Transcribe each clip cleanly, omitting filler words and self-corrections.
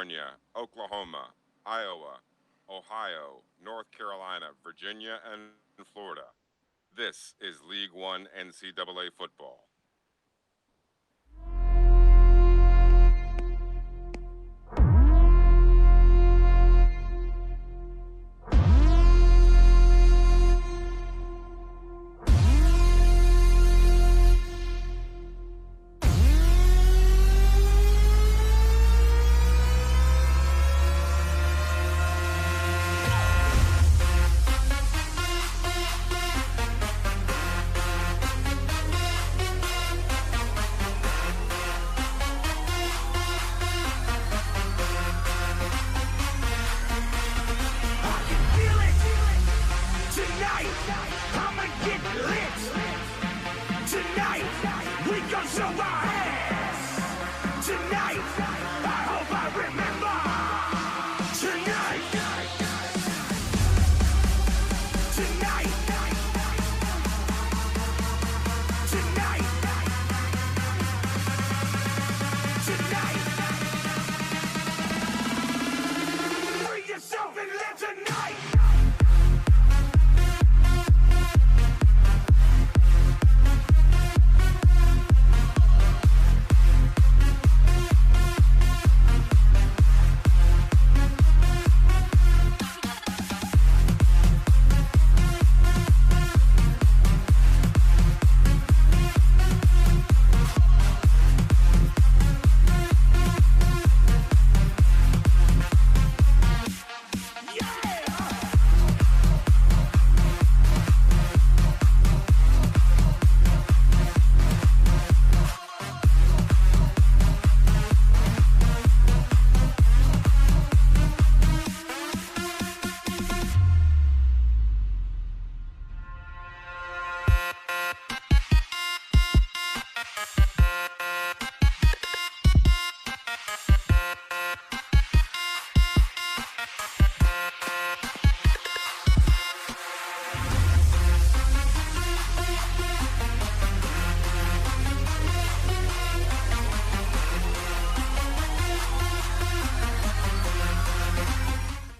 California, Oklahoma, Iowa, Ohio, North Carolina, Virginia, and Florida. This is League One NCAA football.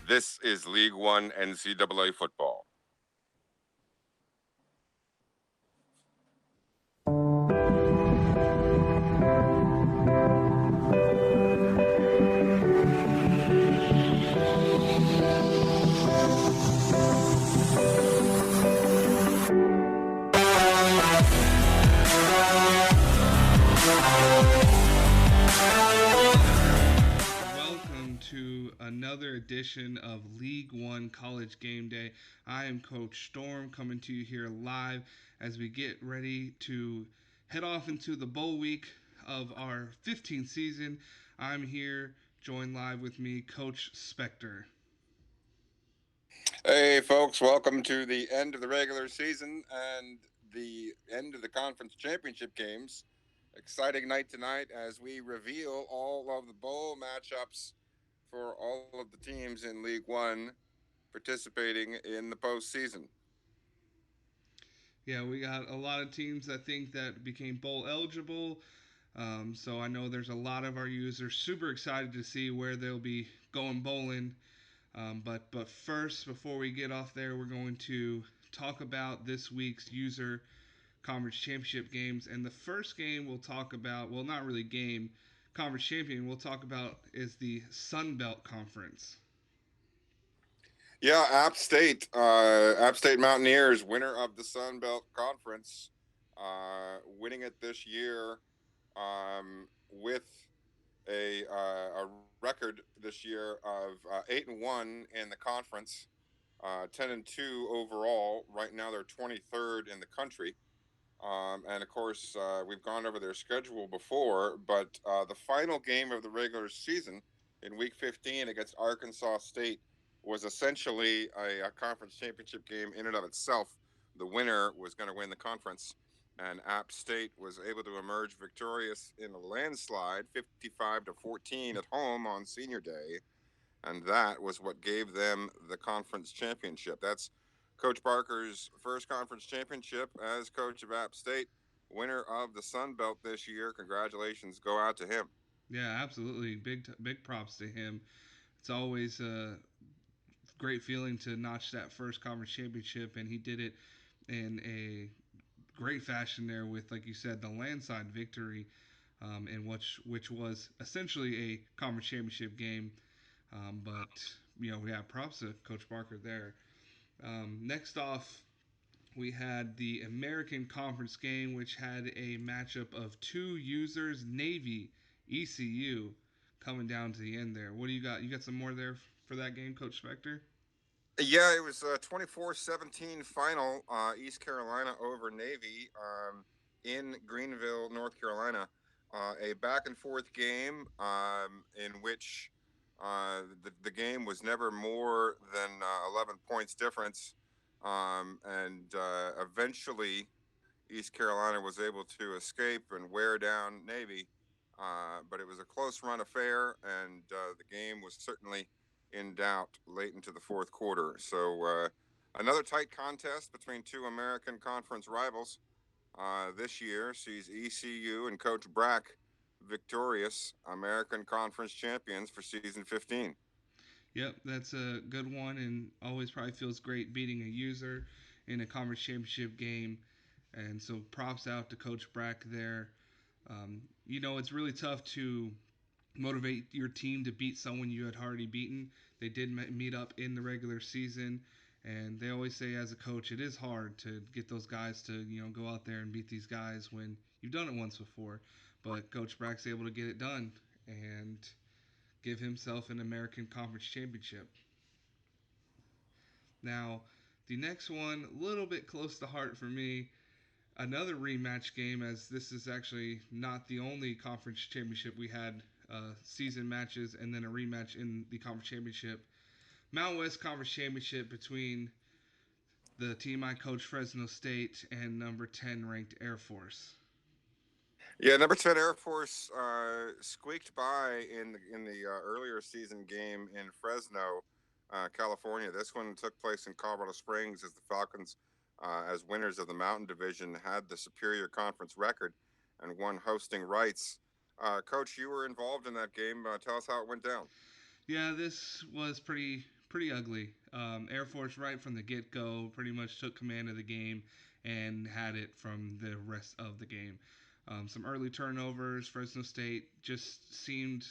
This is League One NCAA football. Welcome to another edition of League 1 College Game Day. I am Coach Storm coming to you here live as we get ready to head off into the bowl week of our 15th season. I'm here, joined live with me, Coach Spector. Hey, folks, welcome to the end of the regular season and the end of the conference championship games. Exciting night tonight as we reveal all of the bowl matchups for all of the teams in League One participating in the postseason. Yeah, we got a lot of teams I think that became bowl eligible. So I know there's a lot of our users super excited to see where they'll be going bowling. But first, before we get off there, we're going to talk about this week's user conference championship games. And the first game we'll talk about, well, not really game, conference champion we'll talk about is the Sun Belt Conference. Yeah, App State Mountaineers, winner of the Sun Belt Conference, winning it this year with a record this year of 8-1 in the conference, 10-2 overall. Right now, they're 23rd in the country. And of course, we've gone over their schedule before, but the final game of the regular season in Week 15 against Arkansas State was essentially a conference championship game in and of itself. The winner was going to win the conference, and App State was able to emerge victorious in a landslide, 55-14 at home on Senior Day, and that was what gave them the conference championship. That's Coach Barker's first conference championship as coach of App State, winner of the Sun Belt this year. Congratulations go out to him. Yeah, absolutely. Big props to him. It's always a great feeling to notch that first conference championship, and he did it in a great fashion there with, like you said, the landslide victory, in which was essentially a conference championship game. But we have props to Coach Barker there. Next off, we had the American Conference game, which had a matchup of two users, Navy, ECU, coming down to the end there. What do you got? You got some more there for that game, Coach Spector? Yeah, it was a 24-17 final, East Carolina over Navy, in Greenville, North Carolina. A back and forth game, in which the game was never more than 11 points difference. And eventually, East Carolina was able to escape and wear down Navy. But it was a close run affair, and the game was certainly in doubt late into the fourth quarter. So another tight contest between two American Conference rivals this year sees ECU and Coach Brack victorious American Conference champions for season 15. Yep, that's a good one, and always probably feels great beating a user in a conference championship game. And so props out to Coach Brack there. It's really tough to motivate your team to beat someone you had already beaten. They did meet up in the regular season, and they always say as a coach it is hard to get those guys to go out there and beat these guys when you've done it once before. But Coach Brack's able to get it done and give himself an American Conference championship. Now, the next one, a little bit close to heart for me, another rematch game, as this is actually not the only conference championship we had season matches and then a rematch in the conference championship. Mountain West Conference Championship between the team I coach, Fresno State, and number 10 ranked Air Force. Yeah, number 10 Air Force squeaked by in the earlier season game in Fresno, California. This one took place in Colorado Springs as the Falcons, as winners of the Mountain Division, had the superior conference record and won hosting rights. Coach, you were involved in that game. Tell us how it went down. Yeah, this was pretty ugly. Air Force right from the get go pretty much took command of the game and had it from the rest of the game. Some early turnovers. Fresno State just seemed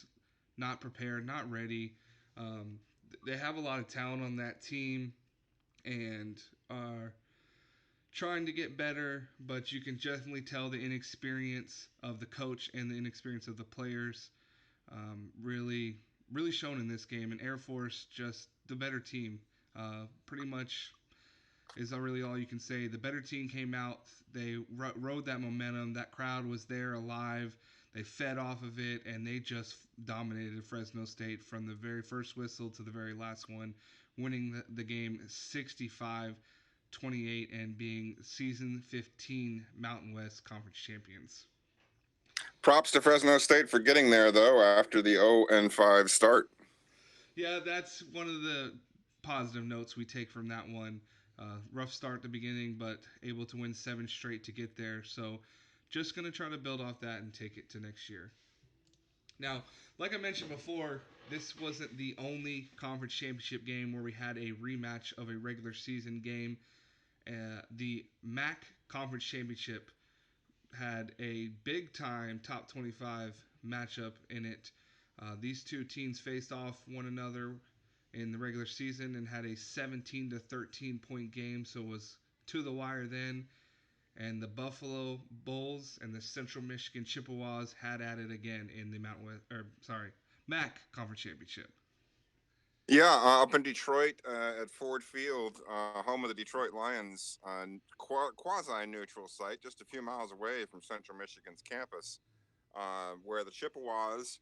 not prepared, not ready. Um, they have a lot of talent on that team and are trying to get better, but you can definitely tell the inexperience of the coach and the inexperience of the players, really shown in this game. And Air Force just the better team. Pretty much is really all you can say. The better team came out. They rode that momentum. That crowd was there alive. They fed off of it, and they just dominated Fresno State from the very first whistle to the very last one, winning the game 65-28 and being season 15 Mountain West Conference champions. Props to Fresno State for getting there, though, after the 0-5 start. Yeah, that's one of the positive notes we take from that one. Rough start at the beginning, but able to win 7 straight to get there. So just going to try to build off that and take it to next year. Now, like I mentioned before, this wasn't the only conference championship game where we had a rematch of a regular season game. The MAC Conference Championship had a big time top 25 matchup in it. These two teams faced off one another in the regular season and had a 17-13 point game, so it was to the wire then. And the Buffalo Bulls and the Central Michigan Chippewas had at it again in the MAC Conference Championship. Yeah, up in Detroit at Ford Field, home of the Detroit Lions, quasi neutral site, just a few miles away from Central Michigan's campus, where the Chippewas,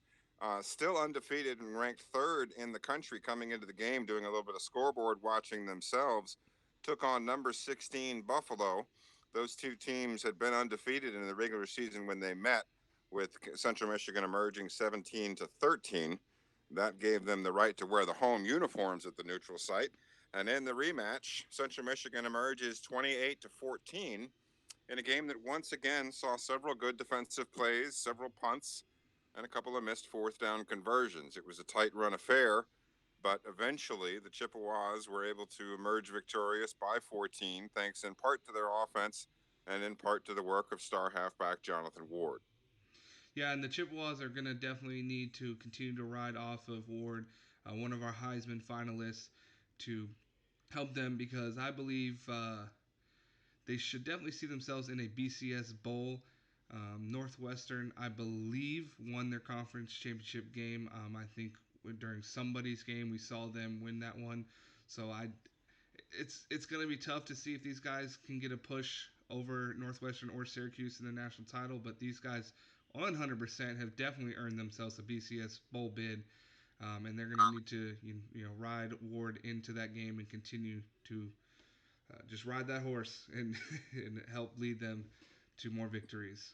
still undefeated and ranked third in the country coming into the game, doing a little bit of scoreboard watching themselves, took on number 16 Buffalo. Those two teams had been undefeated in the regular season when they met, with Central Michigan emerging 17-13. That gave them the right to wear the home uniforms at the neutral site. And in the rematch, Central Michigan emerges 28-14 in a game that once again saw several good defensive plays, several punts, and a couple of missed fourth down conversions. It was a tight run affair, but eventually the Chippewas were able to emerge victorious by 14, thanks in part to their offense and in part to the work of star halfback Jonathan Ward. Yeah, and the Chippewas are going to definitely need to continue to ride off of Ward, one of our Heisman finalists, to help them because I believe they should definitely see themselves in a BCS Bowl. Northwestern, I believe, won their conference championship game. I think during somebody's game we saw them win that one. So it's going to be tough to see if these guys can get a push over Northwestern or Syracuse in the national title. But these guys, 100%, have definitely earned themselves a BCS bowl bid, and they're going to need to ride Ward into that game and continue to just ride that horse and and help lead them to more victories.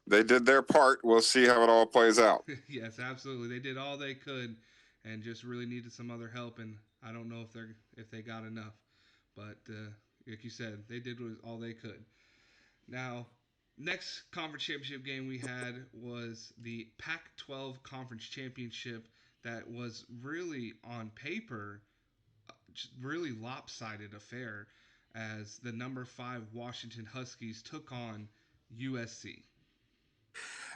They did their part. We'll see how it all plays out. Yes, absolutely. They did all they could, and just really needed some other help. And I don't know if they got enough, but like you said, they did all they could. Now, next conference championship game we had was the Pac-12 Conference Championship. That was really on paper really lopsided affair as the number 5 Washington Huskies took on USC.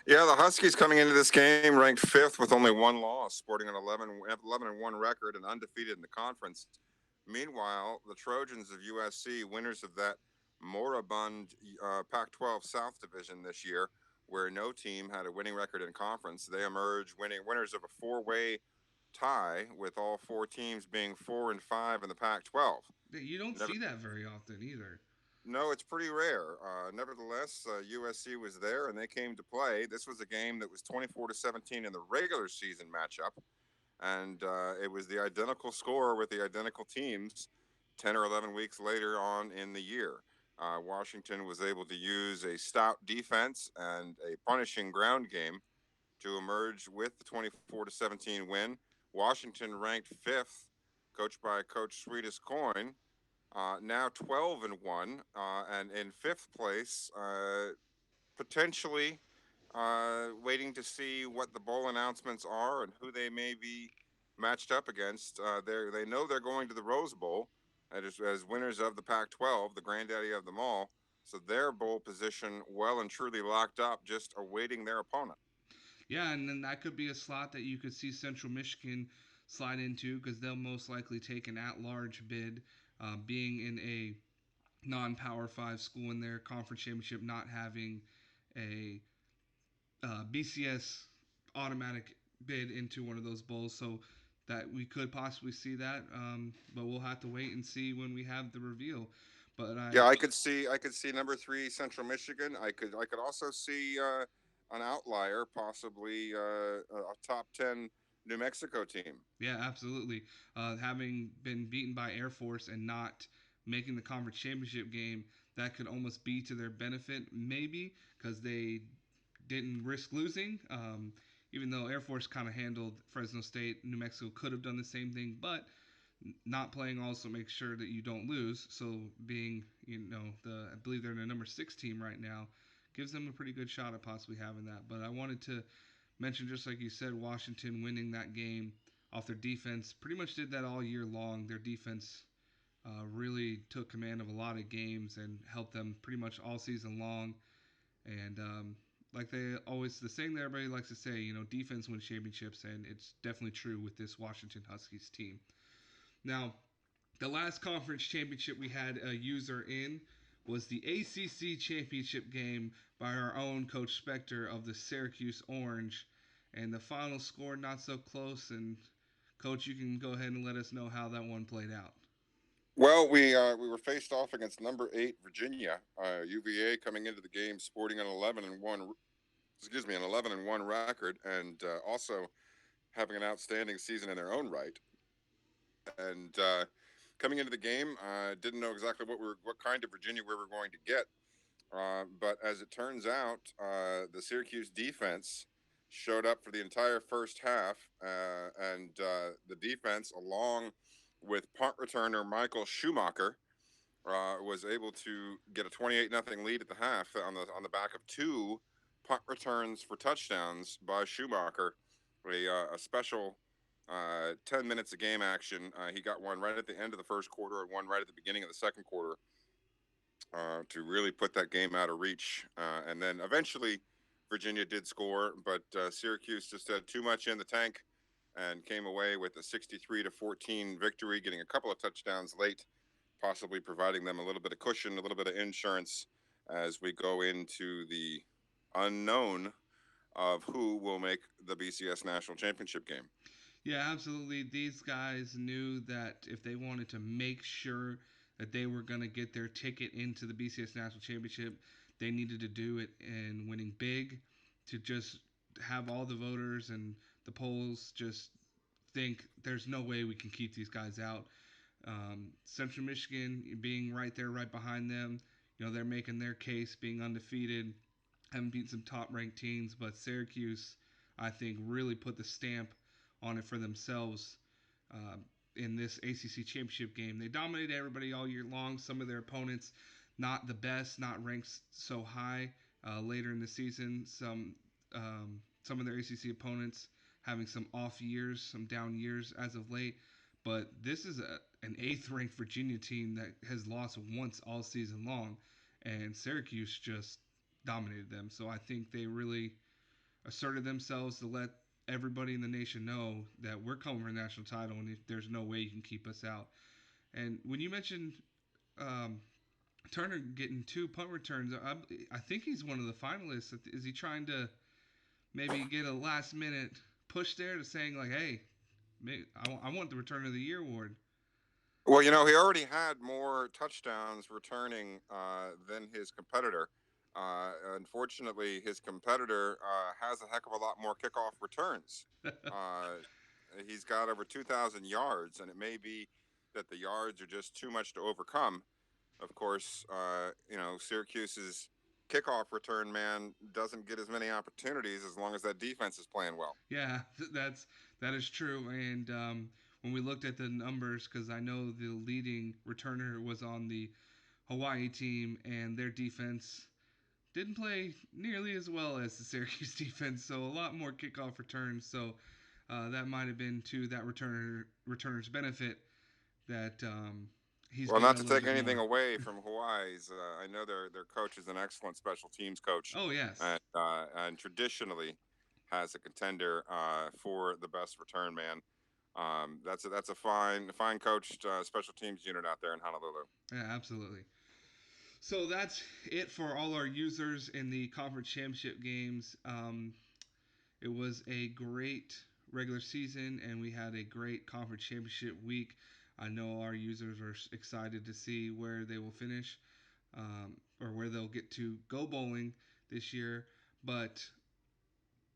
Yeah, the Huskies coming into this game ranked fifth with only one loss, sporting an 11-1 record and undefeated in the conference. Meanwhile, the Trojans of USC, winners of that moribund Pac 12 South Division this year, where no team had a winning record in conference, they emerged winners of a four-way tie, with all four teams being 4-5 in the Pac 12. You don't Never, see that very often either. no, it's pretty rare. Nevertheless, USC was there and they came to play. This was a game that was 24-17 in the regular season matchup, and it was the identical score with the identical teams 10 or 11 weeks later on in the year. Washington was able to use a stout defense and a punishing ground game to emerge with the 24-17 win. Washington ranked fifth, coached by Coach Sweetest Coin, now 12-1, and in fifth place, potentially waiting to see what the bowl announcements are and who they may be matched up against. They know they're going to the Rose Bowl as winners of the Pac-12, the granddaddy of them all. So their bowl position well and truly locked up, just awaiting their opponent. Yeah, and then that could be a slot that you could see Central Michigan slide into because they'll most likely take an at-large bid, being in a non-power five school in their conference championship, not having a BCS automatic bid into one of those bowls. So that we could possibly see that, but we'll have to wait and see when we have the reveal. But Yeah, I could see number three Central Michigan. I could also see an outlier, possibly a top 10 New Mexico team. yeah, absolutely. Having been beaten by Air Force and not making the conference championship game, that could almost be to their benefit, maybe, because they didn't risk losing. Even though Air Force kind of handled Fresno State, New Mexico could have done the same thing, but not playing also makes sure that you don't lose. So being, I believe they're in the number 6 team right now, gives them a pretty good shot at possibly having that. But I wanted to mention, just like you said, Washington winning that game off their defense. Pretty much did that all year long. Their defense really took command of a lot of games and helped them pretty much all season long. And like they always, the saying that everybody likes to say, defense wins championships, and it's definitely true with this Washington Huskies team. Now, the last conference championship we had a user in was the ACC championship game by our own Coach Spector of the Syracuse Orange. And the final score, not so close. And, Coach, you can go ahead and let us know how that one played out. Well, we were faced off against number 8 Virginia, UVA, coming into the game sporting an 11-1 record, and also having an outstanding season in their own right. And coming into the game, didn't know exactly what kind of Virginia we were going to get. But as it turns out, the Syracuse defense showed up for the entire first half, and the defense, along with punt returner Michael Schumacher, was able to get a 28-0 lead at the half on the back of two punt returns for touchdowns by Schumacher, a special 10 minutes of game action. He got one right at the end of the first quarter and one right at the beginning of the second quarter to really put that game out of reach. And then eventually, Virginia did score, but Syracuse just had too much in the tank and came away with a 63-14 victory, getting a couple of touchdowns late, possibly providing them a little bit of cushion, a little bit of insurance as we go into the unknown of who will make the BCS national championship game. Yeah, absolutely. These guys knew that if they wanted to make sure that they were going to get their ticket into the BCS National Championship, they needed to do it in winning big to just have all the voters and the polls just think there's no way we can keep these guys out. Central Michigan being right there, right behind them, they're making their case, being undefeated, haven't beaten some top ranked teams, but Syracuse, I think, really put the stamp on it for themselves uh, in this ACC championship game. They dominated everybody all year long. Some of their opponents, not the best, not ranked so high later in the season. Some of their ACC opponents having some off years, some down years as of late. But this is an eighth ranked Virginia team that has lost once all season long, and Syracuse just dominated them. So I think they really asserted themselves to let everybody in the nation know that we're coming for a national title, and there's no way you can keep us out. And when you mentioned um, Turner getting two punt returns, I think he's one of the finalists. Is he trying to maybe get a last minute push there to saying like, hey, I want the Return of the Year award? Well, he already had more touchdowns returning than his competitor. Unfortunately, his competitor has a heck of a lot more kickoff returns. Uh, he's got over 2,000 yards, and it may be that the yards are just too much to overcome. Of course, Syracuse's kickoff return man doesn't get as many opportunities as long as that defense is playing well. Yeah, that is true. And when we looked at the numbers, because I know the leading returner was on the Hawaii team, and their defense didn't play nearly as well as the Syracuse defense, so a lot more kickoff returns. So that might have been to that returner's benefit that he's Well, getting not a to little take bit anything more. away from Hawaii's, I know their coach is an excellent special teams coach, Oh yes, and traditionally has a contender for the best return man. That's a fine coached special teams unit out there in Honolulu. yeah, absolutely. So that's it for all our users in the conference championship games. It was a great regular season, and we had a great conference championship week. I know our users are excited to see where they will finish, or where they'll get to go bowling this year. But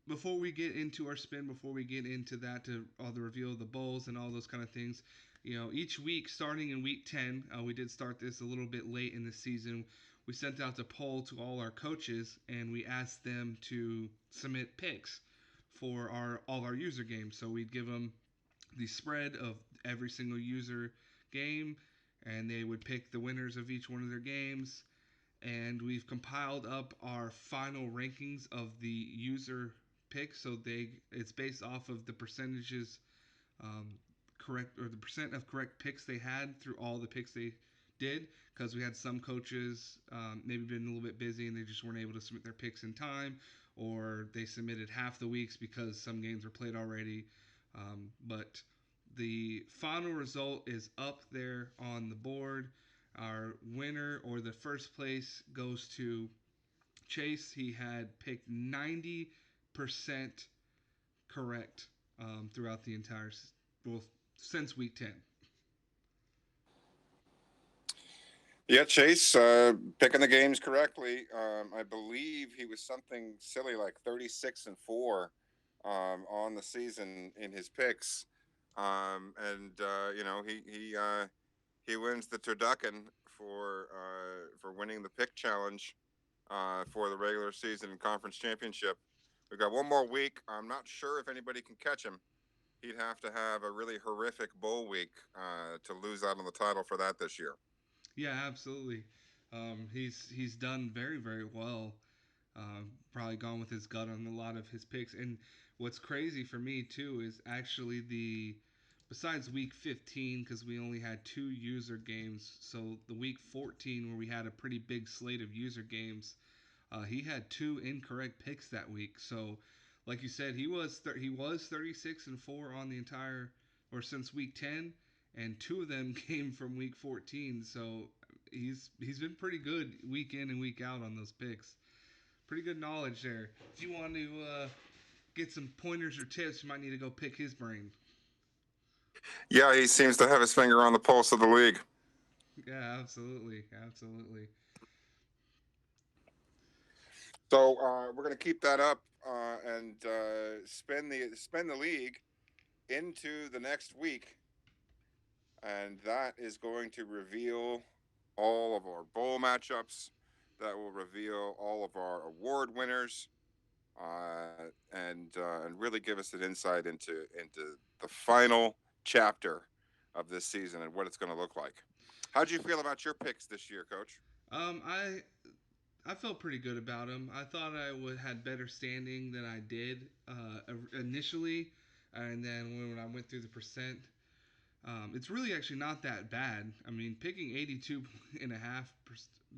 before we get into our spin, before we get into that, to all the reveal of the bowls and all those kind of things, each week, starting in week 10, we did start this a little bit late in the season. We sent out a poll to all our coaches, and we asked them to submit picks for all our user games. So we'd give them the spread of every single user game, and they would pick the winners of each one of their games. And we've compiled up our final rankings of the user picks. So it's based off of the percentages um, correct, or the percent of correct picks they had through all the picks they did, because we had some coaches maybe been a little bit busy and they just weren't able to submit their picks in time, or they submitted half the weeks because some games were played already. But the final result is up there on the board. Our winner, or the first place, goes to Chase. He had picked 90% correct throughout the entire, well, since week 10. Yeah, Chase picking the games correctly. I believe he was something silly like 36-4 on the season in his picks, and he wins the turducken for winning the pick challenge for the regular season and conference championship. We've got one more week. I'm not sure if anybody can catch him. He'd have to have a really horrific bowl week to lose out on the title for that this year. Yeah, absolutely. He's done very, very well Probably gone with his gut on a lot of his picks. And what's crazy for me too is actually the besides week 15 because we only had two user games. So the week 14 where we had a pretty big slate of user games, he had two incorrect picks that week. So, like you said, he was 36-4 on the entire or since week 10, and two of them came from week 14. So he's been pretty good week in and week out on those picks. Pretty good knowledge there. If you want to get some pointers or tips, you might need to go pick his brain. Yeah, he seems to have his finger on the pulse of the league. Yeah, absolutely, absolutely. So we're going to keep that up and spend the league into the next week, and that is going to reveal all of our bowl matchups. That will reveal all of our award winners, and really give us an insight into the final chapter of this season and what it's going to look like. How'd you feel about your picks this year, Coach? I felt pretty good about him. I thought I would had better standing than I did initially, and then when I went through the percent, it's really actually not that bad. I mean, picking 82.5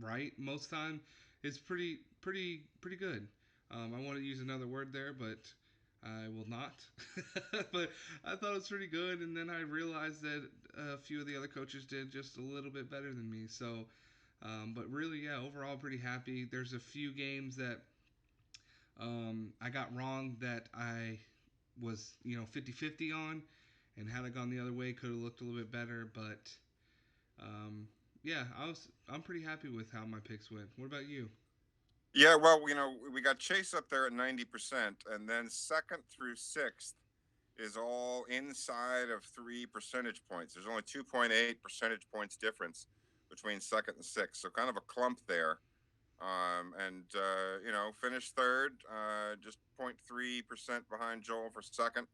right most time is pretty good. I want to use another word there, but I will not. But I thought it was pretty good, and then I realized that a few of the other coaches did just a little bit better than me. So, but really, yeah, overall, pretty happy. There's a few games that I got wrong that I was 50-50 on, and had I gone the other way, could have looked a little bit better. But yeah, I'm pretty happy with how my picks went. What about you? Yeah, well, we got Chase up there at 90%, and then second through sixth is all inside of 3 percentage points. There's only 2.8 percentage points difference between second and sixth, so kind of a clump there. And finished third, just 0.3% behind Joel for second.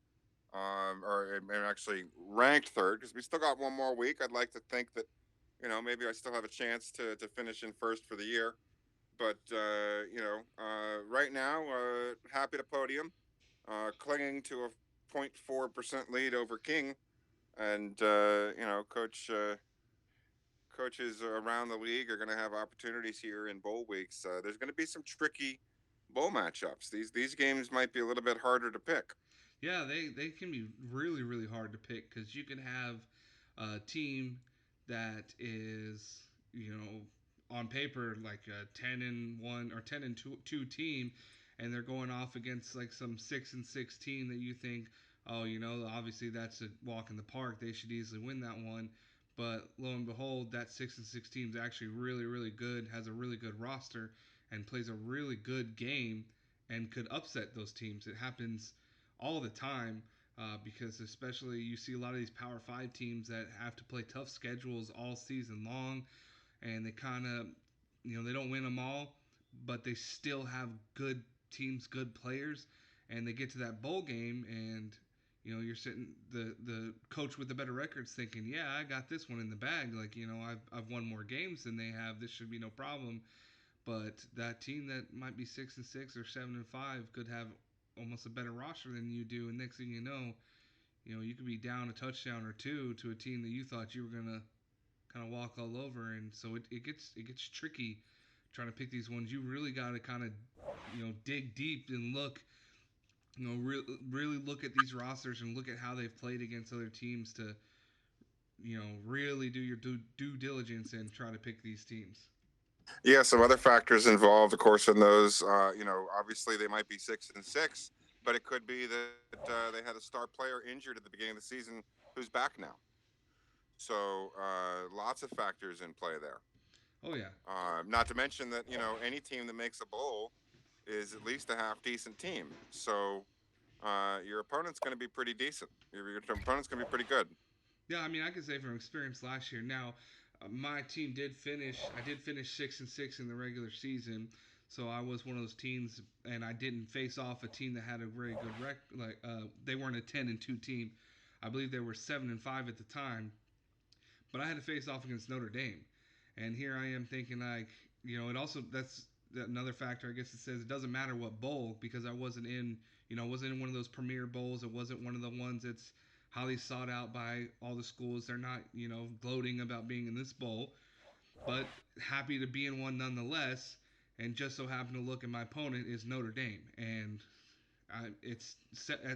Or actually ranked third because we still got one more week. I'd like to think that maybe I still have a chance to finish in first for the year. But right now, happy to podium, clinging to a 0.4% lead over King, and coaches around the league are going to have opportunities here in bowl weeks. There's going to be some tricky bowl matchups. These games might be a little bit harder to pick. Yeah, they can be really hard to pick because you can have a team that is on paper like a 10-1 or 10-2 team, and they're going off against like some 6-6 team that you think, oh, obviously that's a walk in the park. They should easily win that one. But lo and behold, that 6-6 team is actually really good, has a really good roster, and plays a really good game, and could upset those teams. It happens all the time because especially you see a lot of these Power Five teams that have to play tough schedules all season long, and they kind of they don't win them all, but they still have good teams, good players, and they get to that bowl game and. You're sitting the coach with the better records thinking, yeah, I got this one in the bag. Like, I've won more games than they have. This should be no problem. But that team that might be 6-6 or 7-5 could have almost a better roster than you do, and next thing you could be down a touchdown or two to a team that you thought you were gonna kind of walk all over, and so it gets tricky trying to pick these ones. You really got to kind of dig deep and look, really look at these rosters and look at how they've played against other teams to really do your due diligence and try to pick these teams. Yeah, some other factors involved, of course, in those. Obviously they might be 6-6, but it could be that they had a star player injured at the beginning of the season who's back now. So lots of factors in play there. Oh yeah. Not to mention that any team that makes a bowl is at least a half decent team. So your opponent's going to be pretty decent. Your opponent's going to be pretty good. Yeah, I mean, I can say from experience last year. Now, my team did finish. I did finish 6-6 in the regular season, so I was one of those teams, and I didn't face off a team that had a very good record. Like they weren't a 10-2 team. I believe they were 7-5 at the time, but I had to face off against Notre Dame, and here I am thinking like, it also another factor. I guess it says it doesn't matter what bowl because I wasn't in, wasn't in one of those premier bowls. It wasn't one of the ones that's highly sought out by all the schools. They're not, gloating about being in this bowl, but happy to be in one nonetheless. And just so happened to look at my opponent is Notre Dame, and it's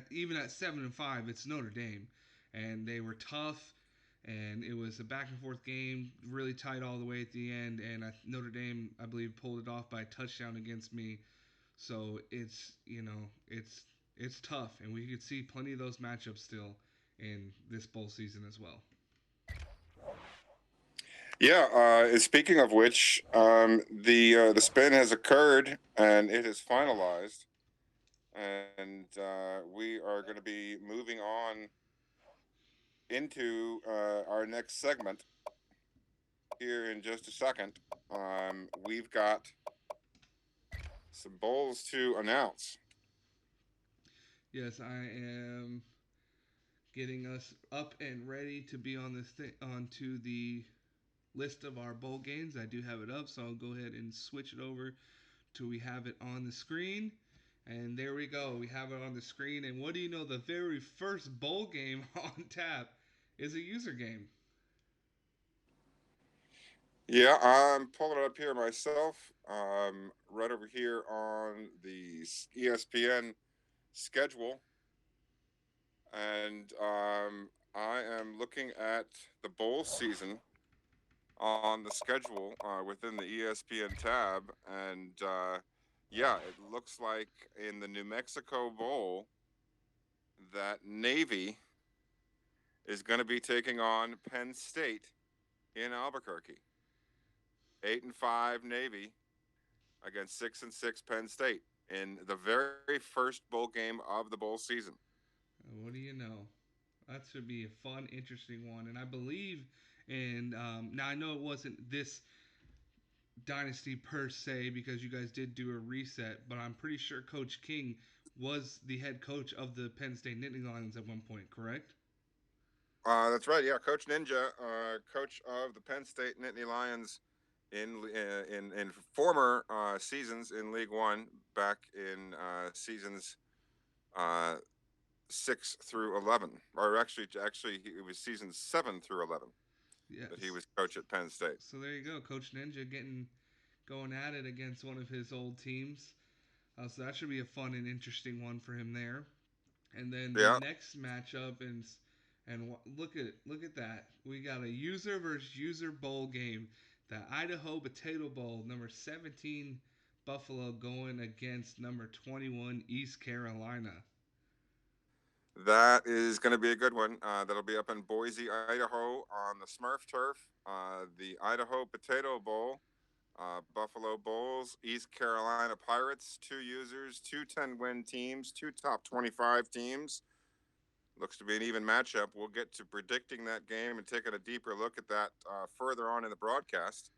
even at 7-5, it's Notre Dame, and they were tough, and it was a back and forth game, really tight all the way at the end, and Notre Dame, I believe, pulled it off by a touchdown against me. So it's tough, and we could see plenty of those matchups still in this bowl season as well. Yeah. Speaking of which, the spin has occurred and it is finalized, and we are going to be moving on into our next segment here in just a second. We've got some bowls to announce. Yes, I am getting us up and ready to be on onto the list of our bowl games. I do have it up, so I'll go ahead and switch it over till we have it on the screen. And there we go. We have it on the screen. And what do you know? The very first bowl game on tap is a user game. Yeah, I'm pulling it up here myself. Right over here on the ESPN schedule, and I am looking at the bowl season on the schedule within the ESPN tab, and yeah, it looks like in the New Mexico Bowl that Navy is going to be taking on Penn State in Albuquerque. 8-5 Navy against 6-6 Penn State in the very first bowl game of the bowl season. What do you know? That should be a fun, interesting one. And I believe, and now I know it wasn't this dynasty per se because you guys did do a reset, but I'm pretty sure Coach King was the head coach of the Penn State Nittany Lions at one point, correct? That's right. Yeah, Coach Ninja, coach of the Penn State Nittany Lions in former seasons in League 1, back in seasons uh, 6 through 11, or actually it was seasons 7 through 11 that he Yes. was coach at Penn State. So there you go, Coach Ninja getting going at it against one of his old teams. So that should be a fun and interesting one for him there. And then the Yeah, next matchup and look at that. We got a user versus user bowl game. The Idaho Potato Bowl, number 17 Buffalo going against number 21 East Carolina. that is going to be a good one. That'll be up in Boise, Idaho, on the Smurf turf. The Idaho Potato Bowl, Buffalo Bulls, East Carolina Pirates, two users, two 10-win teams, two top 25 teams. Looks to be an even matchup. We'll get to predicting that game and taking a deeper look at that further on in the broadcast.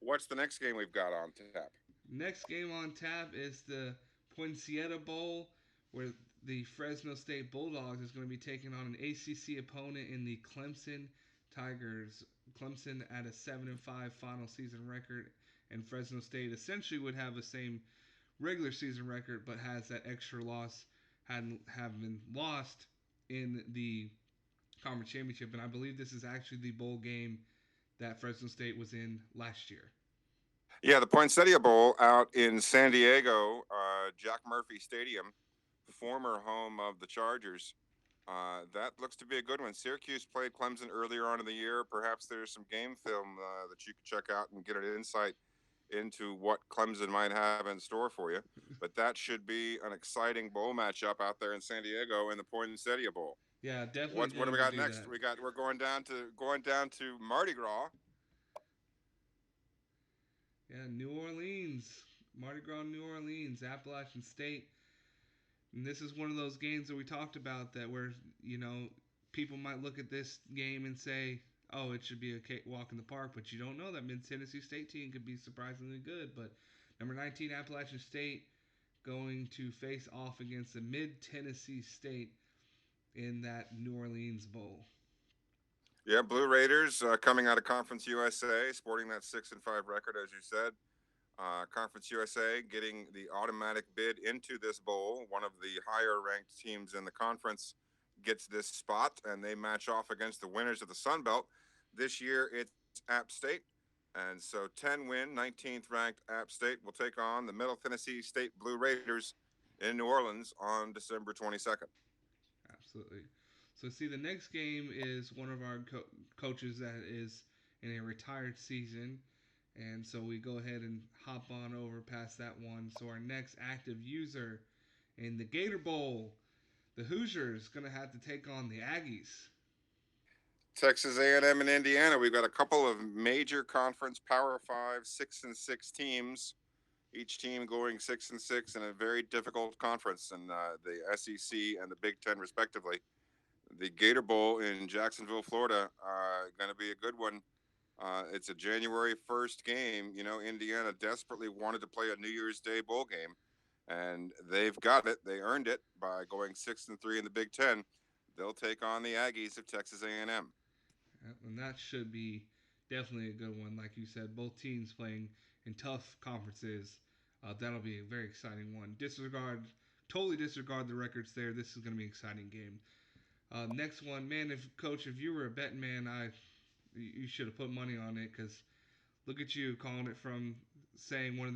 What's the next game we've got on tap? Next game on tap is the Poinciana Bowl, where the Fresno State Bulldogs is going to be taking on an ACC opponent in the Clemson Tigers. Clemson at a 7-5 final season record, and Fresno State essentially would have the same regular season record, but has that extra loss, hadn't have been lost in the conference championship. And I believe this is actually the bowl game that Fresno State was in last year. Yeah, the Poinsettia Bowl out in San Diego, Jack Murphy Stadium, former home of the Chargers. That looks to be a good one. Syracuse played Clemson earlier on in the year. Perhaps there's some game film that you could check out and get an insight into what Clemson might have in store for you. But that should be an exciting bowl matchup out there in San Diego in the Poinsettia Bowl. Yeah, definitely What do we going to got do next? that. We're going down to Mardi Gras. Yeah, New Orleans, Mardi Gras, New Orleans, Appalachian State. And this is one of those games that we talked about that where, people might look at this game and say, oh, it should be a walk in the park, but you don't know that Mid Tennessee State team could be surprisingly good. But number 19 Appalachian State going to face off against the Mid Tennessee State in that New Orleans Bowl. Yeah, Blue Raiders coming out of Conference USA, sporting that 6-5 record, as you said. Conference USA getting the automatic bid into this bowl. One of the higher ranked teams in the conference gets this spot, and they match off against the winners of the Sun Belt. This year, it's App State. And so 10 win, 19th ranked App State will take on the Middle Tennessee State Blue Raiders in New Orleans on December 22nd. Absolutely. So, see, the next game is one of our coaches that is in a retired season. And so we go ahead and hop on over past that one. So, our next active user in the Gator Bowl, the Hoosiers, going to have to take on the Aggies. Texas A&M and Indiana. We've got a couple of major conference Power Five, 6-6 teams. Each team going 6-6 in a very difficult conference in the SEC and the Big Ten, respectively. The Gator Bowl in Jacksonville, Florida, going to be a good one. It's a January 1st game. You know, Indiana desperately wanted to play a New Year's Day bowl game, and they've got it. They earned it by going 6-3 in the Big Ten. They'll take on the Aggies of Texas A&M. And that should be definitely a good one. Like you said, both teams playing in tough conferences. That'll be a very exciting one. Totally disregard the records there. This is going to be an exciting game. Next one, man. If coach, if you were a betting man, you should have put money on it because look at you calling it from saying one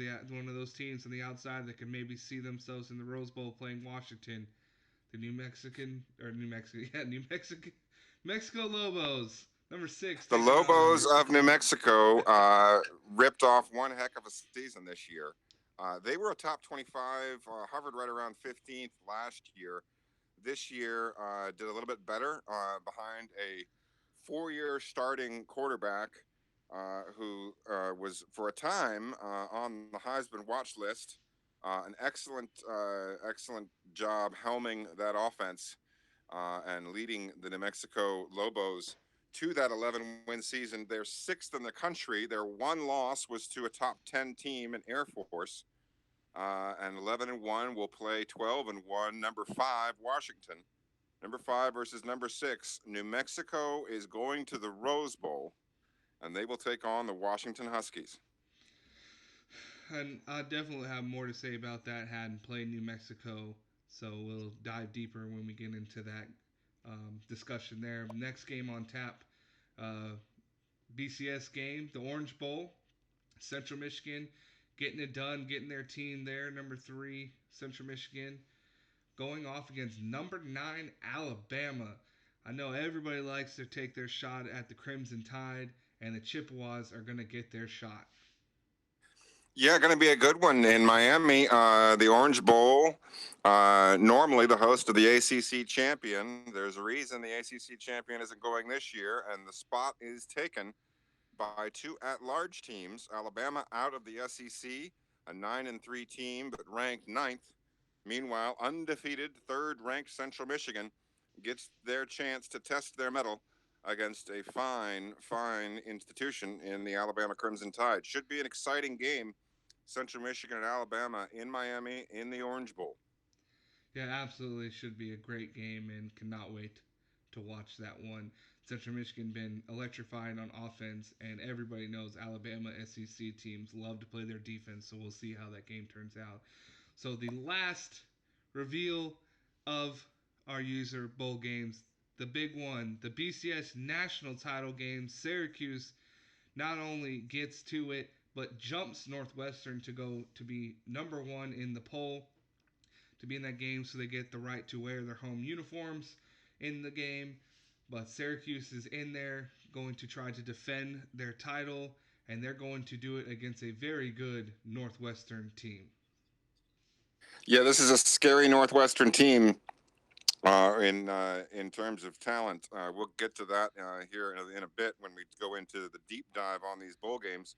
of those teams on the outside that could maybe see themselves in the Rose Bowl playing Washington, the New Mexico, yeah, Mexico Lobos, number 6, The taking Lobos on. of New Mexico ripped off one heck of a season this year. They were a top 25, hovered right around 15th last year. This year, did a little bit better behind a 4-year starting quarterback who was for a time on the Heisman watch list. An excellent job helming that offense and leading the New Mexico Lobos to that 11-win season. They're sixth in the country. Their one loss was to a top 10 team in Air Force. And 11-1 will play 12-1. Number 5, Washington. Number 5 versus number 6. New Mexico is going to the Rose Bowl, and they will take on the Washington Huskies. And I definitely have more to say about that. Hadn't played New Mexico, so we'll dive deeper when we get into that discussion there. Next game on tap, uh, BCS game, the Orange Bowl, Central Michigan, getting it done, getting their team there. Number 3, Central Michigan, going off against number 9, Alabama. I know everybody likes to take their shot at the Crimson Tide, and the Chippewas are going to get their shot. Yeah, going to be a good one in Miami. The Orange Bowl, normally the host of the ACC champion. There's a reason the ACC champion isn't going this year, and the spot is taken by 2 at-large teams. Alabama out of the SEC, a 9-3 team, but ranked ninth. Meanwhile, undefeated third-ranked Central Michigan gets their chance to test their mettle against a fine institution in the Alabama Crimson Tide. Should be an exciting game. Central Michigan and Alabama in Miami in the Orange Bowl. Yeah, absolutely should be a great game and cannot wait to watch that one. Central Michigan been electrifying on offense, and everybody knows Alabama SEC teams love to play their defense, so we'll see how that game turns out. So the last reveal of our user bowl games, the big one, the BCS national title game, Syracuse not only gets to it, but jumps Northwestern to go to be number 1 in the poll to be in that game, so they get the right to wear their home uniforms in the game. But Syracuse is in there going to try to defend their title, and they're going to do it against a very good Northwestern team. Yeah, this is a scary Northwestern team in terms of talent. We'll get to that here in a bit when we go into the deep dive on these bowl games.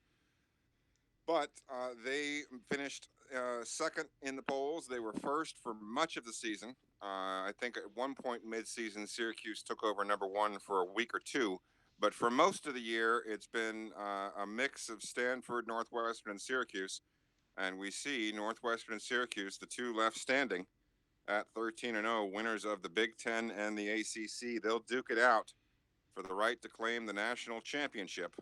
But they finished second in the polls. They were first for much of the season. I think at one point mid-season, Syracuse took over number 1 for a week or two. But for most of the year, it's been a mix of Stanford, Northwestern, and Syracuse. And we see Northwestern and Syracuse, the 2 left standing at 13-0, winners of the Big Ten and the ACC. They'll duke it out for the right to claim the national championship.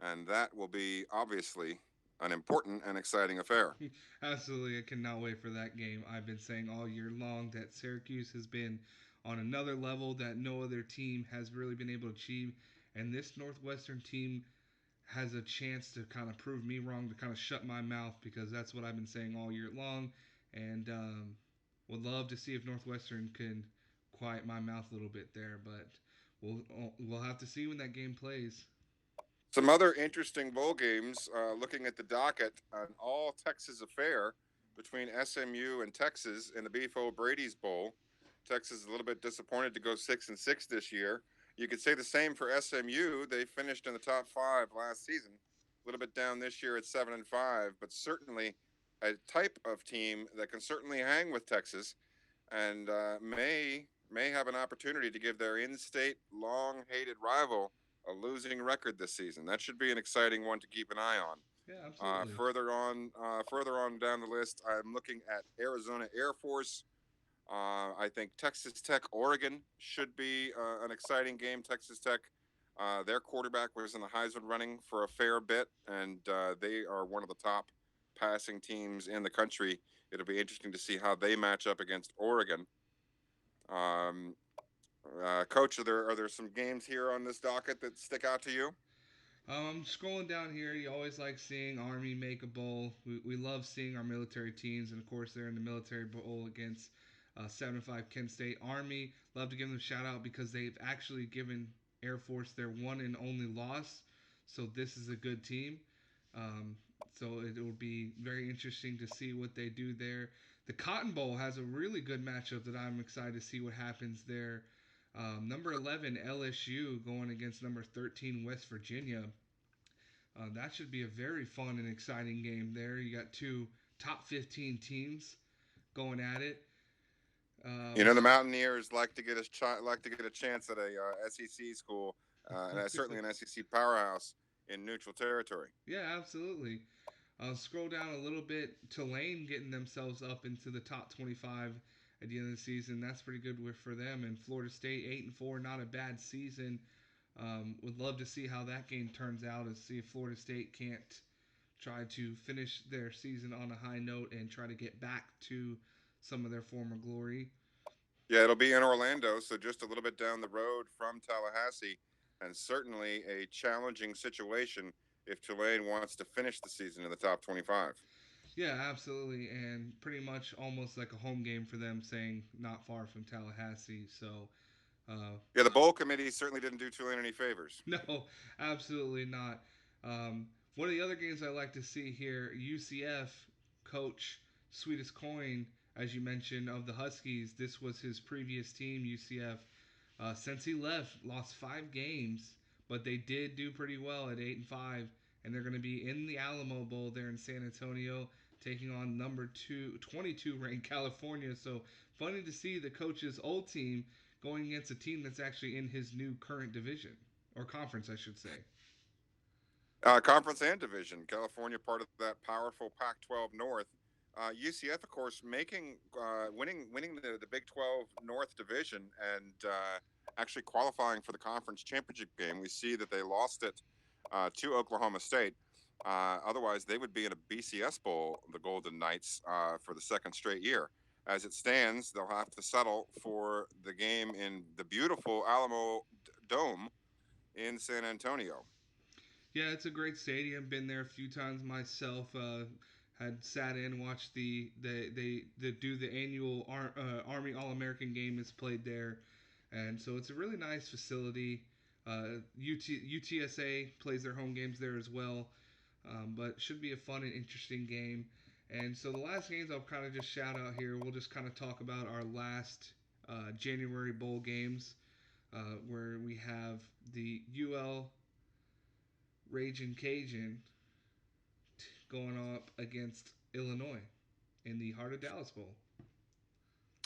And that will be obviously an important and exciting affair. Absolutely, I cannot wait for that game. I've been saying all year long that Syracuse has been on another level that no other team has really been able to achieve, and this Northwestern team has a chance to kind of prove me wrong, to kind of shut my mouth because that's what I've been saying all year long, and would love to see if Northwestern can quiet my mouth a little bit there, but we'll have to see when that game plays. Some other interesting bowl games. Looking at the docket, an all Texas affair between SMU and Texas in the Beef O'Brady's Bowl. Texas is a little bit disappointed to go 6-6 this year. You could say the same for SMU. They finished in the top five last season. A little bit down this year at 7-5, but certainly a type of team that can certainly hang with Texas and may have an opportunity to give their in-state long-hated rival a losing record this season. That should be an exciting one to keep an eye on. Yeah, absolutely. Further on down the list, I'm looking at Arizona Air Force. I think Texas Tech, Oregon should be an exciting game. Texas Tech, their quarterback was in the Heisman running for a fair bit, and they are one of the top passing teams in the country. It'll be interesting to see how they match up against Oregon. Um, Coach, are there some games here on this docket that stick out to you? Scrolling down here, you always like seeing Army make a bowl. We love seeing our military teams, and of course, they're in the military bowl against 7-5 Kent State. Army, love to give them a shout out because they've actually given Air Force their one and only loss. So this is a good team. Um, so it will be very interesting to see what they do there. The Cotton Bowl has a really good matchup that I'm excited to see what happens there. Number 11 LSU going against number 13 West Virginia. That should be a very fun and exciting game there. You got two top 15 teams going at it. You know, the Mountaineers like to get a chance at a SEC school, and certainly an SEC powerhouse in neutral territory. Yeah, absolutely. Scroll down a little bit. Tulane getting themselves up into the top 25 at the end of the season. That's pretty good for them. And Florida State 8-4, not a bad season. Would love to see how that game turns out and see if Florida State can't try to finish their season on a high note and try to get back to some of their former glory. Yeah, it'll be in Orlando, so just a little bit down the road from Tallahassee, and certainly a challenging situation if Tulane wants to finish the season in the top 25. Yeah, absolutely, and pretty much almost like a home game for them, saying not far from Tallahassee. So, Yeah, the bowl committee certainly didn't do Tulane any favors. no, absolutely not. One of the other games I like to see here, UCF coach Sweetest Coin, as you mentioned, of the Huskies. This was his previous team, UCF. Since he left, lost 5 games, but they did do pretty well at 8-5, and they're going to be in the Alamo Bowl there in San Antonio, taking on number 22 ranked California. So funny to see the coach's old team going against a team that's actually in his new current division or conference, I should say. Conference and division. California, part of that powerful Pac-12 North. UCF, of course, winning the Big 12 North division and actually qualifying for the conference championship game. We see that they lost it to Oklahoma State. Otherwise, they would be in a BCS Bowl, the Golden Knights, for the second straight year. As it stands, they'll have to settle for the game in the beautiful Alamo Dome in San Antonio. Yeah, it's a great stadium. Been there a few times myself. Had sat in, watched they do the annual Army All American game is played there, and so it's a really nice facility. UTSA plays their home games there as well, but should be a fun and interesting game. And so the last games I'll kind of just shout out here. We'll just kind of talk about our last January bowl games, where we have the UL Raging Cajun going up against Illinois in the Heart of Dallas Bowl.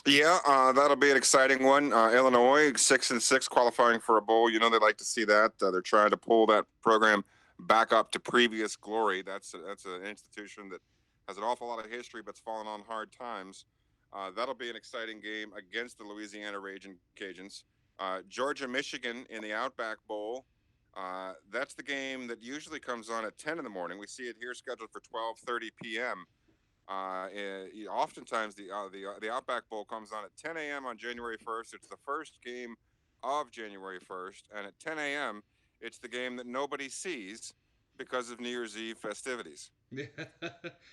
Yeah, that'll be an exciting one. Illinois 6-6 qualifying for a bowl. You know they like to see that. They're trying to pull that program back up to previous glory. That's an institution that has an awful lot of history, but's fallen on hard times. That'll be an exciting game against the Louisiana Raging Cajuns. Georgia Michigan in the Outback Bowl. That's the game that usually comes on at 10 in the morning. We see it here scheduled for 12:30 p.m. Oftentimes the Outback Bowl comes on at 10 a.m. on January 1st. It's the first game of January 1st, and at 10 a.m. it's the game that nobody sees because of New Year's Eve festivities. Yeah, yeah.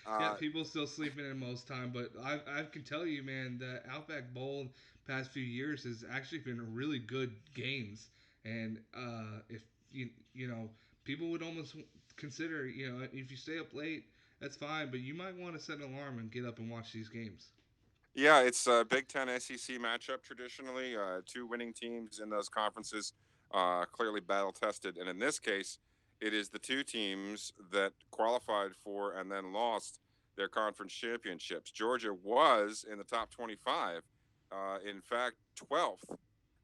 Uh, People still sleeping in most time, but I can tell you, man, the Outback Bowl past few years has actually been really good games, and if you know people would almost consider if you stay up late, that's fine, but you might want to set an alarm and get up and watch these games. Yeah, it's a Big Ten SEC matchup traditionally. Two winning teams in those conferences, clearly battle tested. And in this case, it is the two teams that qualified for and then lost their conference championships. Georgia was in the top 25, in fact, 12th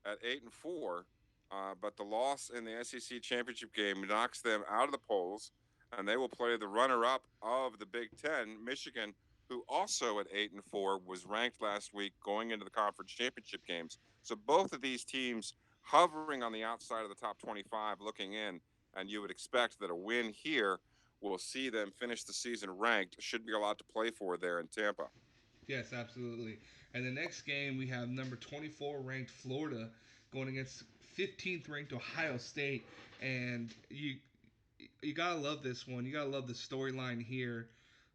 at 8-4. But the loss in the SEC championship game knocks them out of the polls, and they will play the runner-up of the Big Ten, Michigan, who also at 8-4 was ranked last week going into the conference championship games. So both of these teams hovering on the outside of the top 25 looking in, and you would expect that a win here will see them finish the season ranked. Should be a lot to play for there in Tampa. Yes, absolutely. And the next game we have number 24 ranked Florida going against 15th ranked Ohio State, and you gotta love this one. You gotta love the storyline here.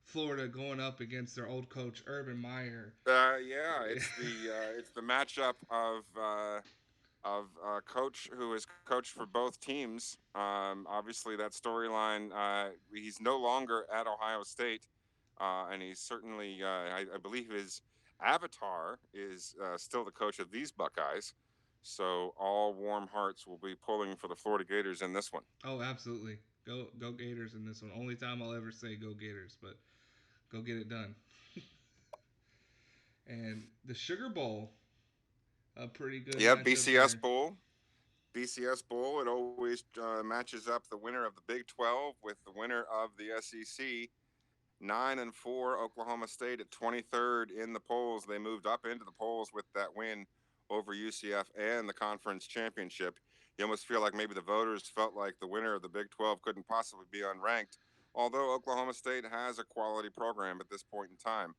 Florida going up against their old coach Urban Meyer. Yeah, it's the matchup of coach who has coached for both teams. Obviously, that storyline. He's no longer at Ohio State, and he's certainly. I believe his avatar is still the coach of these Buckeyes. So all warm hearts will be pulling for the Florida Gators in this one. Oh, absolutely. Go Gators in this one. Only time I'll ever say go Gators, but go get it done. And the Sugar Bowl, a pretty good Yeah, matchup BCS there. Bowl. BCS Bowl. It always matches up the winner of the Big 12 with the winner of the SEC. 9-4 Oklahoma State at 23rd in the polls. They moved up into the polls with that win over UCF and the conference championship. You almost feel like maybe the voters felt like the winner of the Big 12 couldn't possibly be unranked. Although Oklahoma State has a quality program at this point in time,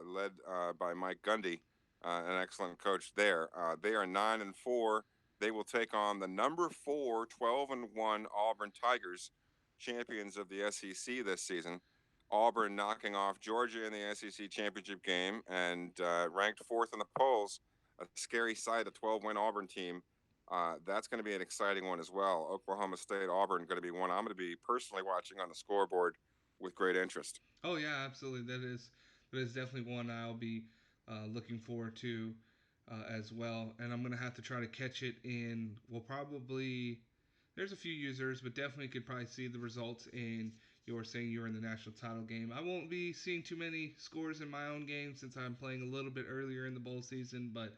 led by Mike Gundy, an excellent coach there. They are 9-4. They will take on the number 4, 12-1 Auburn Tigers, champions of the SEC this season. Auburn knocking off Georgia in the SEC championship game and ranked fourth in the polls. A scary sight, a 12-win Auburn team. That's going to be an exciting one as well. Oklahoma State, Auburn, going to be one I'm going to be personally watching on the scoreboard with great interest. Oh yeah, absolutely. That is definitely one I'll be looking forward to as well. And I'm gonna have to try to catch it in. Well, probably there's a few users, but definitely could probably see the results in your saying you're in the national title game. I won't be seeing too many scores in my own game since I'm playing a little bit earlier in the bowl season. But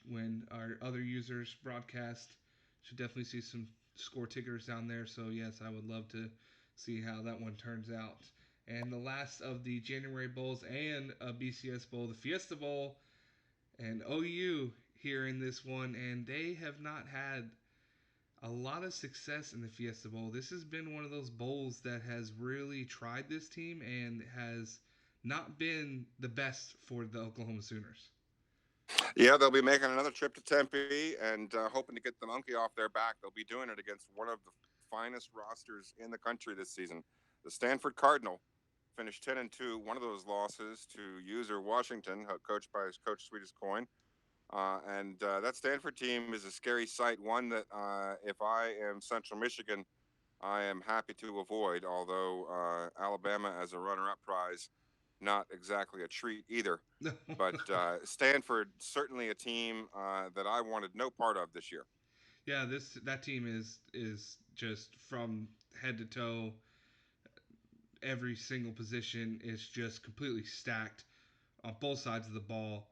when our other users broadcast, should definitely see some score tickers down there. So yes, I would love to see how that one turns out. And the last of the January Bowls and a BCS Bowl, the Fiesta Bowl, and OU here in this one, and they have not had a lot of success in the Fiesta Bowl. This has been one of those bowls that has really tried this team and has not been the best for the Oklahoma Sooners. Yeah, they'll be making another trip to Tempe and hoping to get the monkey off their back. They'll be doing it against one of the finest rosters in the country this season. The Stanford Cardinal finished 10-2. One of those losses to user Washington, coached by his coach Sweetest Coin. And that Stanford team is a scary sight. One that, if I am Central Michigan, I am happy to avoid. Although Alabama as a runner-up prize, not exactly a treat either. But Stanford certainly a team that I wanted no part of this year. Yeah, this that team is just from head to toe. Every single position is just completely stacked on both sides of the ball.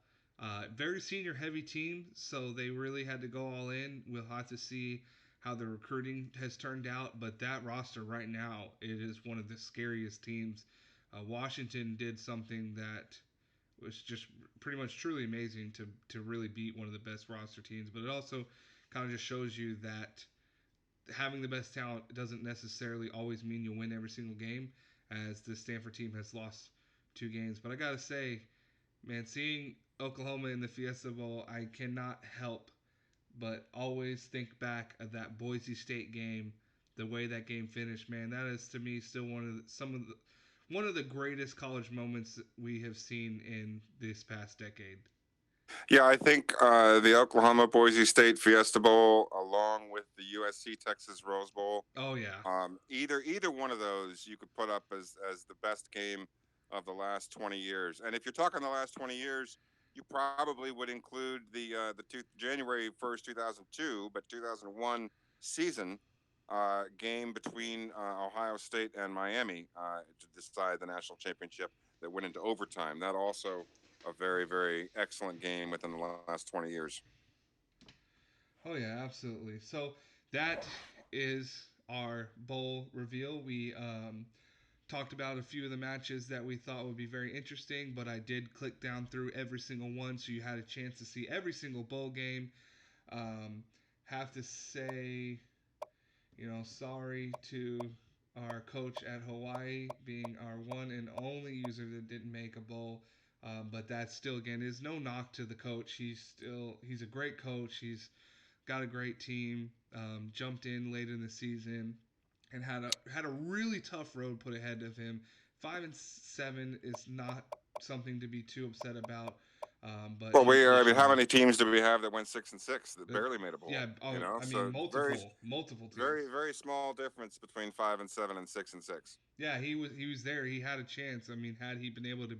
Very senior heavy team, so they really had to go all in. We'll have to see how the recruiting has turned out, but that roster right now, it is one of the scariest teams. Washington did something that was just pretty much truly amazing to really beat one of the best roster teams, but it also kind of just shows you that having the best talent doesn't necessarily always mean you'll win every single game, as the Stanford team has lost 2 games. But I gotta say, man, seeing Oklahoma in the Fiesta Bowl, I cannot help but always think back of that Boise State game, the way that game finished. Man, that is to me still one of the greatest college moments we have seen in this past decade. Yeah, I think the Oklahoma Boise State Fiesta Bowl, along with the USC Texas Rose Bowl, Oh yeah. either one of those you could put up as the best game of the last 20 years. And if you're talking the last 20 years, you probably would include the January 1st, 2002, but 2001 season game between Ohio State and Miami to decide the national championship that went into overtime. That also a very excellent game within the last 20 years. Oh yeah, absolutely. So that is our bowl reveal. We talked about a few of the matches that we thought would be very interesting, but I did click down through every single one, so you had a chance to see every single bowl game. Um, have to say, sorry to our coach at Hawaii being our one and only user that didn't make a bowl. But that still, again, is no knock to the coach. He's a great coach. He's got a great team. Jumped in late in the season and had a really tough road put ahead of him. 5-7 is not something to be too upset about. But Well, he I mean, how showed many teams do we have that went 6-6 that uh, barely made a yeah. bowl? You Oh, know, I mean, so very, multiple teams. very small difference between 5-7 and 6-6. Yeah, he was there. He had a chance. I mean, had he been able to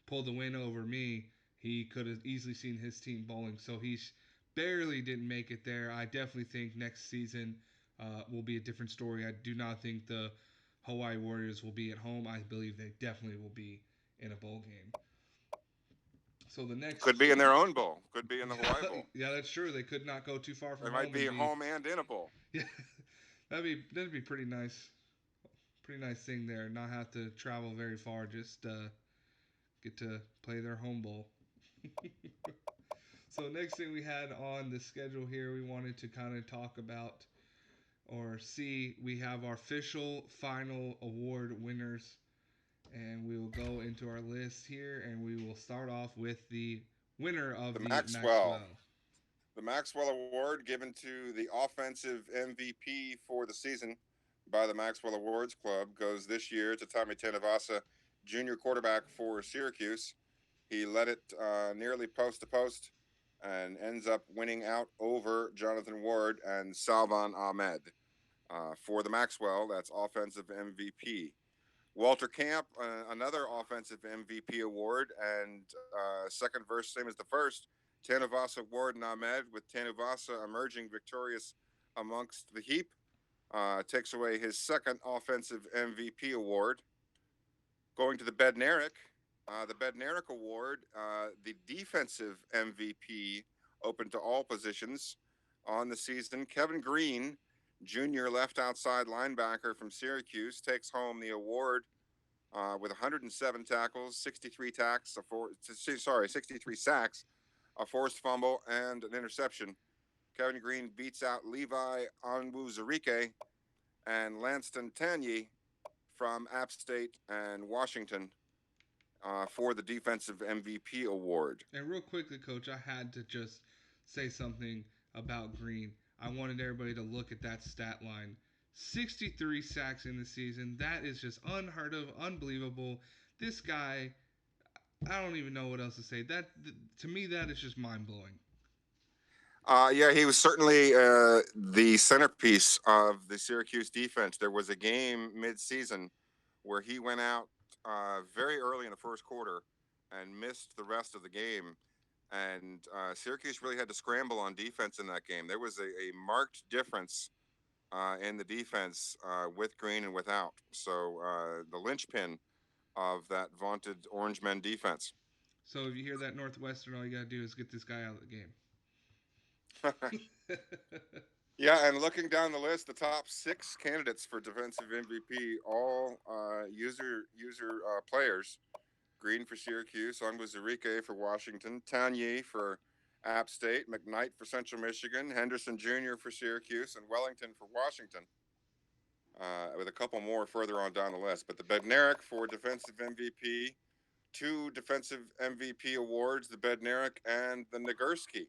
pull the win over me, he could have easily seen his team bowling. So he's barely didn't make it there. I definitely think next season will be a different story. I do not think the Hawaii Warriors will be at home. I believe they definitely will be in a bowl game. So the Could next be in two, their own bowl. Could be in the yeah, Hawaii Bowl. yeah, that's true. They could not go too far They from might home and be be, home and in a bowl. yeah, that'd be pretty nice thing there. Not have to travel very far. Just get to play their home bowl. So next thing we had on the schedule here, we wanted to kind of talk about or see. We have our official final award winners, and we will go into our list here, and we will start off with the winner The of the Maxwell. Maxwell. The Maxwell Award given to the offensive MVP for the season by the Maxwell Awards Club goes this year to Tommy Tanavasa, junior quarterback for Syracuse. He led it nearly post to post and ends up winning out over Jonathan Ward and Salvan Ahmed. For the Maxwell, that's offensive MVP. Walter Camp, another offensive MVP award, and second verse, same as the first. Tanuvasa, Ward, and Ahmed, with Tanuvasa emerging victorious amongst the heap, takes away his second offensive MVP award. Going to the Bednarik Award, the defensive MVP, open to all positions on the season. Kevin Green, junior left outside linebacker from Syracuse, takes home the award with 107 tackles, 63 sacks, a forced fumble, and an interception. Kevin Green beats out Levi Onwuzurike and Lanston Tanyi from App State and Washington for the defensive MVP award. And real quickly, Coach, I had to just say something about Green. I wanted everybody to look at that stat line. 63 sacks in the season. That is just unheard of, unbelievable. This guy, I don't even know what else to say. That to me, that is just mind blowing. Yeah, he was certainly the centerpiece of the Syracuse defense. There was a game mid-season where he went out very early in the first quarter and missed the rest of the game. And Syracuse really had to scramble on defense in that game. There was a marked difference in the defense with Green and without. So the linchpin of that vaunted Orange Men defense. So if you hear that Northwestern, all you gotta do is get this guy out of the game. Yeah, and looking down the list, the top six candidates for defensive MVP, all user players. Green for Syracuse, Onwuzurike for Washington, Tanye for App State, McKnight for Central Michigan, Henderson Jr. for Syracuse, and Wellington for Washington, with a couple more further on down the list. But the Bednarik for defensive MVP, two defensive MVP awards, the Bednarik and the Nagurski.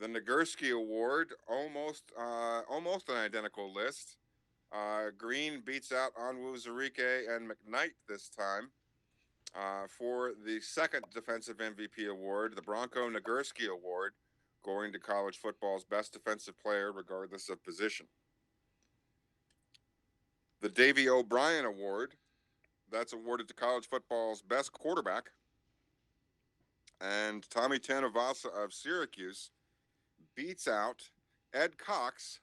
The Nagurski Award, almost an identical list. Green beats out Onwuzurike and McKnight this time. For the second defensive MVP award, the Bronco Nagurski Award, going to college football's best defensive player, regardless of position. The Davy O'Brien Award, that's awarded to college football's best quarterback. And Tommy Tanavasa of Syracuse beats out Ed Cox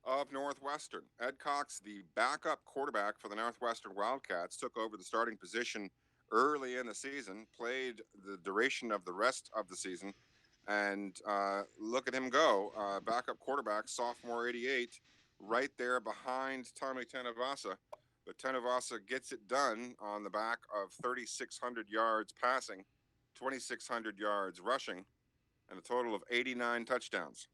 of Northwestern. Ed Cox, the backup quarterback for the Northwestern Wildcats, took over the starting position early in the season, played the duration of the rest of the season, and look at him go. Backup quarterback, sophomore 88, right there behind Tommy Tanavasa. But Tanavasa gets it done on the back of 3,600 yards passing, 2,600 yards rushing, and a total of 89 touchdowns.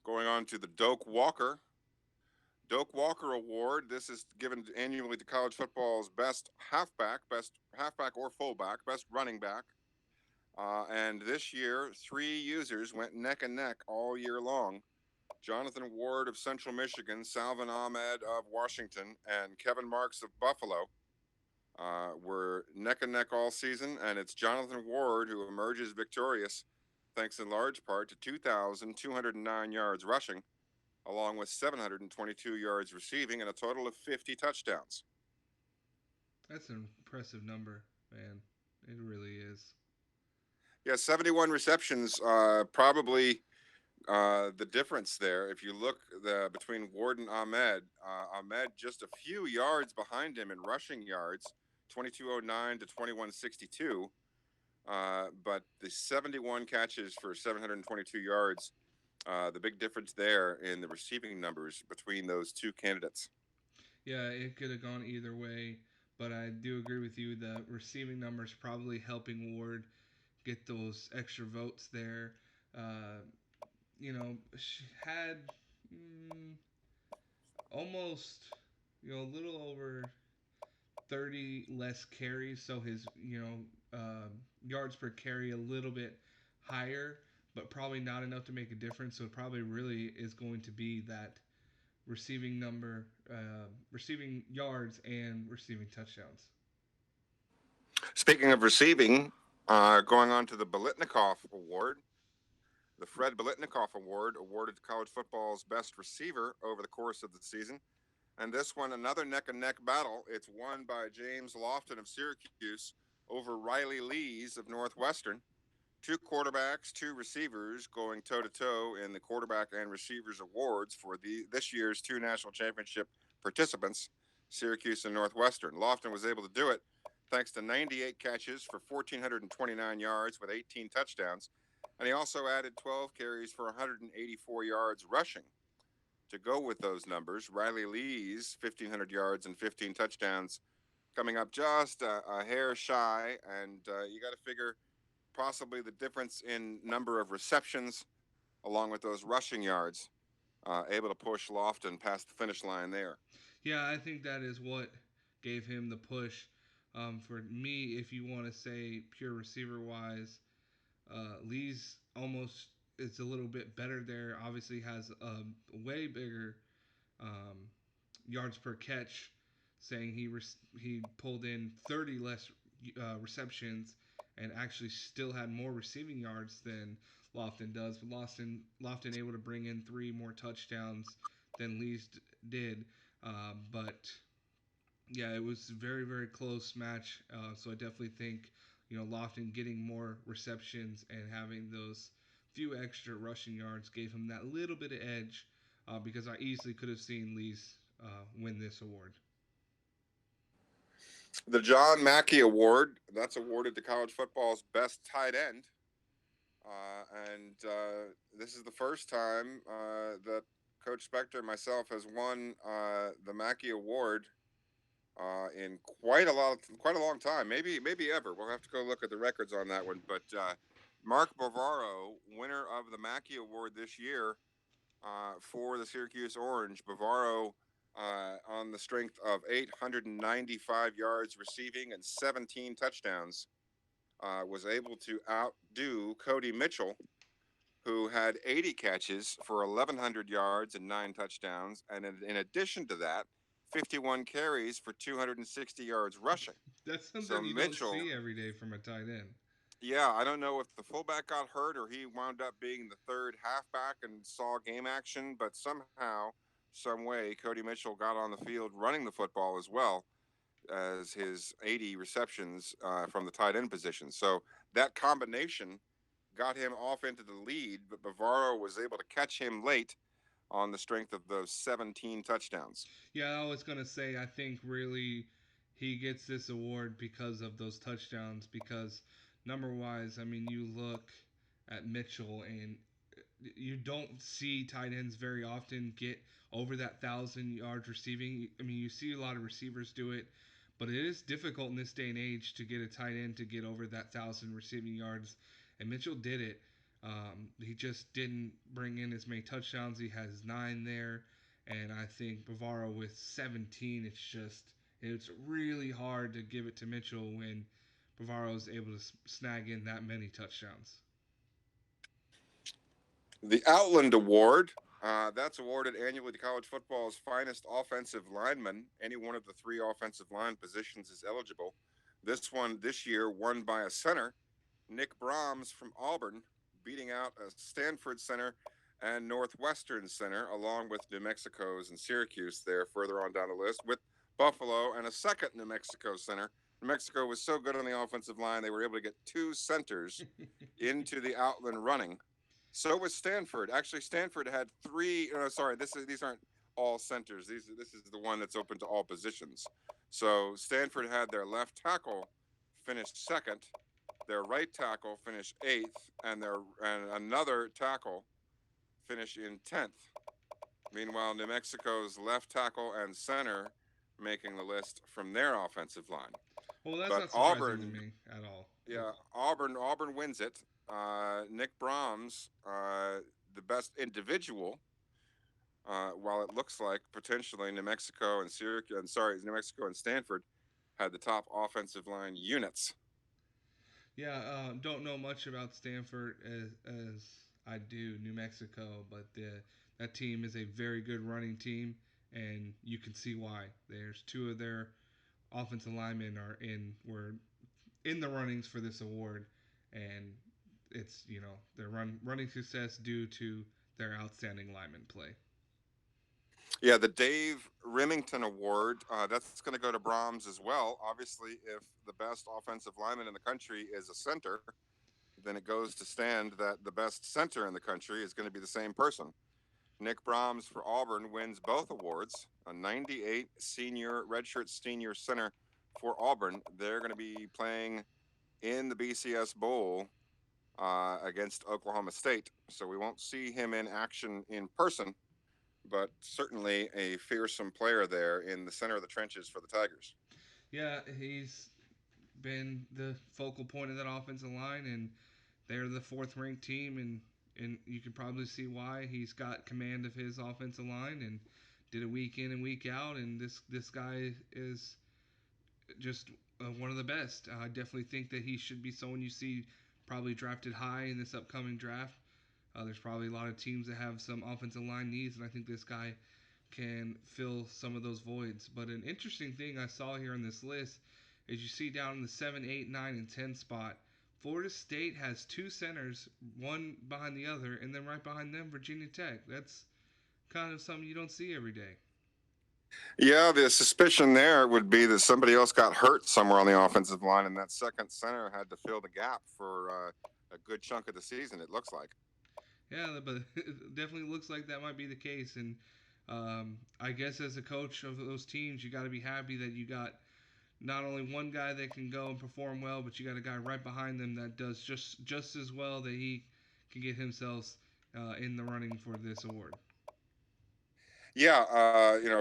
Going on to the Doak Walker Award. This is given annually to college football's best halfback or fullback, best running back. And this year, three users went neck and neck all year long. Jonathan Ward of Central Michigan, Salvin Ahmed of Washington, and Kevin Marks of Buffalo were neck and neck all season. And it's Jonathan Ward who emerges victorious, thanks in large part to 2,209 yards rushing, along with 722 yards receiving and a total of 50 touchdowns. That's an impressive number, man. It really is. Yeah, 71 receptions, probably the difference there. If you look between Ward and Ahmed, Ahmed just a few yards behind him in rushing yards, 2209 to 2162. But the 71 catches for 722 yards, the big difference there in the receiving numbers between those two candidates. Yeah, it could have gone either way, but I do agree with you. The receiving numbers probably helping Ward get those extra votes there. Uh, she had almost, a little over 30 less carries, so his, yards per carry a little bit higher, but probably not enough to make a difference. So it probably really is going to be that receiving number, receiving yards and receiving touchdowns. Speaking of receiving, going on to the Bolitnikoff Award, the Fred Bolitnikoff Award, awarded to college football's best receiver over the course of the season. And this one, another neck and neck battle. It's won by James Lofton of Syracuse over Riley Lees of Northwestern. Two quarterbacks, two receivers going toe to toe in the quarterback and receivers awards for this year's two national championship participants, Syracuse and Northwestern. Lofton was able to do it thanks to 98 catches for 1,429 yards with 18 touchdowns. And he also added 12 carries for 184 yards rushing. To go with those numbers, Riley Lee's 1,500 yards and 15 touchdowns coming up just a hair shy. And you got to figure possibly the difference in number of receptions along with those rushing yards, able to push Lofton past the finish line there. Yeah, I think that is what gave him the push. For me, if you want to say pure receiver wise, Lee's almost is a little bit better there. Obviously, has a way bigger um, yards per catch, saying he pulled in 30 less receptions and actually still had more receiving yards than Lofton does. But Lofton able to bring in three more touchdowns than Lee's did. But yeah, it was a very, very close match. So I definitely think, Lofton getting more receptions and having those few extra rushing yards gave him that little bit of edge, because I easily could have seen Lee's win this award. The John Mackey Award, that's awarded to college football's best tight end. And this is the first time that Coach Spector and myself has won the Mackey Award in quite a long time, maybe ever. We'll have to go look at the records on that one. But Mark Bavaro, winner of the Mackey Award this year for the Syracuse Orange. Bavaro, on the strength of 895 yards receiving and 17 touchdowns, was able to outdo Cody Mitchell, who had 80 catches for 1,100 yards and 9 touchdowns. And in addition to that, 51 carries for 260 yards rushing. That's So something you don't Mitchell, see every day from a tight end. yeah, I don't know if the fullback got hurt or he wound up being the third halfback and saw game action, but somehow, some way, Cody Mitchell got on the field running the football as well as his 80 receptions from the tight end position. So that combination got him off into the lead, but Bavaro was able to catch him late on the strength of those 17 touchdowns. Yeah, I was gonna say I think really he gets this award because of those touchdowns. Because number wise, I mean, you look at Mitchell and you don't see tight ends very often get over that 1,000 yards receiving. I mean, you see a lot of receivers do it, but it is difficult in this day and age to get a tight end to get over that 1,000 receiving yards. And Mitchell did it. He just didn't bring in as many touchdowns. He has 9 there, and I think Bavaro with 17. It's really hard to give it to Mitchell when Bavaro is able to snag in that many touchdowns. The Outland Award, that's awarded annually to college football's finest offensive lineman. Any one of the three offensive line positions is eligible. This one this year won by a center, Nick Brahms from Auburn, beating out a Stanford center and Northwestern center, along with New Mexico's and Syracuse there further on down the list, with Buffalo and a second New Mexico center. New Mexico was so good on the offensive line, they were able to get two centers into the Outland running. So was Stanford. Actually, Stanford had three. No, sorry, these aren't all centers. This is the one that's open to all positions. So Stanford had their left tackle finish second, their right tackle finish eighth, and another tackle finish in 10th. Meanwhile, New Mexico's left tackle and center making the list from their offensive line. Well, that's But not surprising to Auburn, me at all. yeah, Auburn wins it. Nick Brahms, the best individual, while it looks like potentially New Mexico and Syracuse, and sorry, New Mexico and Stanford had the top offensive line units. Yeah, don't know much about Stanford as I do New Mexico, but that team is a very good running team, and you can see why. There's two of their offensive linemen were in the runnings for this award, and it's their running success due to their outstanding lineman play. Yeah, the Dave Remington Award, that's going to go to Brahms as well. Obviously, if the best offensive lineman in the country is a center, then it goes to stand that the best center in the country is going to be the same person. Nick Brahms for Auburn wins both awards. A 98 senior redshirt senior center for Auburn. They're going to be playing in the BCS Bowl against Oklahoma State, so we won't see him in action in person, but certainly a fearsome player there in the center of the trenches for the Tigers. Yeah, he's been the focal point of that offensive line, and they're the fourth ranked team, and you can probably see why. He's got command of his offensive line and did it week in and week out, and this guy is just one of the best. I definitely think that he should be someone you see probably drafted high in this upcoming draft. There's probably a lot of teams that have some offensive line needs, and I think this guy can fill some of those voids. But an interesting thing I saw here on this list is you see down in the 7, 8, 9, and 10 spot, Florida State has two centers, one behind the other, and then right behind them, Virginia Tech. That's kind of something you don't see every day. Yeah, the suspicion there would be that somebody else got hurt somewhere on the offensive line, and that second center had to fill the gap for a good chunk of the season, it looks like. Yeah, but it definitely looks like that might be the case. And I guess as a coach of those teams, you got to be happy that you got not only one guy that can go and perform well, but you got a guy right behind them that does just as well that he can get himself in the running for this award. Yeah,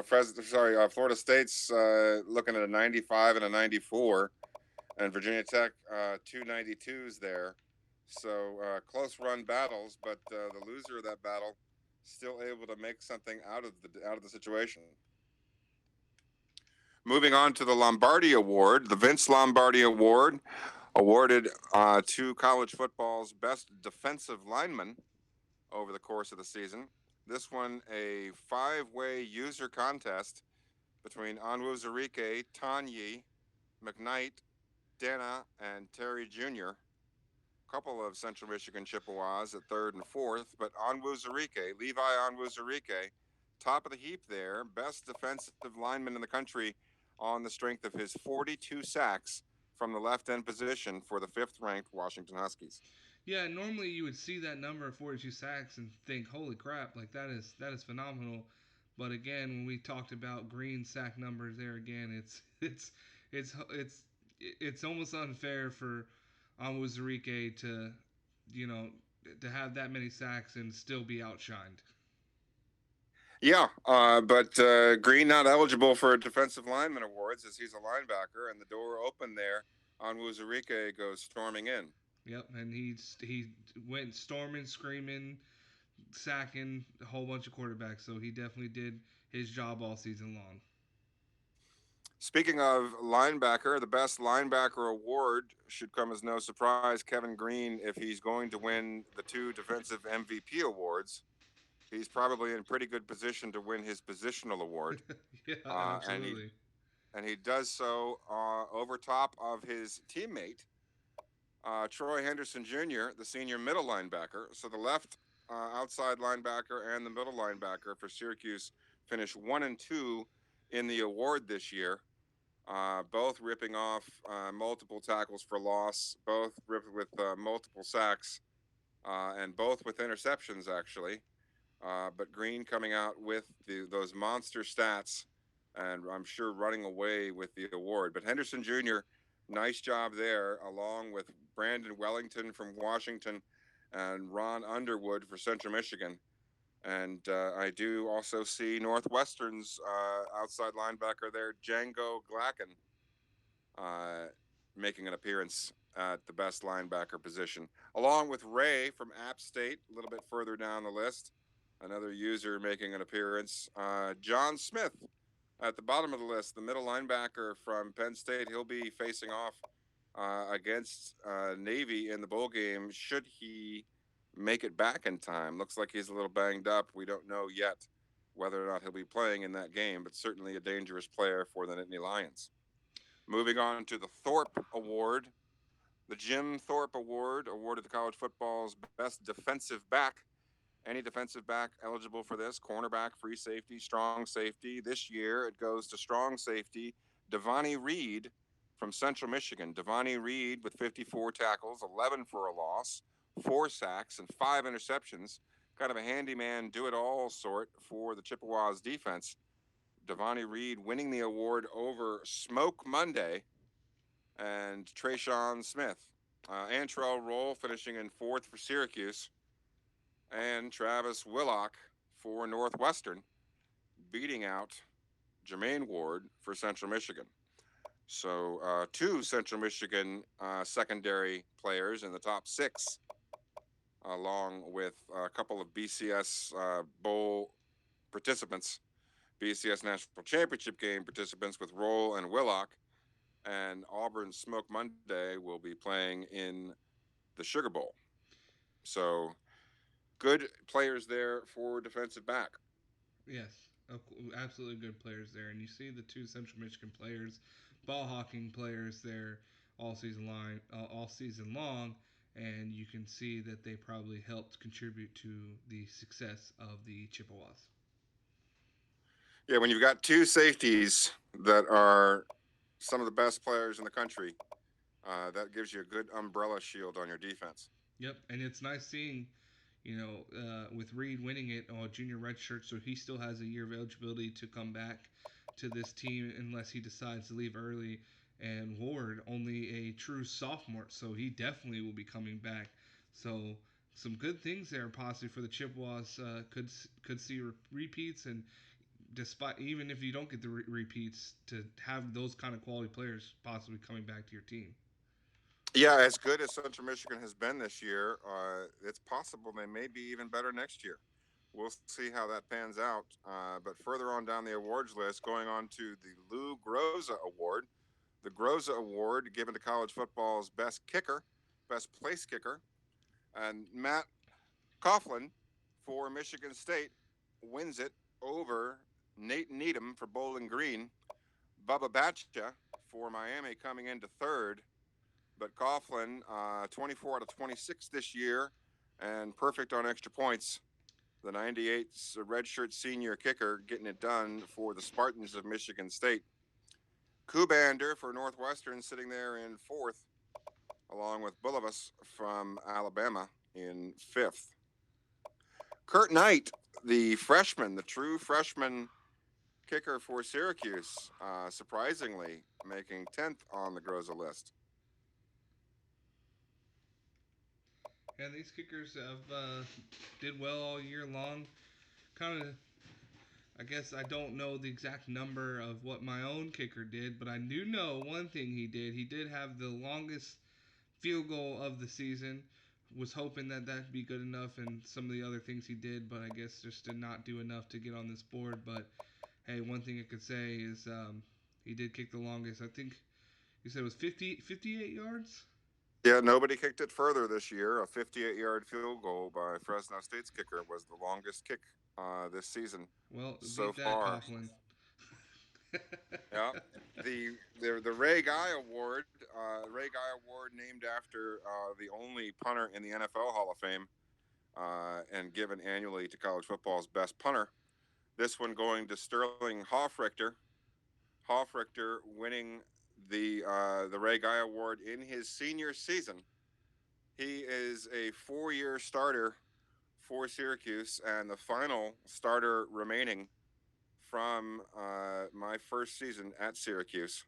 Florida State's looking at a 95 and a 94, and Virginia Tech 292s there. So close run battles, but the loser of that battle still able to make something out of the situation. Moving on to the Lombardi Award, the Vince Lombardi Award, awarded to college football's best defensive lineman over the course of the season. This one a five-way user contest between Onwuzurike, Tanyi, McKnight, Dana, and Terry Jr. Couple of Central Michigan Chippewas at third and fourth, but Onwuzurike, Levi Onwuzurike, top of the heap there, best defensive lineman in the country on the strength of his 42 sacks from the left end position for the fifth ranked Washington Huskies. Yeah, normally you would see that number of 42 sacks and think, "Holy crap! Like that is phenomenal." But again, when we talked about Green sack numbers, there again, it's it's almost unfair for Amuzurike to, you know, to have that many sacks and still be outshined. Yeah, but Green not eligible for defensive lineman awards as he's a linebacker, and the door open there on Wuzurike goes storming in. Yep, and he went storming, screaming, sacking a whole bunch of quarterbacks. So he definitely did his job all season long. Speaking of linebacker, the best linebacker award should come as no surprise. Kevin Green, if he's going to win the two defensive MVP awards, he's probably in pretty good position to win his positional award, Yeah, uh, and he absolutely. and he does so over top of his teammate Troy Henderson Jr., the senior middle linebacker. So the left outside linebacker and the middle linebacker for Syracuse finished 1 and 2 in the award this year. Both ripping off multiple tackles for loss, both ripped with multiple sacks, and both with interceptions, actually. But Green coming out with those monster stats, and I'm sure running away with the award. But Henderson Jr., nice job there, along with Brandon Wellington from Washington and Ron Underwood for Central Michigan. And I do also see Northwestern's outside linebacker there, Django Glacken, uh, making an appearance at the best linebacker position, along with Ray from App State, a little bit further down the list. Another user making an appearance. John Smith at the bottom of the list, the middle linebacker from Penn State. He'll be facing off against Navy in the bowl game should he make it back in time. Looks like he's a little banged up. We don't know yet whether or not he'll be playing in that game, but certainly a dangerous player for the Nittany Lions. Moving on to the Thorpe Award, the Jim Thorpe Award, awarded to college football's best defensive back. Any defensive back eligible for this: cornerback, free safety, strong safety. This year it goes to strong safety, Devonnie Reed from Central Michigan. Devonnie Reed with 54 tackles, 11 for a loss, 4 sacks, and 5 interceptions. Kind of a handyman, do it all sort for the Chippewas defense. Devonnie Reed winning the award over Smoke Monday and Trayshawn Smith. Antrell Roll finishing in fourth for Syracuse, and Travis Willock for Northwestern, beating out Jermaine Ward for Central Michigan. So two Central Michigan secondary players in the top six, along with a couple of BCS Bowl participants, BCS National Championship game participants with Roll and Willock, and Auburn Smoke Monday will be playing in the Sugar Bowl. So good players there for defensive back. Yes, absolutely good players there, and you see the two Central Michigan players, ball hawking players there all season long, and you can see that they probably helped contribute to the success of the Chippewas. Yeah, when you've got two safeties that are some of the best players in the country, that gives you a good umbrella shield on your defense. Yep, and it's nice seeing, with Reed winning it on a junior red shirt, so he still has a year of eligibility to come back to this team unless he decides to leave early. And Ward only a true sophomore, so he definitely will be coming back. So some good things there possibly for the Chippewas. Could see repeats, and despite even if you don't get the repeats, to have those kind of quality players possibly coming back to your team. Yeah, as good as Central Michigan has been this year, it's possible they may be even better next year. We'll see how that pans out. But further on down the awards list, going on to the Lou Groza Award. The Groza Award given to college football's best kicker, best place kicker, and Matt Coughlin for Michigan State wins it over Nate Needham for Bowling Green. Bubba Batcha for Miami coming into third, but Coughlin, 24 out of 26 this year, and perfect on extra points. The 98 redshirt senior kicker getting it done for the Spartans of Michigan State. Kubander for Northwestern sitting there in fourth, along with Bulovas from Alabama in fifth. Kurt Knight, the freshman, the true freshman kicker for Syracuse, surprisingly making 10th on the Groza list. And these kickers have did well all year long. Kind of, I guess I don't know the exact number of what my own kicker did, but I do know one thing he did. He did have the longest field goal of the season. Was hoping that that'd be good enough, and some of the other things he did, but I guess just did not do enough to get on this board. But hey, one thing I could say is he did kick the longest. I think you said it was 58 yards. Yeah, nobody kicked it further this year. A 58-yard field goal by Fresno State's kicker was the longest kick this season Well, so beat that, far. Coughlin. Yeah, the Ray Guy Award, Ray Guy Award named after the only punter in the NFL Hall of Fame, and given annually to college football's best punter. This one going to Sterling Hoffrichter. Hoffrichter winning the Ray Guy Award in his senior season. He is a 4-year starter for Syracuse and the final starter remaining from my first season at Syracuse.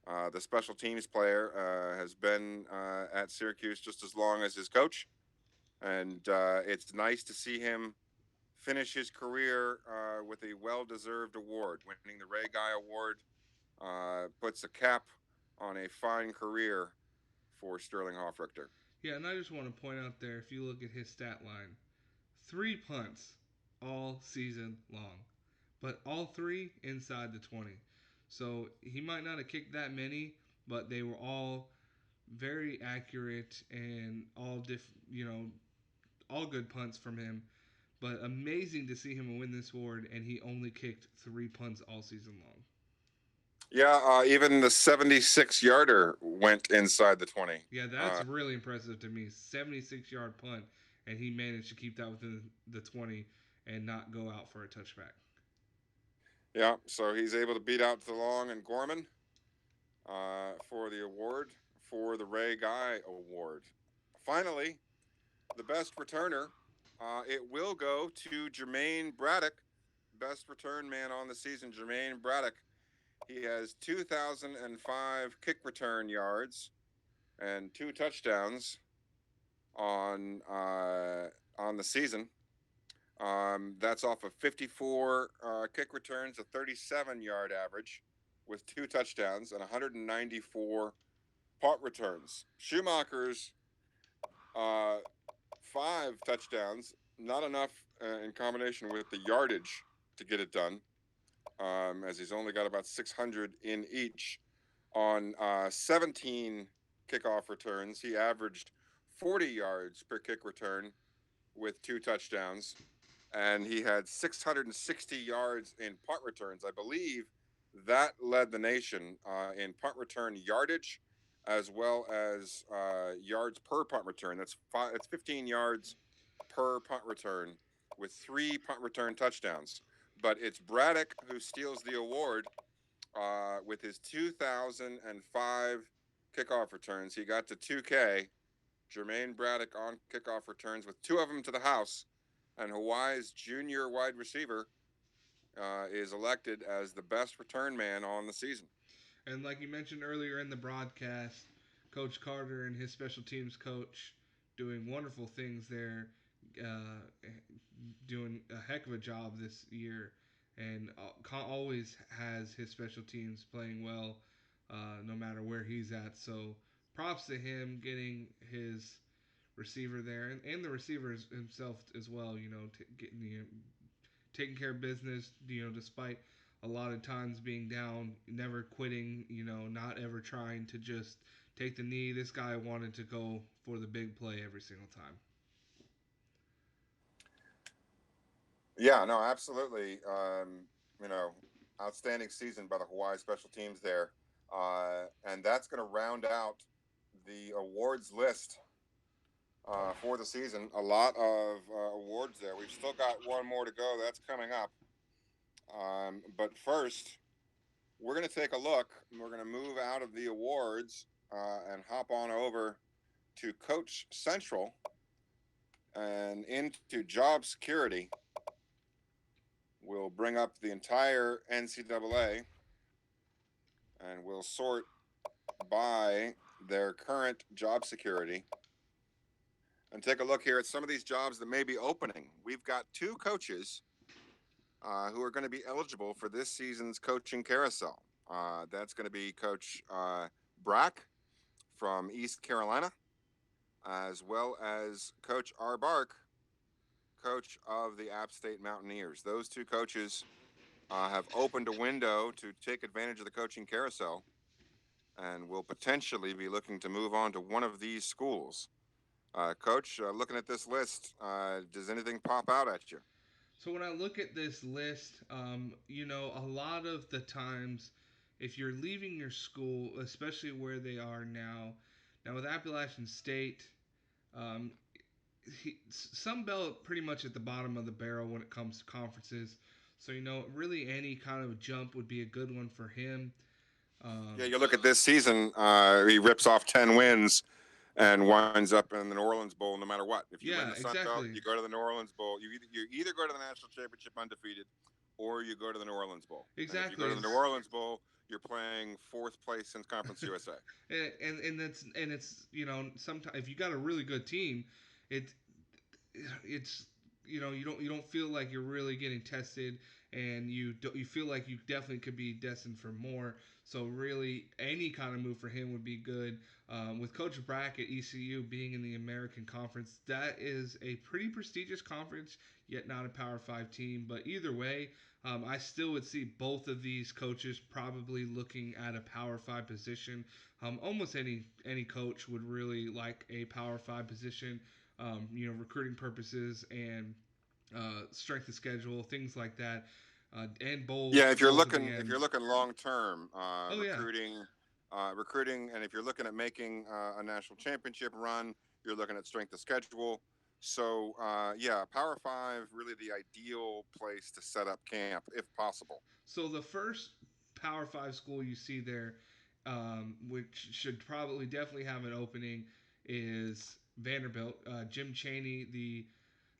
The special teams player has been at Syracuse just as long as his coach, and it's nice to see him finish his career with a well-deserved award. Winning the Ray Guy Award puts a cap on a fine career for Sterling Hoffrichter. Yeah, and I just want to point out there, if you look at his stat line, 3 punts all season long, but all three inside the 20. So he might not have kicked that many, but they were all very accurate and all good punts from him. But amazing to see him win this award, and he only kicked 3 punts all season long. Yeah, even the 76-yarder went inside the 20. Yeah, that's really impressive to me. 76-yard punt, and he managed to keep that within the 20 and not go out for a touchback. Yeah, so he's able to beat out DeLong and Gorman for the award, for the Ray Guy Award. Finally, the best returner, it will go to Jermaine Braddock, best return man on the season, Jermaine Braddock. He has 2,005 kick return yards and 2 touchdowns on the season. That's off of 54 kick returns, a 37-yard average with 2 touchdowns and 194 punt returns. Schumacher's 5 touchdowns, not enough in combination with the yardage to get it done, as he's only got about 600 in each. On 17 kickoff returns, he averaged 40 yards per kick return with 2 touchdowns, and he had 660 yards in punt returns. I believe that led the nation in punt return yardage, as well as yards per punt return. That's 15 yards per punt return with 3 punt return touchdowns. But it's Braddock who steals the award with his 2005 kickoff returns. He got to 2K. Jermaine Braddock on kickoff returns with 2 of them to the house. And Hawaii's junior wide receiver is elected as the best return man on the season. And like you mentioned earlier in the broadcast, Coach Carter and his special teams coach doing wonderful things there, doing a heck of a job this year. and always has his special teams playing well, no matter where he's at. So props to him getting his receiver there, and the receiver himself as well. Getting taking care of business. Despite a lot of times being down, never quitting. Not ever trying to just take the knee. This guy wanted to go for the big play every single time. Yeah, no, absolutely. You know, outstanding season by the Hawaii special teams there. And that's going to round out the awards list for the season. A lot of awards there. We've still got one more to go. That's coming up. But first, we're going to take a look. We're going to move out of the awards and hop on over to Coach Central and into job security. We'll bring up the entire NCAA and we'll sort by their current job security and take a look here at some of these jobs that may be opening. We've got two coaches who are going to be eligible for this season's coaching carousel. That's going to be Coach Brack from East Carolina, as well as Coach R. Bark, coach of the App State Mountaineers. Those two coaches have opened a window to take advantage of the coaching carousel and will potentially be looking to move on to one of these schools. Coach, looking at this list, does anything pop out at you? So when I look at this list, a lot of the times, if you're leaving your school, especially where they are now with Appalachian State, um, Sun Belt pretty much at the bottom of the barrel when it comes to conferences. So really any kind of jump would be a good one for him. Yeah, Um, you look at this season, he rips off 10 wins and winds up in the New Orleans Bowl no matter what. If you win yeah, the Sun Belt, exactly, you go to the New Orleans Bowl. You either go to the national championship undefeated or you go to the New Orleans Bowl. And if you go exactly. to the New Orleans Bowl, you're playing fourth place in Conference USA. And it's sometimes if you got a really good team, it it's you don't feel like you're really getting tested, and you feel like you definitely could be destined for more. So really any kind of move for him would be good. With Coach Brack at ECU being in the American Conference, that is a pretty prestigious conference, yet not a Power 5 team. But either way, I still would see both of these coaches probably looking at a Power 5 position. Almost any coach would really like a Power 5 position, recruiting purposes and strength of schedule, things like that, and Yeah, bowls at the if you're end. looking long term, Oh yeah. recruiting, and if you're looking at making a national championship run, you're looking at strength of schedule. So yeah, Power Five really the ideal place to set up camp if possible. So the first Power Five school you see there, which should probably definitely have an opening, is Vanderbilt. Jim Chaney,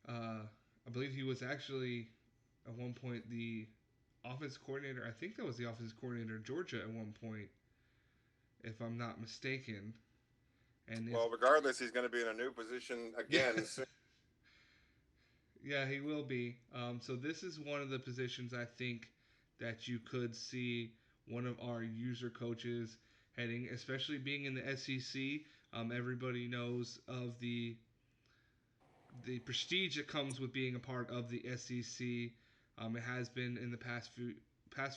I believe he was actually at one point the offense coordinator. I think that was the offense coordinator of Georgia at one point, if I'm not mistaken. And is Well, regardless, he's going to be in a new position yeah, again soon. yeah, he will be. So this is one of the positions I think that you could see one of our user coaches heading, especially being in the SEC. Everybody knows of the prestige that comes with being a part of the SEC. It has been in the past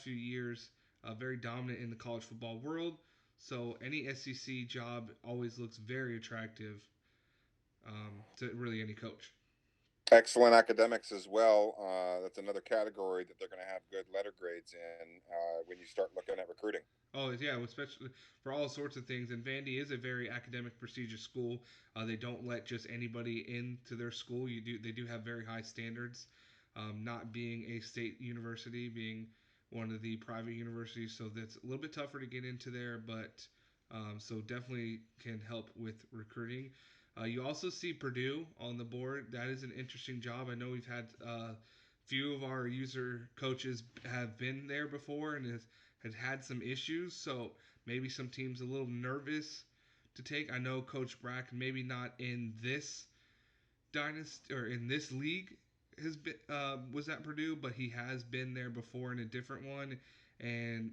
few years very dominant in the college football world. So any SEC job always looks very attractive to really any coach. Excellent academics as well. That's another category that they're going to have good letter grades in when you start looking at recruiting. Oh yeah, especially for all sorts of things. And Vandy is a very academic, prestigious school. They don't let just anybody into their school. They do have very high standards. Not being a state university, being one of the private universities, so that's a little bit tougher to get into there. But so definitely can help with recruiting. You also see Purdue on the board. That is an interesting job. I know we've had few of our user coaches have been there before and has had some issues. So maybe some teams a little nervous to take. I know Coach Brack maybe not in this dynasty or in this league has been was at Purdue, but he has been there before in a different one, and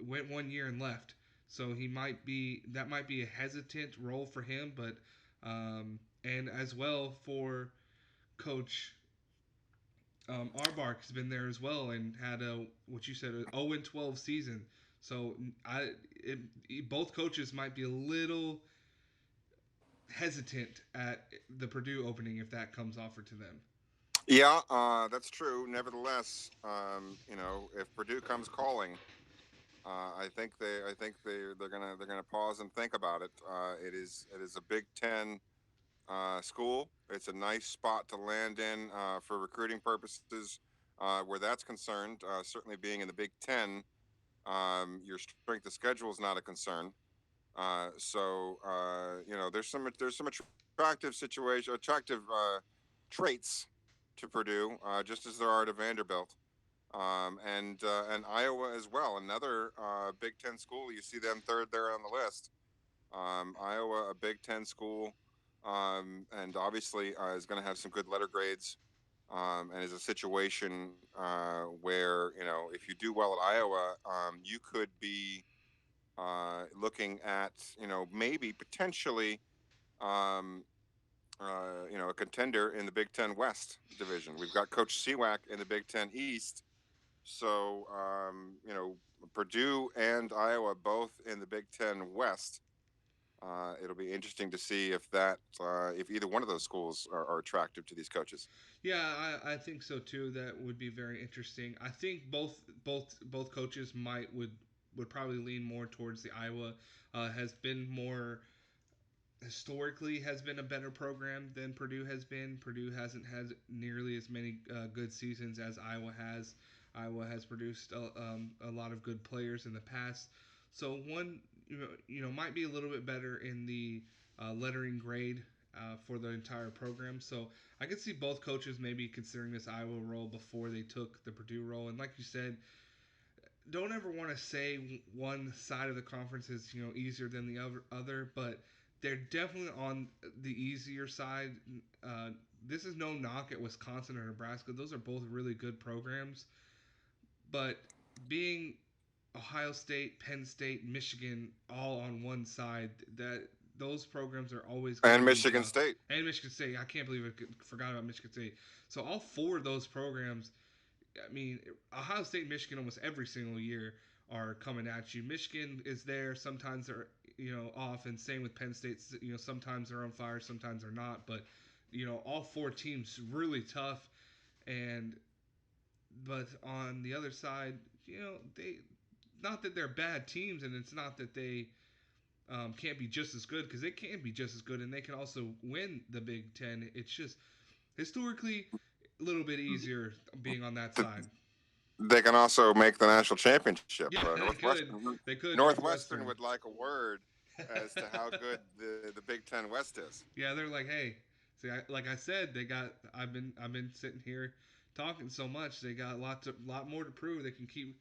went 1 year and left. So he might be that might be a hesitant role for him, but and as well for Coach Arbark has been there as well and had a what you said a 0-12 season. So both coaches might be a little hesitant at the Purdue opening if that comes offered to them. Yeah, that's true. Nevertheless, if Purdue comes calling, they're gonna pause and think about it. It is a Big Ten school. It's a nice spot to land in for recruiting purposes. Where that's concerned, certainly being in the Big Ten, your strength of schedule is not a concern. There's some attractive traits to Purdue, just as there are to Vanderbilt, and Iowa as well. Another Big Ten school. You see them third there on the list. Iowa, a Big Ten school, and obviously is going to have some good letter grades, and is a situation where if you do well at Iowa, you could be looking at maybe potentially um, a contender in the Big Ten West division. We've got Coach Seawack in the Big Ten East, so Purdue and Iowa both in the Big Ten West. It'll be interesting to see if either one of those schools are attractive to these coaches. Yeah, I think so too. That would be very interesting. I think both coaches would probably lean more towards the Iowa. Has been more historically has been a better program than Purdue has been. Purdue hasn't had nearly as many good seasons as Iowa has. Iowa has produced a lot of good players in the past. So one might be a little bit better in the lettering grade for the entire program. So I could see both coaches maybe considering this Iowa role before they took the Purdue role. And like you said, don't ever want to say one side of the conference is easier than the other, but they're definitely on the easier side. Uh, this is no knock at Wisconsin or Nebraska; those are both really good programs. But being Ohio State, Penn State, Michigan all on one side, that those programs are always going And to be Michigan tough. State. And Michigan State, I can't believe I forgot about Michigan State. So all four of those programs, I mean, Ohio State, Michigan, almost every single year are coming at you. Michigan is there. Sometimes they're off, and same with Penn State. Sometimes they're on fire, sometimes they're not. But all four teams really tough, and but on the other side, they not that they're bad teams, and it's not that they can't be just as good because they can be just as good, and they can also win the Big Ten. It's just historically a little bit easier being on that side. They can also make the national championship. Yeah, they could. Northwestern They could Northwestern Northwestern. would like a word as to how good the Big Ten West is. Yeah, they're like, hey, see, like I said, they got. I've been sitting here talking so much. They got lot more to prove. They can keep.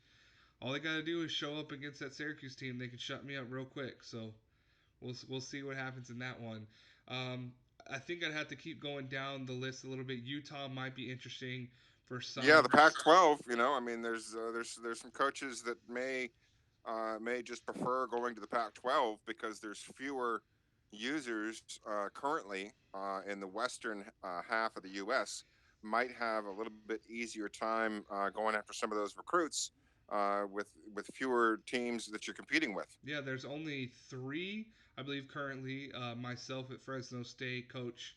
All they got to do is show up against that Syracuse team. They can shut me up real quick. So we'll see what happens in that one. Um, I think I'd have to keep going down the list a little bit. Utah might be interesting for Yeah, the some. Pac-12. I mean, there's some coaches that may just prefer going to the Pac-12 because there's fewer users currently in the western half of the U.S. Might have a little bit easier time going after some of those recruits with fewer teams that you're competing with. Yeah, there's only three, I believe, currently. Myself at Fresno State, Coach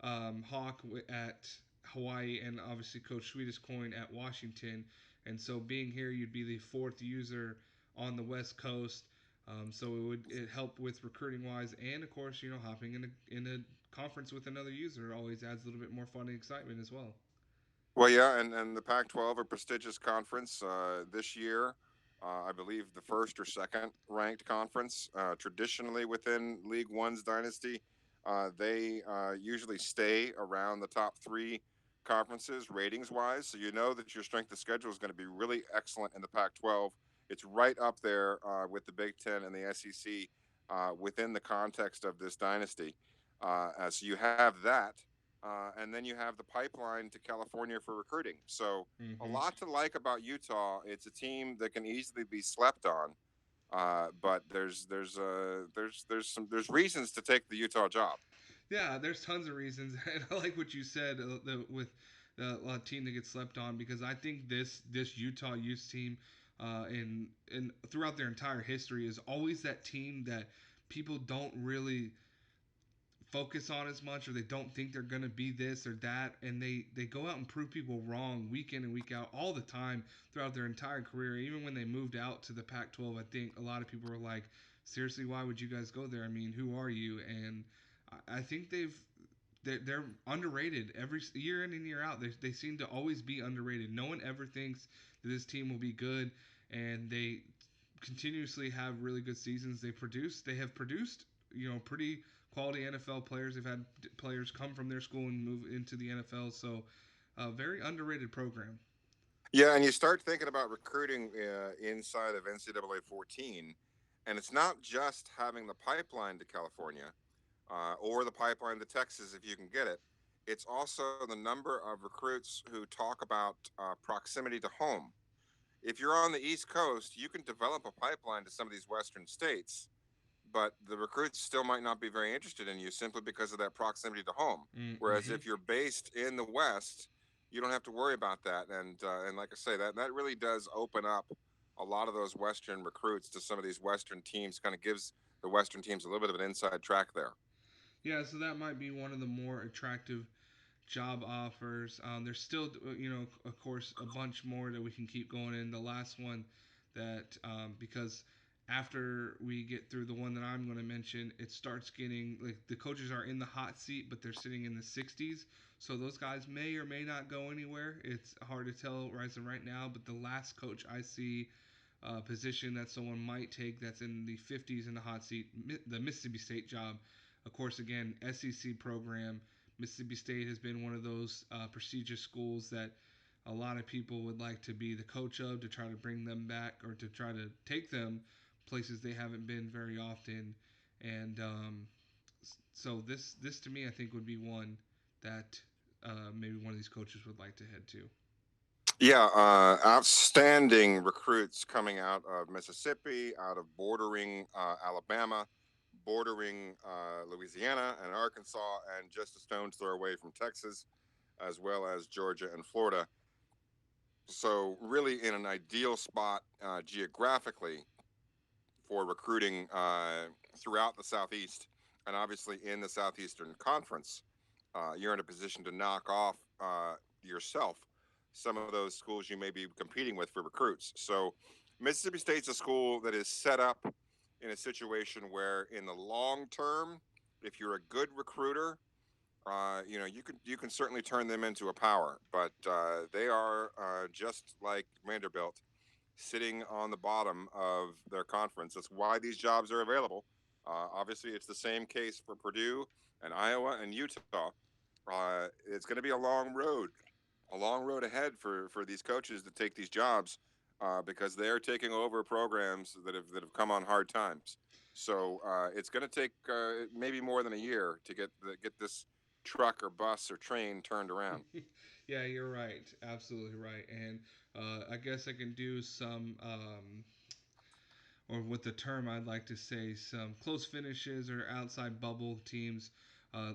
Hawk at Hawaii, and obviously Coach Sweetest Coin at Washington. And so being here, you'd be the fourth user on the West Coast. So it help with recruiting wise, and of course, hopping in a conference with another user always adds a little bit more fun and excitement as well. Well, yeah, and the Pac-12, a prestigious conference this year. I believe the first or second ranked conference. Traditionally within League One's dynasty, they usually stay around the top three conferences ratings wise. So you know that your strength of schedule is going to be really excellent in the Pac-12. It's right up there with the Big Ten and the SEC within the context of this dynasty. So you have that. and then you have the pipeline to California for recruiting. So a Mm-hmm. lot to like about Utah. It's a team that can easily be slept on, but there's reasons to take the Utah job. Yeah, there's tons of reasons, and I like what you said with the team that gets slept on because I think this Utah youth team, in throughout their entire history, is always that team that people don't really focus on as much, or they don't think they're going to be this or that, and they go out and prove people wrong week in and week out all the time throughout their entire career. Even when they moved out to the Pac-12, I think a lot of people were like, seriously, why would you guys go there? I mean, who are you? And I think they're underrated every year in and year out. They seem to always be underrated. No one ever thinks that this team will be good, and they continuously have really good seasons. They have produced, pretty quality NFL players. They've had players come from their school and move into the NFL. So, a very underrated program. Yeah, and you start thinking about recruiting inside of NCAA 14, and it's not just having the pipeline to California or the pipeline to Texas if you can get it. It's also the number of recruits who talk about proximity to home. If you're on the East Coast, you can develop a pipeline to some of these Western states, but the recruits still might not be very interested in you simply because of that proximity to home. Whereas Mm-hmm. if you're based in the West, you don't have to worry about that. And like I say, that really does open up a lot of those Western recruits to some of these Western teams. Kind of gives the Western teams a little bit of an inside track there. Yeah, so that might be one of the more attractive job offers. There's still, of course, a bunch more that we can keep going in. The last one that, because after we get through the one that I'm going to mention, it starts getting like the coaches are in the hot seat, but they're sitting in the 60s. So those guys may or may not go anywhere. It's hard to tell right now, but the last coach I see position that someone might take that's in the 50s in the hot seat, the Mississippi State job. Of course, again, SEC program. Mississippi State has been one of those prestigious schools that a lot of people would like to be the coach of to try to bring them back or to try to take them places they haven't been very often. And so this to me, I think would be one that maybe one of these coaches would like to head to. Yeah, outstanding recruits coming out of Mississippi, out of bordering Alabama, bordering Louisiana and Arkansas, and just a stone's throw away from Texas, as well as Georgia and Florida. So, really, in an ideal spot geographically for recruiting throughout the Southeast, and obviously in the Southeastern Conference, you're in a position to knock off yourself some of those schools you may be competing with for recruits. So, Mississippi State's a school that is set up in a situation where, in the long term, if you're a good recruiter, you can certainly turn them into a power. But they are just like Vanderbilt, sitting on the bottom of their conference. That's why these jobs are available. Obviously, it's the same case for Purdue and Iowa and Utah. It's going to be a long road ahead for these coaches to take these jobs because they're taking over programs that have come on hard times. So it's going to take maybe more than a year to get this truck or bus or train turned around. Yeah, you're right. Absolutely right. And I guess I can do some or with the term I'd like to say, some close finishes or outside bubble teams.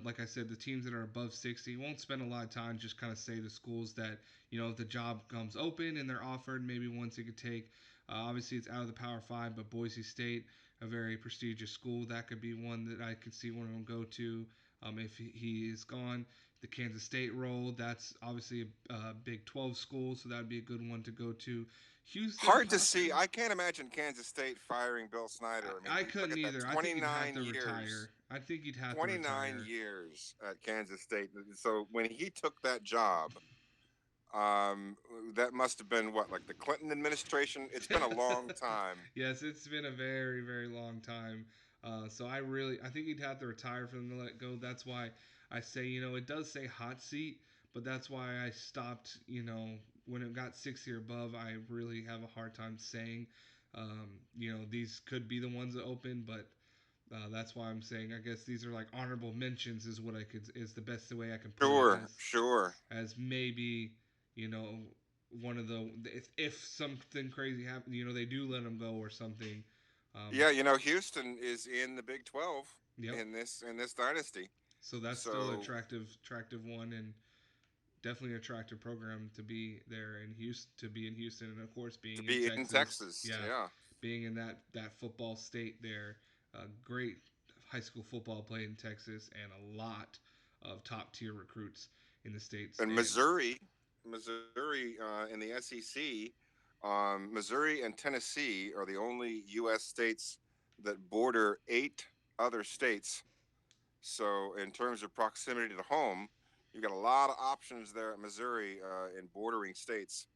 Like I said, the teams that are above 60 won't spend a lot of time. Just kind of say to schools that if the job comes open and they're offered, maybe ones they could take. Obviously, it's out of the Power Five, but Boise State, a very prestigious school, that could be one that I could see one of them go to if he is gone. The Kansas State role, that's obviously a Big 12 school, so that would be a good one to go to. Houston, Hard to see. possibly. I can't imagine Kansas State firing Bill Snyder. I mean, I you look couldn't at that either. I think he'd have 29 to years, retire. I think he'd have to 29 retire. years at Kansas State. So when he took that job, that must have been what, like the Clinton administration? It's been a long time. Yes, it's been a very, very long time. So I think he'd have to retire for them to let go. That's why I say, it does say hot seat, but that's why I stopped. When it got 60 or above, I really have a hard time saying. These could be the ones that open, but That's why I'm saying I guess these are like honorable mentions is what I could is the best way I can put it Sure, sure. as maybe you know one of the if something crazy happens, they do let them go or something. Um, Yeah, Houston is in the Big 12 yep. in this dynasty. So that's still So attractive one, and definitely attractive program to be there in Houston, to be in Houston, and of course to being in be in Texas. Texas, Yeah, yeah. being in that football state there, great high school football played in Texas, and a lot of top tier recruits in the states. And And Missouri in the SEC, Missouri and Tennessee are the only U.S. states that border 8 other states. So, in terms of proximity to home, you got a lot of options there at Missouri in bordering states,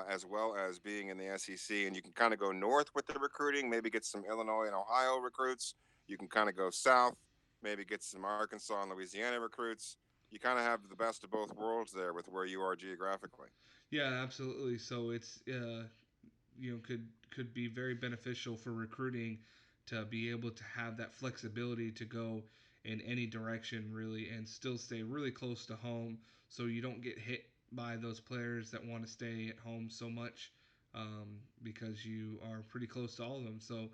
as well as being in the SEC. And you can kind of go north with the recruiting, maybe get some Illinois and Ohio recruits. You can kind of go south, maybe get some Arkansas and Louisiana recruits. You kind of have the best of both worlds there with where you are geographically. yeah, absolutely. So it's could be very beneficial for recruiting to be able to have that flexibility to go in any direction really and still stay really close to home so you don't get hit by those players that want to stay at home so much because you are pretty close to all of them. So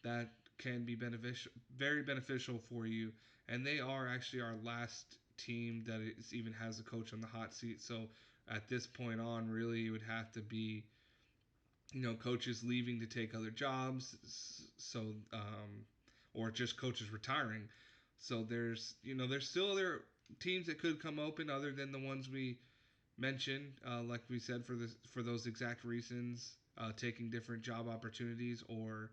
that can be beneficial, very beneficial for you. And they are actually our last team that is, even has a coach on the hot seat. So at this point on, really, it would have to be coaches leaving to take other jobs, so or just coaches retiring. So there's still other teams that could come open other than the ones we mentioned, like we said for those exact reasons, taking different job opportunities or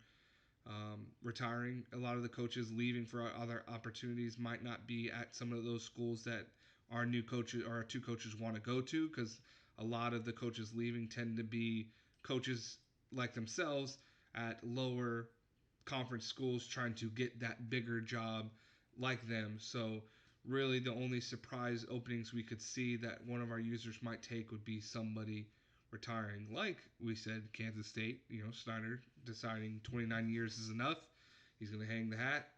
retiring. A lot of the coaches leaving for other opportunities might not be at some of those schools that our new coaches or our two coaches want to go to because a lot of the coaches leaving tend to be coaches like themselves at lower conference schools trying to get that bigger job like them. So really the only surprise openings we could see that one of our users might take would be somebody retiring. Like we said, Kansas State, Snyder deciding 29 years is enough. He's going to hang the hat.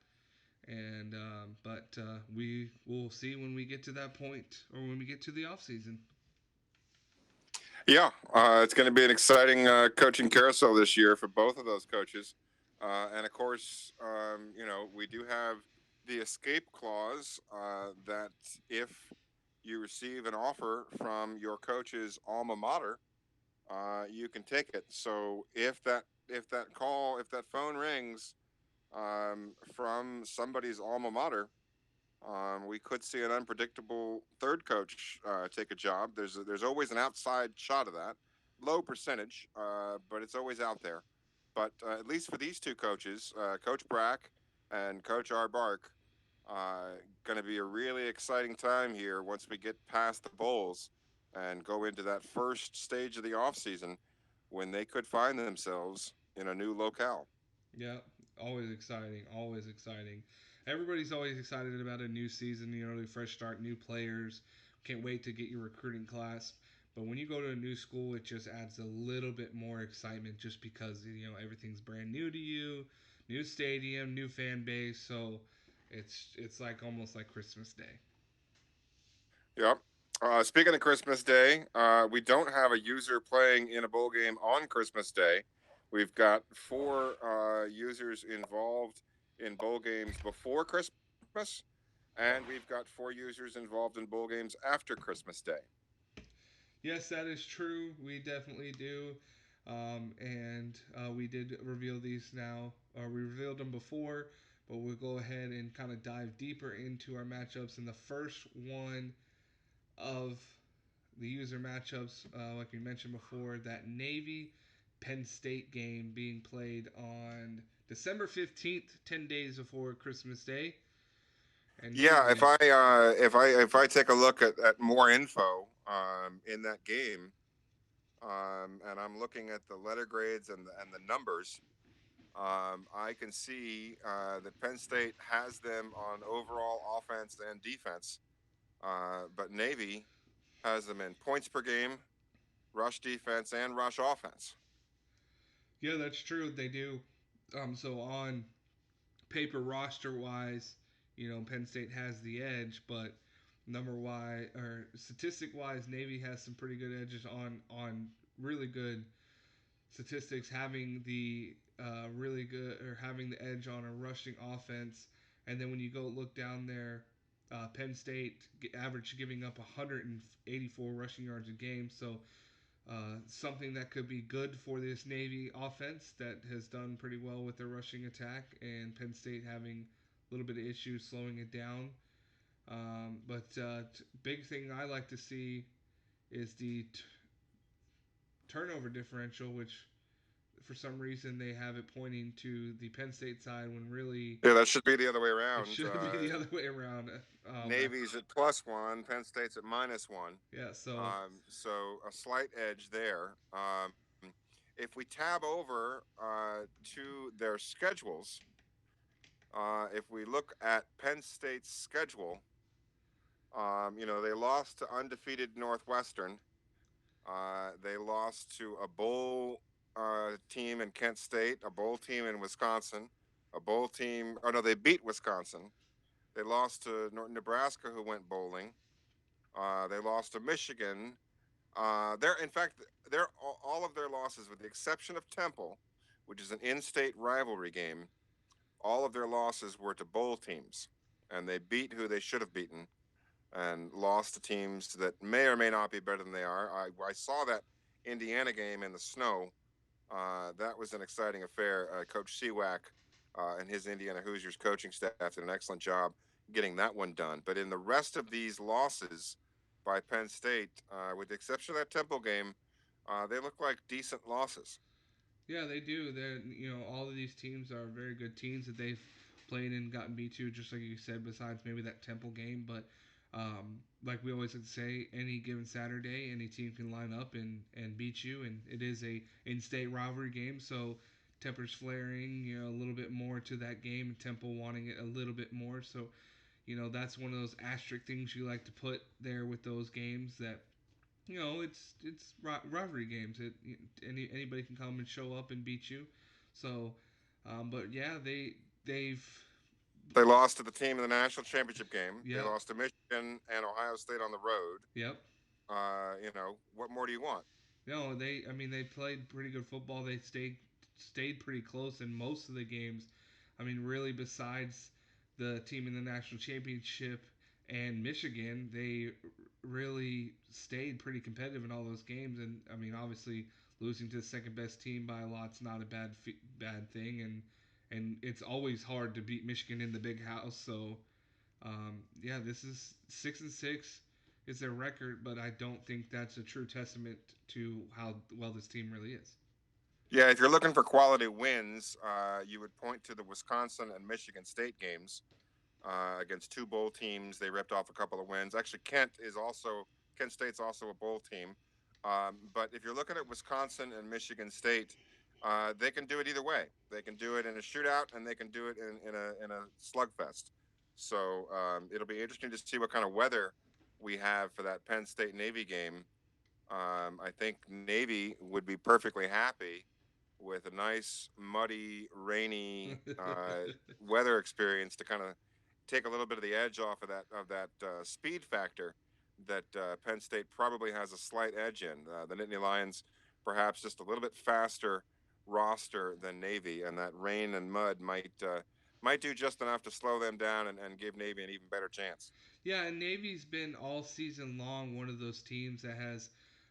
And but we will see when we get to that point or when we get to the off season. Yeah, it's going to be an exciting coaching carousel this year for both of those coaches. And of course, we do have the escape clause that if you receive an offer from your coach's alma mater, you can take it. So if that phone rings from somebody's alma mater, we could see an unpredictable third coach take a job. There's always an outside shot of that, low percentage, but it's always out there. But at least for these two coaches, Coach Brack and Coach R. Bark, going to be a really exciting time here once we get past the bowls and go into that first stage of the off season when they could find themselves in a new locale. Yeah, always exciting, always exciting. Everybody's always excited about a new season, a fresh start, new players. Can't wait to get your recruiting class. But when you go to a new school, it just adds a little bit more excitement just because, everything's brand new to you, new stadium, new fan base. So it's like almost like Christmas Day. Yep. Speaking of Christmas Day, we don't have a user playing in a bowl game on Christmas Day. We've got four users involved in bowl games before Christmas, and we've got four users involved in bowl games after Christmas Day. Yes, that is true. We definitely do. And we did reveal these now. We revealed them before, but we'll go ahead and kind of dive deeper into our matchups. And the first one of the user matchups, like we mentioned before, that Navy Penn State game being played on December 15th, 10 days before Christmas Day. And Yeah, Navy, if I take a look at more info in that game, and I'm looking at the letter grades and the numbers, I can see that Penn State has them on overall offense and defense, but Navy has them in points per game, rush defense, and rush offense. yeah, that's true. They do. So on paper roster wise, Penn State has the edge, but number wise or statistic wise, Navy has some pretty good edges on really good statistics, having the really good or having the edge on a rushing offense. And then when you go look down there, Penn State average giving up 184 rushing yards a game. So something that could be good for this Navy offense that has done pretty well with their rushing attack, and Penn State having a little bit of issues slowing it down. But big thing I like to see is the turnover differential, which for some reason they have it pointing to the Penn State side when really Yeah, that should be the other way it around. should be the other way around. Navy's at +1, Penn State's at -1. Yeah, so So a slight edge there. If we tab over to their schedules, if we look at Penn State's schedule, they lost to undefeated Northwestern. They lost to a bowl team in Kent State, a bowl team in Wisconsin, a bowl team. Oh no, they beat Wisconsin. They lost to Nebraska, who went bowling. They lost to Michigan. In fact, they're all of their losses, with the exception of Temple, which is an in-state rivalry game. All of their losses were to bowl teams, and they beat who they should have beaten, and lost to teams that may or may not be better than they are. I saw that Indiana game in the snow. That was an exciting affair. Coach Seawack and his Indiana Hoosiers coaching staff did an excellent job getting that one done. But in the rest of these losses by Penn State, with the exception of that Temple game, they look like decent losses. yeah, they do. All of these teams are very good teams that they've played and gotten beat to, just like you said. Besides maybe that Temple game, but like we always like to say, any given Saturday, any team can line up and beat you, and it is a in-state rivalry game, so tempers flaring, a little bit more to that game. Temple wanting it a little bit more, so that's one of those asterisk things you like to put there with those games that it's rivalry games. Anybody can come and show up and beat you. So, but yeah, they've They lost to the team in the national championship game. They yep, lost to Michigan and Ohio State on the road. yep. What more do you want? No, they played pretty good football. They stayed pretty close in most of the games. Really, besides the team in the national championship and Michigan, they really stayed pretty competitive in all those games. And obviously, losing to the second best team by a lot's not a bad thing. And it's always hard to beat Michigan in the big house. So yeah, this is 6-6 is their record, but I don't think that's a true testament to how well this team really is. Yeah, if you're looking for quality wins, you would point to the Wisconsin and Michigan State games against two bowl teams. They ripped off a couple of wins. Actually, Kent State's also a bowl team. But if you're looking at Wisconsin and Michigan State, they can do it either way. They can do it in a shootout, and they can do it in a slugfest. So it'll be interesting to see what kind of weather we have for that Penn State Navy game. I think Navy would be perfectly happy with a nice, muddy, rainy weather experience to kind of take a little bit of the edge off of that speed factor that Penn State probably has a slight edge in. The Nittany Lions, perhaps just a little bit faster roster than Navy, and that rain and mud might do just enough to slow them down and give Navy an even better chance. Yeah, and Navy's been all season long one of those teams that has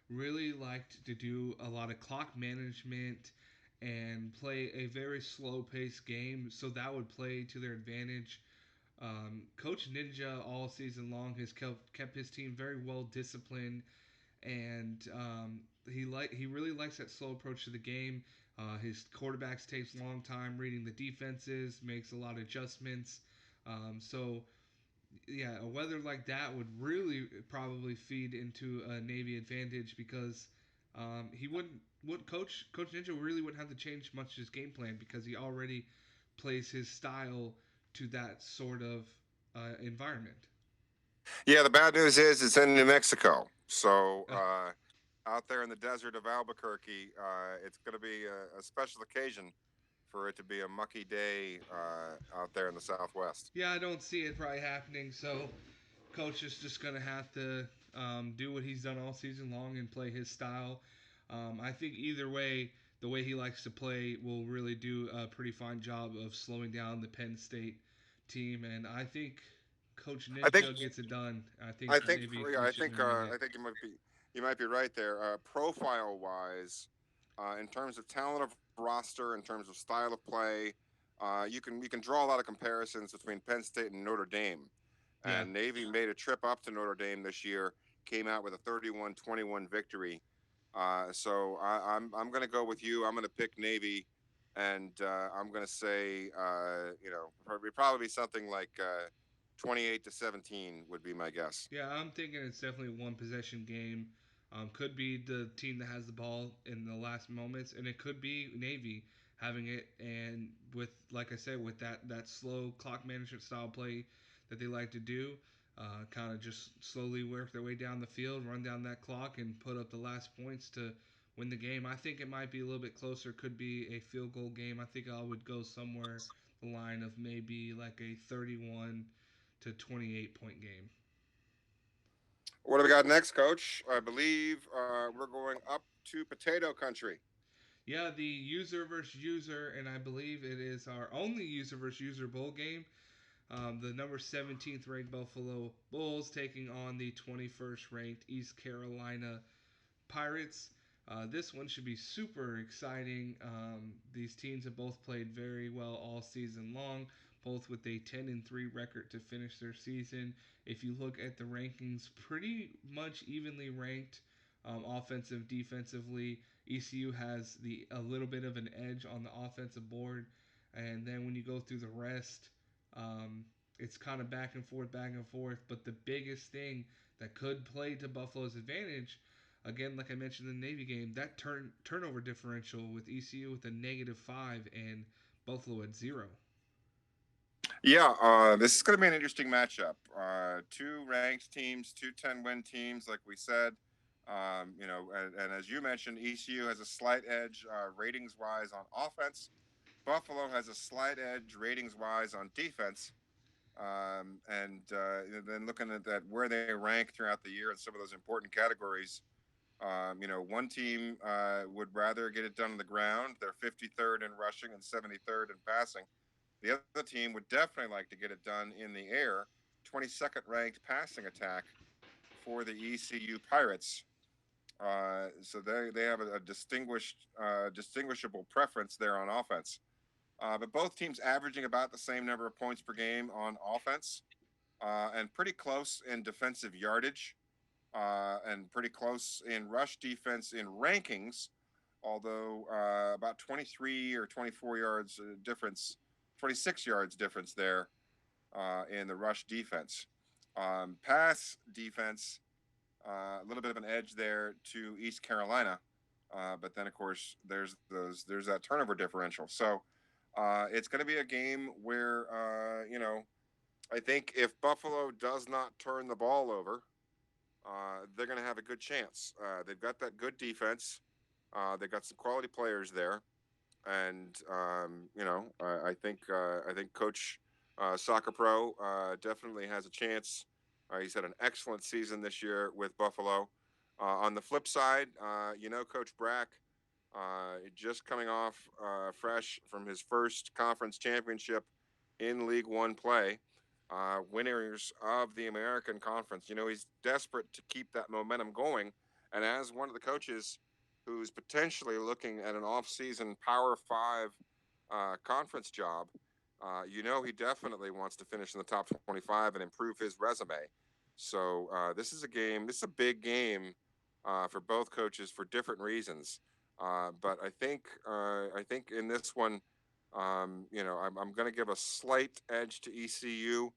really liked to do a lot of clock management and play a very slow paced game, so that would play to their advantage. Coach Ninja all season long has kept his team very well disciplined, and he really likes that slow approach to the game. His quarterbacks takes a long time reading the defenses, makes a lot of adjustments. So yeah, a weather like that would really probably feed into a Navy advantage because he wouldn't would Coach Ninja really wouldn't have to change much of his game plan because he already plays his style to that sort of environment. Yeah, the bad news is it's in New Mexico. So out there in the desert of Albuquerque, it's going to be a special occasion for it to be a mucky day out there in the Southwest. Yeah, I don't see it probably happening. So coach is just gonna have to do what he's done all season long and play his style. I think either way, the way he likes to play will really do a pretty fine job of slowing down the Penn State team, and I think Coach I think Ninja gets it done. I think I think Navy yeah, finishes winning it. I think you might be right there. Profile wise, in terms of talent of roster, in terms of style of play, you can draw a lot of comparisons between Penn State and Notre Dame. Yeah, And Navy made a trip up to Notre Dame this year, came out with a 31-21 victory. I'm going to go with you. I'm going to pick Navy, and I'm going to say, probably something like 28-17 would be my guess. yeah, I'm thinking it's definitely a one possession game. Could be the team that has the ball in the last moments, and it could be Navy having it. And with, like I said, with that slow clock management style play that they like to do, kind of just slowly work their way down the field, run down that clock, and put up the last points to win the game. I think it might be a little bit closer. Could be a field goal game. I think I would go somewhere the line of maybe like a 31 to 28 point game. What do we got next, Coach? I believe we're going up to potato country. Yeah, the user versus user, and I believe it is our only user versus user bowl game. The number 17th ranked Buffalo Bulls taking on the 21st ranked East Carolina Pirates. This one should be super exciting. These teams have both played very well all season long, both with a 10-3 record to finish their season. If you look at the rankings, pretty much evenly ranked, offensive, defensively. ECU has the a little bit of an edge on the offensive board, and then when you go through the rest, um, it's kind of back and forth, back and forth. But the biggest thing that could play to Buffalo's advantage, again, like I mentioned in the Navy game, that turnover differential with ECU with a -5 and Buffalo at 0. Yeah, this is going to be an interesting matchup. Two ranked teams, two 10-win teams, like we said. And as you mentioned, ECU has a slight edge ratings wise on offense. Buffalo has a slight edge ratings wise on defense. And then looking at that, where they rank throughout the year in some of those important categories, one team would rather get it done on the ground. They're 53rd in rushing and 73rd in passing. The other team would definitely like to get it done in the air. 22nd ranked passing attack for the ECU Pirates. So they have a distinguishable preference there on offense. But both teams averaging about the same number of points per game on offense, and pretty close in defensive yardage, and pretty close in rush defense in rankings. Although about 23 or 24 yards difference, 26 yards difference there in the rush defense. Pass defense, a little bit of an edge there to East Carolina, but then of course there's that turnover differential. So it's going to be a game where I think if Buffalo does not turn the ball over, they're going to have a good chance. They've got that good defense. They've got some quality players there, and I think Coach Soccer Pro definitely has a chance. He's had an excellent season this year with Buffalo. On the flip side, Coach Brack, just coming off fresh from his first conference championship in League 1 play, winners of the American Conference. He's desperate to keep that momentum going. And as one of the coaches who's potentially looking at an off-season Power Five conference job, he definitely wants to finish in the top 25 and improve his resume. So this is a game. This is a big game for both coaches for different reasons. But I think in this one, I'm going to give a slight edge to ECU.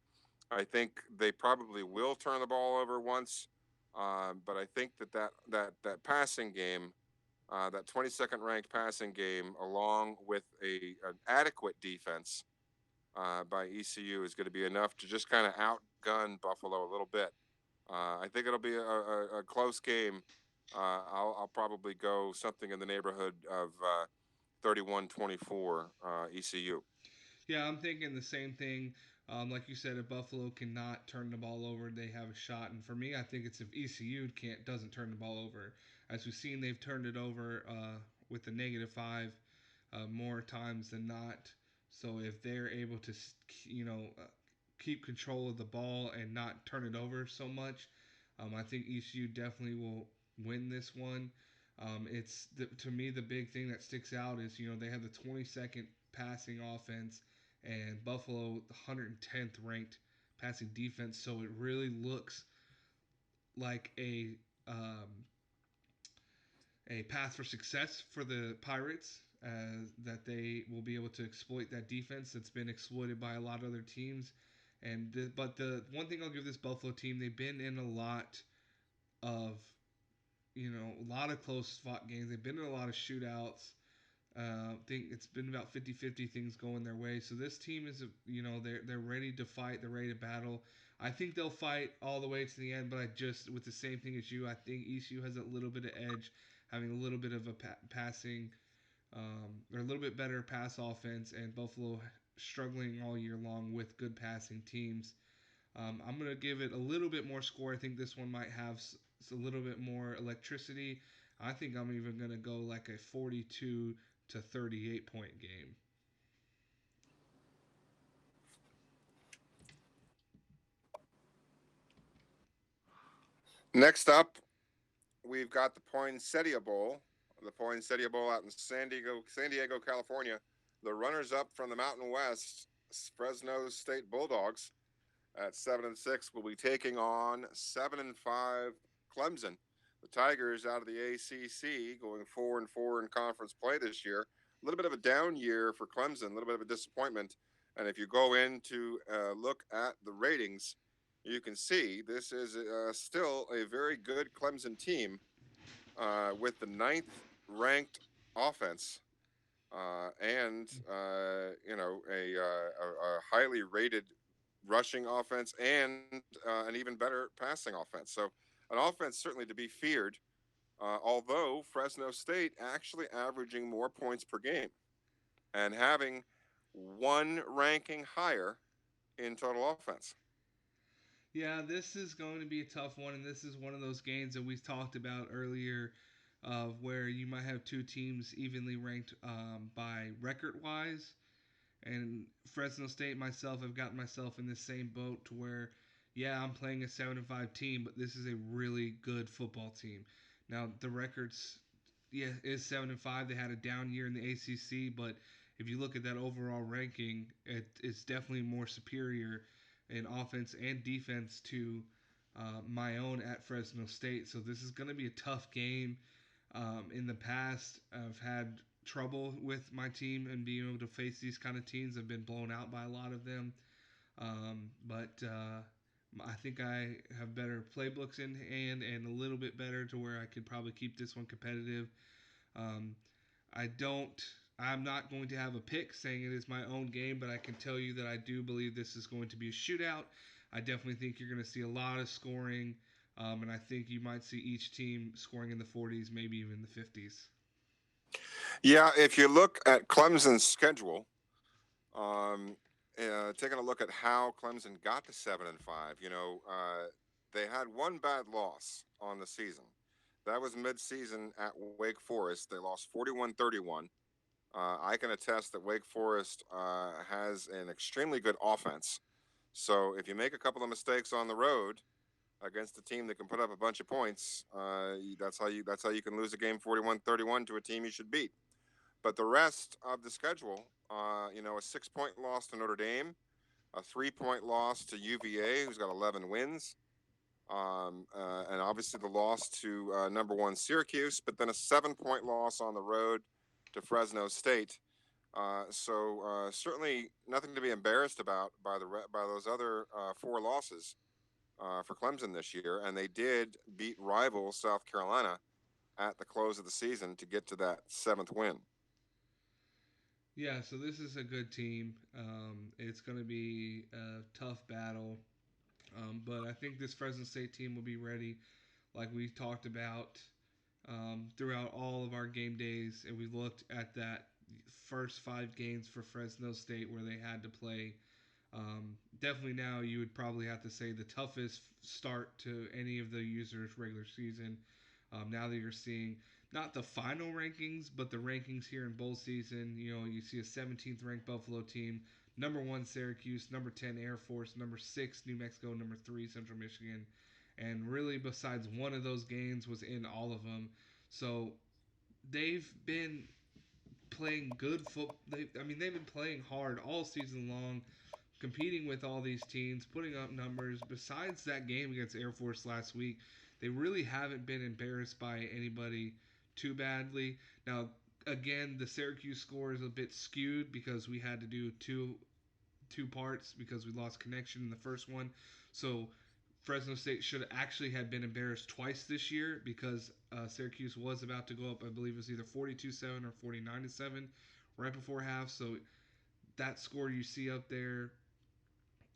I think they probably will turn the ball over once, but I think that passing game, that 22nd ranked passing game, along with an adequate defense by ECU, is going to be enough to just kind of outgun Buffalo a little bit. I think it'll be a close game. I'll probably go something in the neighborhood of 31-24 ECU. Yeah, I'm thinking the same thing. Like you said, if Buffalo cannot turn the ball over, they have a shot. And for me, I think it's if ECU can't doesn't turn the ball over. As we've seen, they've turned it over with the -5 more times than not. So if they're able to, keep control of the ball and not turn it over so much, I think ECU definitely will win this one. To me the big thing that sticks out is they have the 22nd passing offense and Buffalo 110th ranked passing defense. So it really looks like a path for success for the Pirates. That they will be able to exploit that defense that's been exploited by a lot of other teams. But the one thing I'll give this Buffalo team, they've been in a lot of a lot of close fought games. They've been in a lot of shootouts. I think it's been about 50-50 things going their way. So this team is, they're ready to fight. They're ready to battle. I think they'll fight all the way to the end. But I just, with the same thing as you, I think ECU has a little bit of edge, having a little bit of a passing, or a little bit better pass offense, and Buffalo struggling all year long with good passing teams. I'm going to give it a little bit more score. I think this one might have a little bit more electricity. I think I'm even going to go like a 42 to 38 point game. Next up, we've got the Poinsettia Bowl. The Poinsettia Bowl out in San Diego, California. The runners-up from the Mountain West, Fresno State Bulldogs, at 7-6, will be taking on 7-5 Clemson. The Tigers out of the ACC going 4-4 in conference play this year. A little bit of a down year for Clemson, a little bit of a disappointment. And if you go in to look at the ratings, you can see this is still a very good Clemson team with the ninth ranked offense and a highly rated rushing offense and an even better passing offense. So an offense certainly to be feared. Although Fresno State actually averaging more points per game and having one ranking higher in total offense. Yeah, this is going to be a tough one, and this is one of those games that we talked about earlier, of where you might have two teams evenly ranked by record wise. And Fresno State, myself, have gotten myself in the same boat to where, yeah, I'm playing a 7-5 team, but this is a really good football team. Now the records, yeah, is 7-5. They had a down year in the ACC, but if you look at that overall ranking, it's definitely more superior in offense and defense to my own at Fresno State. So this is going to be a tough game. In the past, I've had trouble with my team and being able to face these kind of teams. I've been blown out by a lot of them. But I think I have better playbooks in hand and a little bit better to where I could probably keep this one competitive. Um, I don't. I'm not going to have a pick saying it is my own game, but I can tell you that I do believe this is going to be a shootout. I definitely think you're going to see a lot of scoring, and I think you might see each team scoring in the 40s, maybe even the 50s. Yeah, if you look at Clemson's schedule, um, taking a look at how Clemson got to 7-5, they had one bad loss on the season. That was midseason at Wake Forest. They lost 41-31. I can attest that Wake Forest has an extremely good offense. So if you make a couple of mistakes on the road against a team that can put up a bunch of points, that's how you can lose a game 41-31 to a team you should beat. But the rest of the schedule, a 6 point loss to Notre Dame, a 3 point loss to UVA, who's got 11 wins, and obviously the loss to number one Syracuse, but then a 7 point loss on the road to Fresno State. So certainly nothing to be embarrassed about by those other four losses for Clemson this year, and they did beat rival South Carolina at the close of the season to get to that seventh win. Yeah, so this is a good team. It's going to be a tough battle, but I think this Fresno State team will be ready, like we talked about throughout all of our game days, and we looked at that first 5 games for Fresno State where they had to play. Definitely now you would probably have to say the toughest start to any of the users' regular season. Now that you're seeing not the final rankings, but the rankings here in bowl season, you see a 17th ranked Buffalo team, number one Syracuse, number 10 Air Force, number 6 New Mexico, number 3 Central Michigan, and really besides one of those games was in all of them. So they've been playing good football. I mean, they've been playing hard all season long, competing with all these teams, putting up numbers. Besides that game against Air Force last week, they really haven't been embarrassed by anybody too badly. Now, again, the Syracuse score is a bit skewed because we had to do two parts because we lost connection in the first one. So Fresno State should actually have been embarrassed twice this year because Syracuse was about to go up. I believe it was either 42-7 or 49-7 right before half. So that score you see up there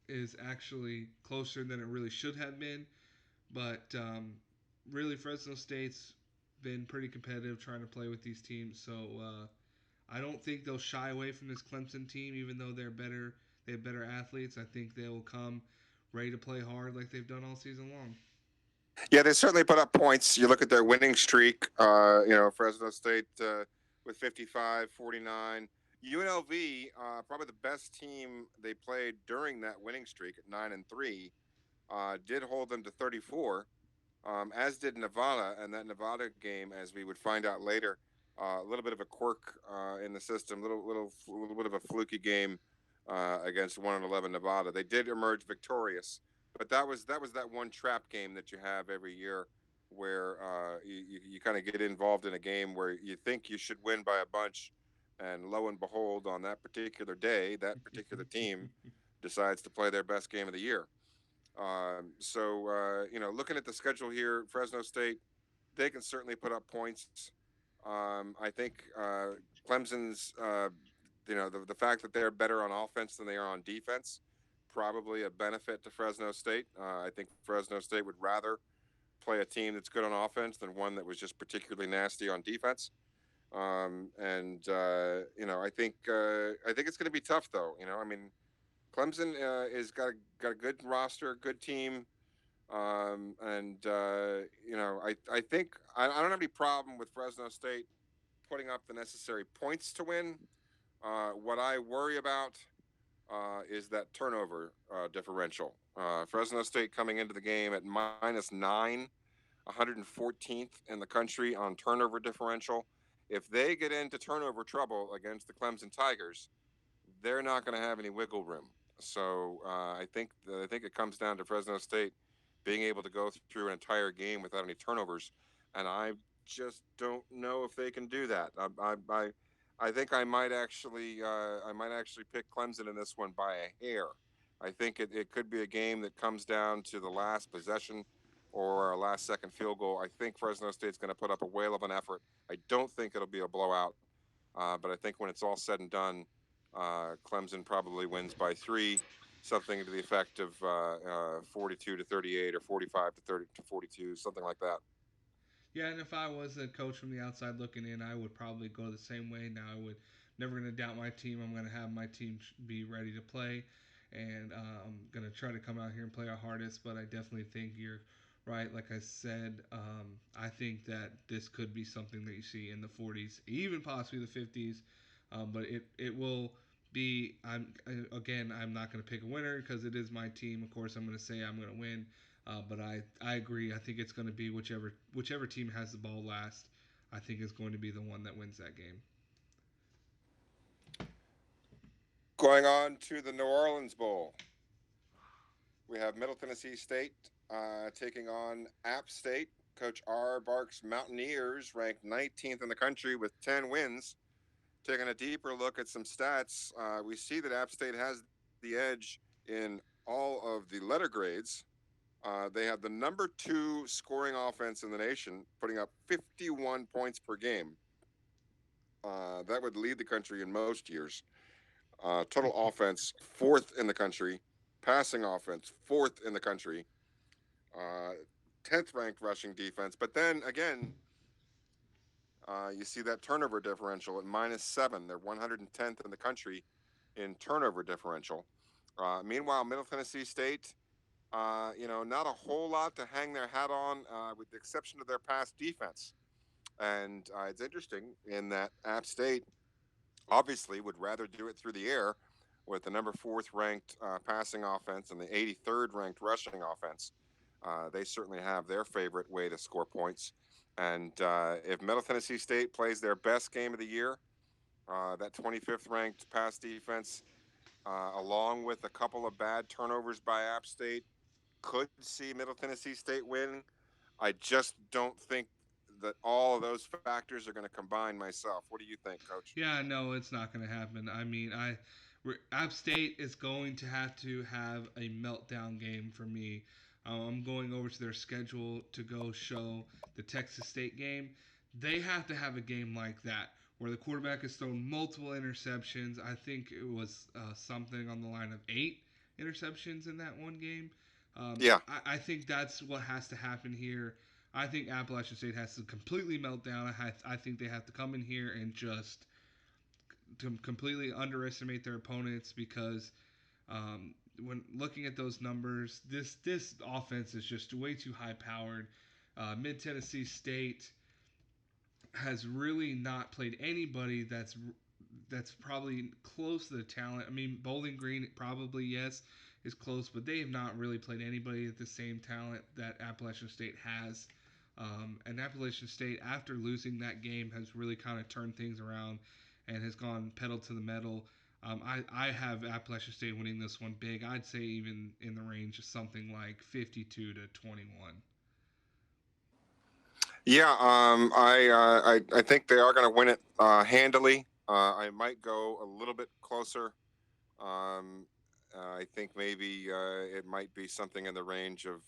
is actually closer than it really should have been. But really, Fresno State's been pretty competitive trying to play with these teams. So I don't think they'll shy away from this Clemson team, even though they're better. They have better athletes. I think they will come ready to play hard like they've done all season long. Yeah, they certainly put up points. You look at their winning streak, Fresno State with 55, 49. UNLV, probably the best team they played during that winning streak at 9-3, did hold them to 34, as did Nevada. And that Nevada game, as we would find out later, a little bit of a quirk in the system, little bit of a fluky game against 1-11 Nevada. They did emerge victorious, but that was that one trap game that you have every year, where you kind of get involved in a game where you think you should win by a bunch, and lo and behold, on that particular day, that particular team decides to play their best game of the year. Looking at the schedule here, Fresno State, they can certainly put up points. I think Clemson's, the fact that they're better on offense than they are on defense, probably a benefit to Fresno State. I think Fresno State would rather play a team that's good on offense than one that was just particularly nasty on defense. I think it's going to be tough, though. I mean, Clemson is got a good roster, good team. I think I don't have any problem with Fresno State putting up the necessary points to win. What I worry about is that turnover differential. Fresno State coming into the game at -9, 114th in the country on turnover differential. If they get into turnover trouble against the Clemson Tigers, they're not going to have any wiggle room. So I think it comes down to Fresno State being able to go through an entire game without any turnovers, and I just don't know if they can do that. I think I might actually pick Clemson in this one by a hair. I think it could be a game that comes down to the last possession or a last second field goal. I think Fresno State's going to put up a whale of an effort. I don't think it'll be a blowout, but I think when it's all said and done, Clemson probably wins by 3, something to the effect of 42-38 or 45-30 to 42, something like that. Yeah, and if I was a coach from the outside looking in, I would probably go the same way. Now, I would never going to doubt my team. I'm going to have my team be ready to play, and I'm going to try to come out here and play our hardest. But I definitely think you're right. Like I said, I think that this could be something that you see in the 40s, even possibly the 50s. But it will be. Again, I'm not going to pick a winner because it is my team. Of course, I'm going to say I'm going to win. But I agree. I think it's going to be whichever team has the ball last. I think is going to be the one that wins that game. Going on to the New Orleans Bowl, we have Middle Tennessee State taking on App State. Coach R. Barks Mountaineers, ranked 19th in the country with 10 wins. Taking a deeper look at some stats, we see that App State has the edge in all of the letter grades. They have the number 2 scoring offense in the nation, putting up 51 points per game. That would lead the country in most years. Total offense, 4th in the country. Passing offense, 4th in the country. Uh, 10th ranked rushing defense. But then again, You see that turnover differential at -7. They're 110th in the country in turnover differential. Meanwhile, Middle Tennessee State, not a whole lot to hang their hat on, with the exception of their pass defense. And it's interesting in that App State obviously would rather do it through the air with the number fourth ranked passing offense and the 83rd ranked rushing offense. They certainly have their favorite way to score points. And if Middle Tennessee State plays their best game of the year, that 25th ranked pass defense, along with a couple of bad turnovers by App State, could see Middle Tennessee State win. I just don't think that all of those factors are going to combine myself. What do you think, Coach? Yeah, no, it's not going to happen. I mean, App State is going to have a meltdown game for me. I'm going over to their schedule to go show the Texas State game. They have to have a game like that where the quarterback has thrown multiple interceptions. I think it was something on the line of 8 interceptions in that one game. Yeah. I think that's what has to happen here. I think Appalachian State has to completely melt down. I think they have to come in here and just to completely underestimate their opponents because when looking at those numbers, this offense is just way too high powered. Mid Tennessee State has really not played anybody that's probably close to the talent. I mean, Bowling Green probably yes is close, but they have not really played anybody at the same talent that Appalachian State has. And Appalachian State, after losing that game, has really kind of turned things around and has gone pedal to the metal. I have Appalachian State winning this one big. I'd say even in the range of something like 52-21. Yeah, I think they are going to win it handily. I might go a little bit closer. I think maybe it might be something in the range of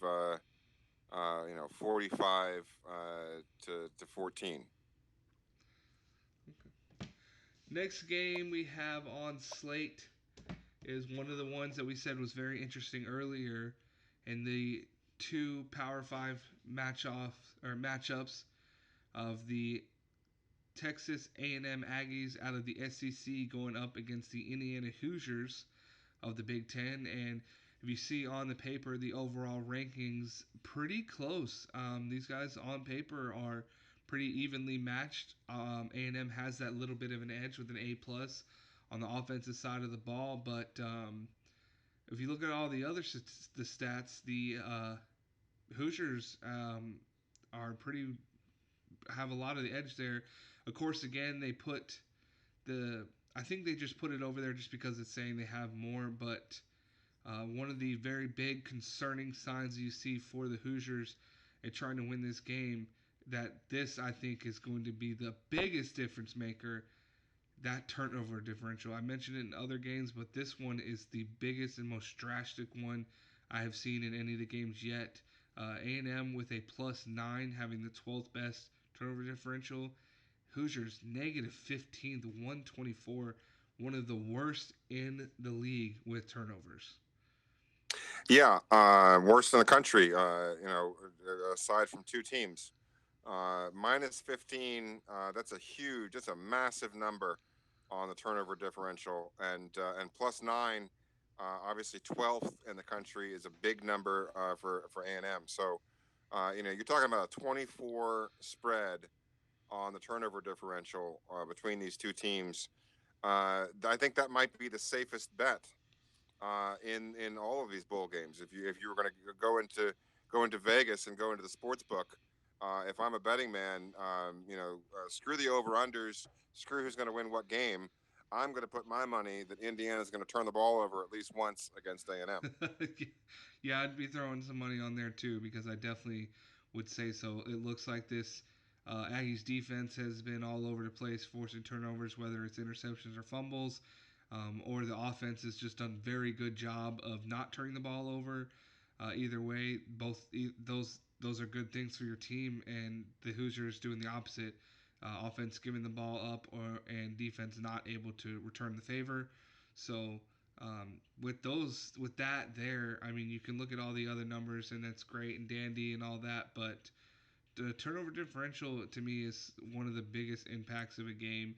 45 to 14. Next game we have on slate is one of the ones that we said was very interesting earlier in the two Power Five matchups of the Texas A&M Aggies out of the SEC going up against the Indiana Hoosiers of the Big Ten. And if you see on the paper, the overall rankings pretty close. These guys on paper are pretty evenly matched. A&M has that little bit of an edge with an A plus on the offensive side of the ball, but if you look at all the other the stats, the Hoosiers are pretty have a lot of the edge there. Of course, again they put the I think they just put it over there just because it's saying they have more, but one of the very big concerning signs you see for the Hoosiers at trying to win this game, that this I think is going to be the biggest difference maker, that turnover differential. I mentioned it in other games, but this one is the biggest and most drastic one I have seen in any of the games yet. A&M with a +9, having the 12th best turnover differential. Hoosiers -15 to 124, one of the worst in the league with turnovers. Yeah, worst in the country. Aside from two teams, -15. That's a massive number on the turnover differential, and +9. Obviously, 12th in the country is a big number for A&M. So, you're talking about a 24 spread on the turnover differential between these two teams. I think that might be the safest bet in all of these bowl games. If you were going to go into Vegas and go into the sports book, if I'm a betting man, screw the over unders, screw who's going to win what game. I'm going to put my money that Indiana is going to turn the ball over at least once against A&M. Yeah, I'd be throwing some money on there too because I definitely would say so. It looks like this Aggies defense has been all over the place, forcing turnovers, whether it's interceptions or fumbles, or the offense has just done a very good job of not turning the ball over. Either way, those are good things for your team, and the Hoosiers doing the opposite. Offense giving the ball up, and defense not able to return the favor. So with that there, I mean, you can look at all the other numbers, and that's great and dandy and all that, but the turnover differential to me is one of the biggest impacts of a game.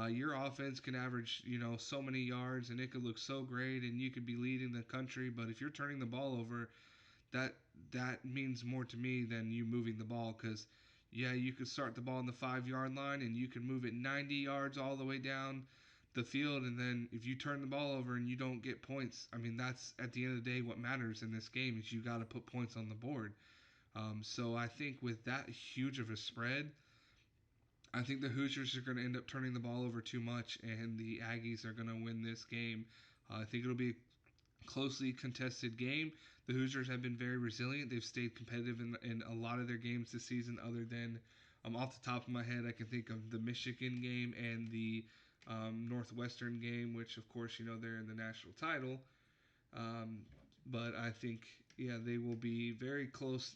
Your offense can average, so many yards, and it could look so great, and you could be leading the country. But if you're turning the ball over, that that means more to me than you moving the ball. Because yeah, you could start the ball on the 5 yard line, and you can move it 90 yards all the way down the field, and then if you turn the ball over and you don't get points, I mean that's at the end of the day what matters in this game is you got to put points on the board. So I think with that huge of a spread, I think the Hoosiers are going to end up turning the ball over too much, and the Aggies are going to win this game. I think it'll be a closely contested game. The Hoosiers have been very resilient. They've stayed competitive in a lot of their games this season, other than off the top of my head, I can think of the Michigan game and the Northwestern game, which, of course, they're in the national title. Um, but I think, yeah, they will be very close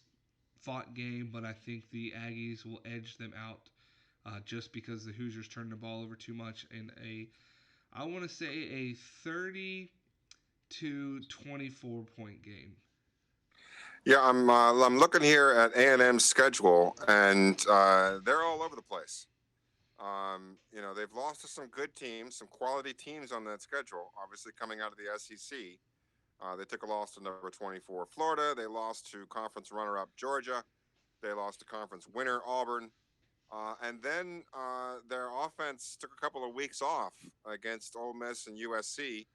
fought game, but I think the Aggies will edge them out just because the Hoosiers turned the ball over too much in I want to say a 30 to 24 point game. Yeah, I'm looking here at A&M's schedule, and they're all over the place. They've lost to some good teams, some quality teams on that schedule. Obviously, coming out of the SEC, they took a loss to number 24 Florida. They lost to conference runner-up Georgia. They lost to conference winner Auburn. And then their offense took a couple of weeks off against Ole Miss and USC.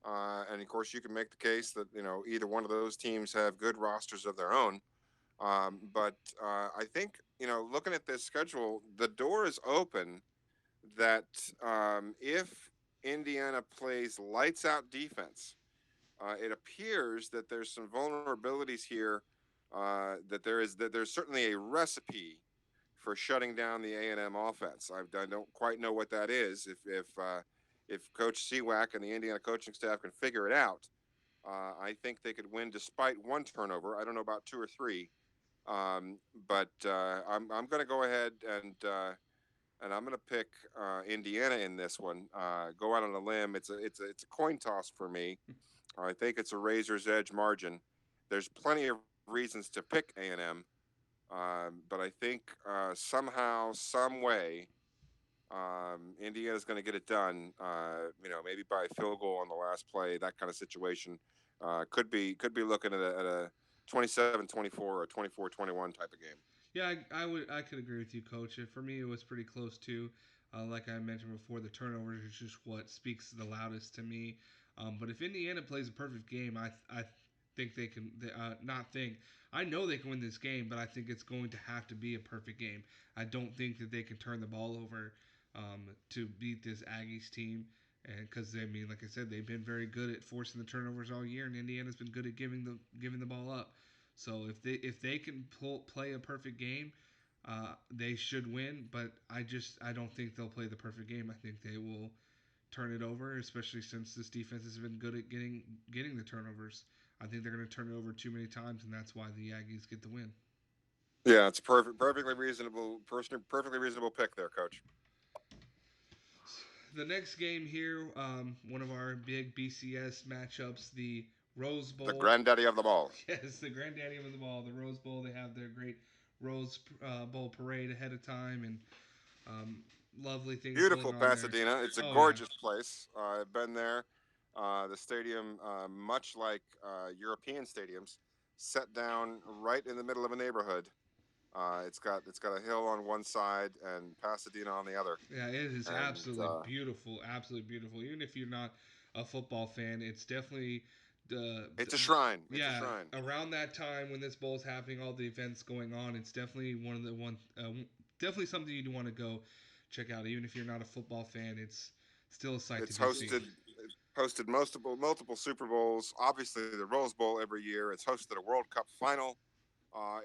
And of course, you can make the case that either one of those teams have good rosters of their own. But I think looking at this schedule, the door is open that if Indiana plays lights out defense, it appears that there's some vulnerabilities here. There's certainly a recipe for shutting down the A&M offense. I don't quite know what that is. If Coach Seawack and the Indiana coaching staff can figure it out, I think they could win despite one turnover. I don't know about two or three, but I'm going to go ahead and I'm going to pick Indiana in this one. Go out on a limb. It's a coin toss for me. I think it's a razor's edge margin. There's plenty of reasons to pick A&M, but I think somehow, some way, Indiana's going to get it done. Maybe by a field goal on the last play, that kind of situation. Could be looking at a 27-24 or 24-21 type of game. Yeah, I could agree with you, Coach. For me, it was pretty close too. Like I mentioned before, the turnovers is just what speaks the loudest to me. But if Indiana plays a perfect game, I think they can. Not think. I know they can win this game, but I think it's going to have to be a perfect game. I don't think that they can turn the ball over to beat this Aggies team. And because I mean, like I said, they've been very good at forcing the turnovers all year, and Indiana's been good at giving the ball up. So if they can play a perfect game, they should win. But I don't think they'll play the perfect game. I think they will turn it over, especially since this defense has been good at getting the turnovers. I think they're going to turn it over too many times, and that's why the Aggies get the win. Yeah, it's perfectly reasonable pick there, Coach. The next game here, one of our big BCS matchups, the Rose The Bowl. granddaddy of the ball. Yes, the granddaddy of the ball, the Rose Bowl. They have their great Rose Bowl parade ahead of time, and um, lovely things going Beautiful on there. Pasadena. It's a Oh yeah, gorgeous place. I've been there. The stadium, much like European stadiums, set down right in the middle of a neighborhood. It's got a hill on one side and Pasadena on the other, yeah, it is and absolutely beautiful. Even if you're not a football fan, it's definitely it's a shrine. It's a yeah, shrine. around that time when this bowl is happening, all the events going on, it's definitely definitely something you'd want to go check out. Even if you're not a football fan, it's still a sight to It's be seen. hosted multiple Super Bowls. Obviously, the Rose Bowl every year. It's hosted a World Cup final.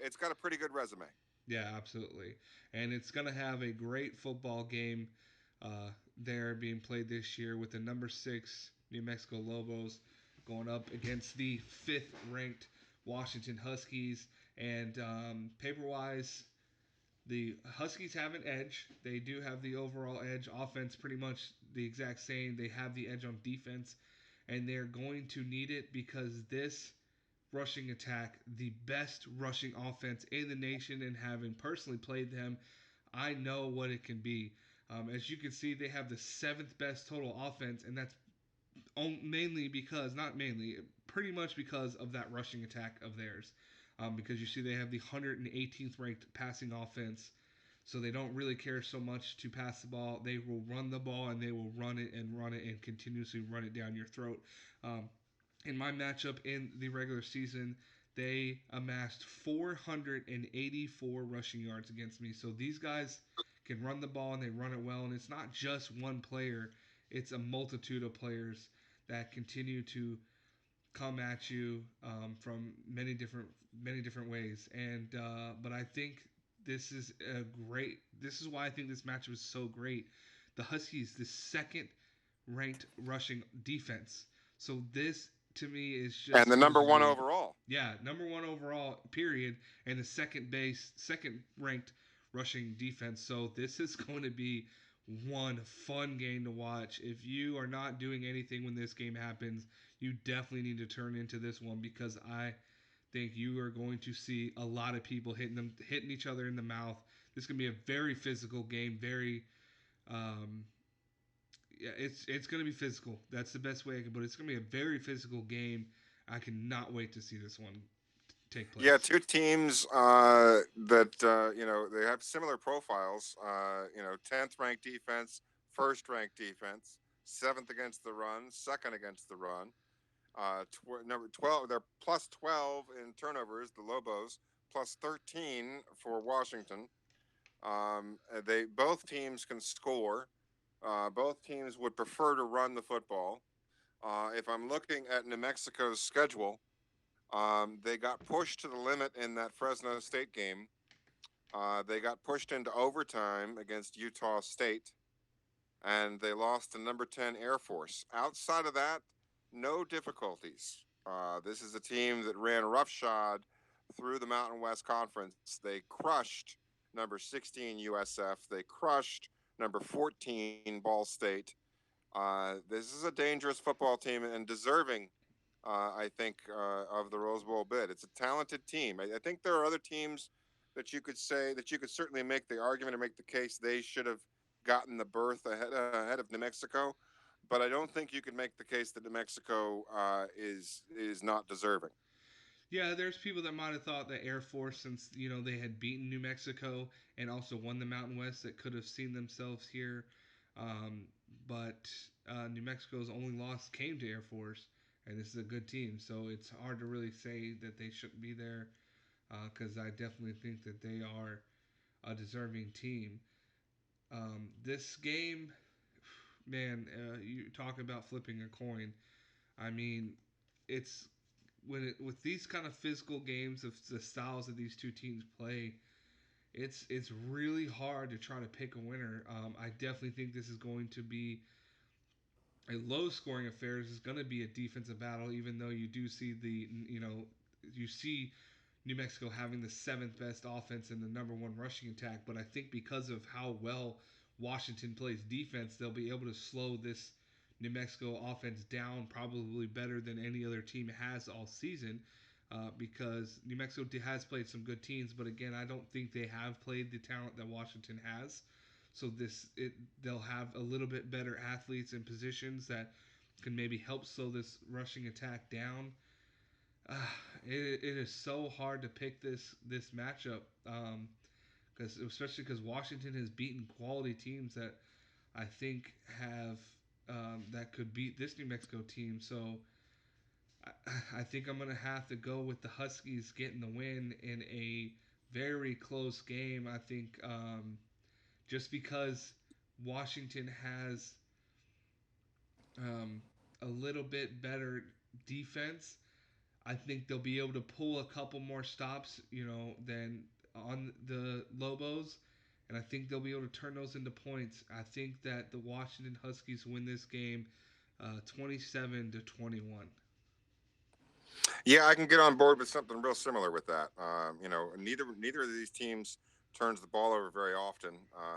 It's got a pretty good resume. Yeah, absolutely. And it's going to have a great football game there being played this year with the number 6 New Mexico Lobos going up against the 5th ranked Washington Huskies. And paper wise, the Huskies have an edge. They do have the overall edge. Offense, pretty much the exact same. They have the edge on defense, and they're going to need it because this rushing attack, the best rushing offense in the nation, and having personally played them, I know what it can be. As you can see, they have the seventh best total offense, and that's mainly because, not mainly, pretty much because of that rushing attack of theirs. Because you see, they have the 118th ranked passing offense, so they don't really care so much to pass the ball. They will run the ball and they will run it and continuously run it down your throat. Um, in my matchup in the regular season, they amassed 484 rushing yards against me. So these guys can run the ball and they run it well. And it's not just one player, it's a multitude of players that continue to come at you from many different ways. And but I think this is a great. This is why I think this match was so great. The Huskies, the second ranked rushing defense. So this to me is just And the number one supposedly, overall. yeah, number one overall, period, and the second ranked rushing defense. So this is going to be one fun game to watch. If you are not doing anything when this game happens, you definitely need to turn into this one because I think you are going to see a lot of people hitting each other in the mouth. This is going to be a very physical game, very um, yeah, it's going to be physical. That's the best way I can put it. It's going to be a very physical game. I cannot wait to see this one take Yeah, place. two teams that they have similar profiles. 10th ranked defense, first-ranked defense, seventh against the run, second against the run. Number 12, they're plus 12 in turnovers. The Lobos plus 13 for Washington. They both teams can score. Both teams would prefer to run the football. If I'm looking at New Mexico's schedule, they got pushed to the limit in that Fresno State game. They got pushed into overtime against Utah State, and they lost to number 10 Air Force. Outside of that, no difficulties. This is a team that ran roughshod through the Mountain West Conference. They crushed number 16 USF. They crushed number 14 Ball State. This is a dangerous football team and deserving, I think, of the Rose Bowl bid. It's a talented team. I think there are other teams that you could say that you could certainly make the argument or make the case they should have gotten the berth ahead of New Mexico, but I don't think you could make the case that New Mexico is not deserving. Yeah, there's people that might have thought that Air Force, since they had beaten New Mexico and also won the Mountain West, that could have seen themselves here. Um, but New Mexico's only loss came to Air Force, and this is a good team, so it's hard to really say that they shouldn't be there because I definitely think that they are a deserving team. This game, man, you talk about flipping a coin. I mean, it's with these kind of physical games of the styles that these two teams play, it's really hard to try to pick a winner. I definitely think this is going to be a low scoring affair. This is going to be a defensive battle, even though you do see you see New Mexico having the seventh best offense and the number one rushing attack. But I think because of how well Washington plays defense, they'll be able to slow this New Mexico offense down probably better than any other team has all season. Because New Mexico has played some good teams, but again, I don't think they have played the talent that Washington has. So they'll have a little bit better athletes and positions that can maybe help slow this rushing attack down. Uh, it is so hard to pick this matchup because especially because Washington has beaten quality teams that I think have that could beat this New Mexico team. So I think I'm gonna have to go with the Huskies getting the win in a very close game. I think just because Washington has um, a little bit better defense, I think they'll be able to pull a couple more stops, than on the Lobos, and I think they'll be able to turn those into points. I think that the Washington Huskies win this game, 27-21. Yeah, I can get on board with something real similar with that. Neither of these teams turns the ball over very often.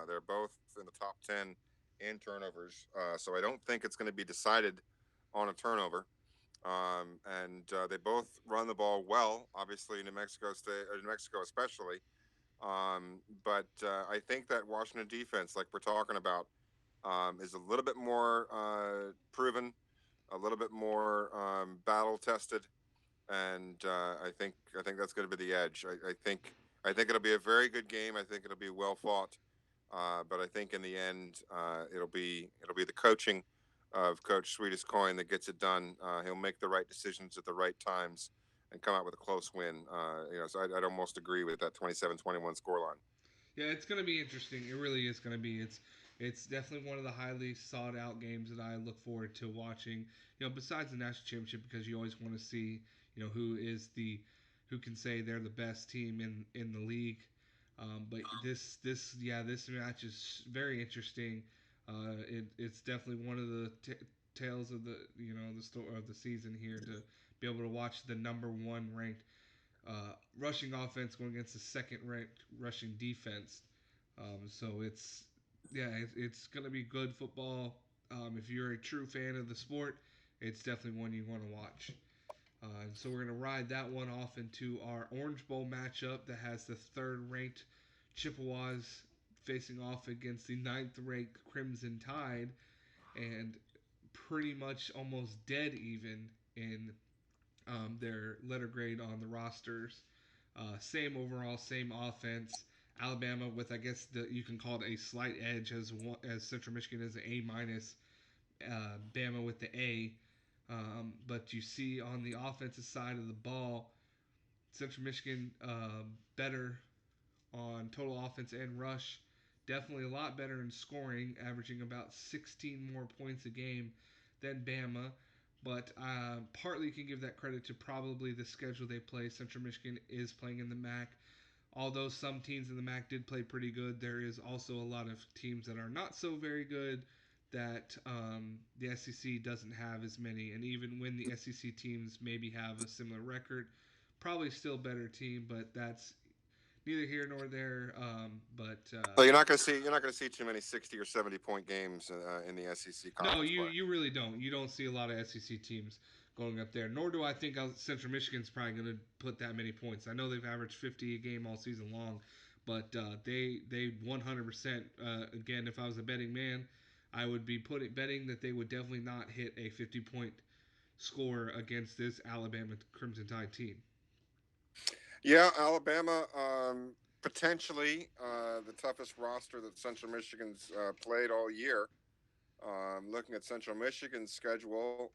They're both in the top 10 in turnovers, so I don't think it's going to be decided on a turnover. and they both run the ball well. Obviously, New Mexico State, New Mexico especially. But I think that Washington defense, like we're talking about, is a little bit more proven, a little bit more battle tested, and I think that's going to be the edge. I think it'll be a very good game. I think it'll be well fought, but I think in the end it'll be the coaching of Coach Sweetest Coin that gets it done. He'll make the right decisions at the right times and come out with a close win. So I'd almost agree with that 27-21 scoreline. Yeah, it's going to be interesting. It really is going to be. It's definitely one of the highly sought out games that I look forward to watching. Besides the national championship, because you always want to see, who can say they're the best team in the league. But this match is very interesting. It's definitely one of the tales of the story of the season here to be able to watch the number one ranked rushing offense going against the second ranked rushing defense. So it's going to be good football. If you're a true fan of the sport, it's definitely one you want to watch. So we're going to ride that one off into our Orange Bowl matchup that has the third ranked Chippewas facing off against the ninth ranked Crimson Tide, and pretty much almost dead even in their letter grade on the rosters. Same overall, same offense. Alabama with, I guess, you can call it a slight edge, as Central Michigan is an A minus. Bama with the A. But you see on the offensive side of the ball, Central Michigan better on total offense and rush. Definitely a lot better in scoring, averaging about 16 more points a game than Bama. But partly you can give that credit to probably the schedule they play. Central Michigan is playing in the MAC. Although some teams in the MAC did play pretty good, there is also a lot of teams that are not so very good that the SEC doesn't have as many. And even when the SEC teams maybe have a similar record, probably still better team, but that's neither here nor there. But So you're not going to see too many 60 or 70 point games in the SEC no, conference you play. you really don't. You don't see a lot of SEC teams going up there. Nor do I think Central Michigan's probably going to put that many points. I know they've averaged 50 a game all season long, but they 100%. Again, if I was a betting man, I would be betting that they would definitely not hit a 50-point score against this Alabama Crimson Tide team. Yeah, Alabama, potentially the toughest roster that Central Michigan's played all year. Looking at Central Michigan's schedule,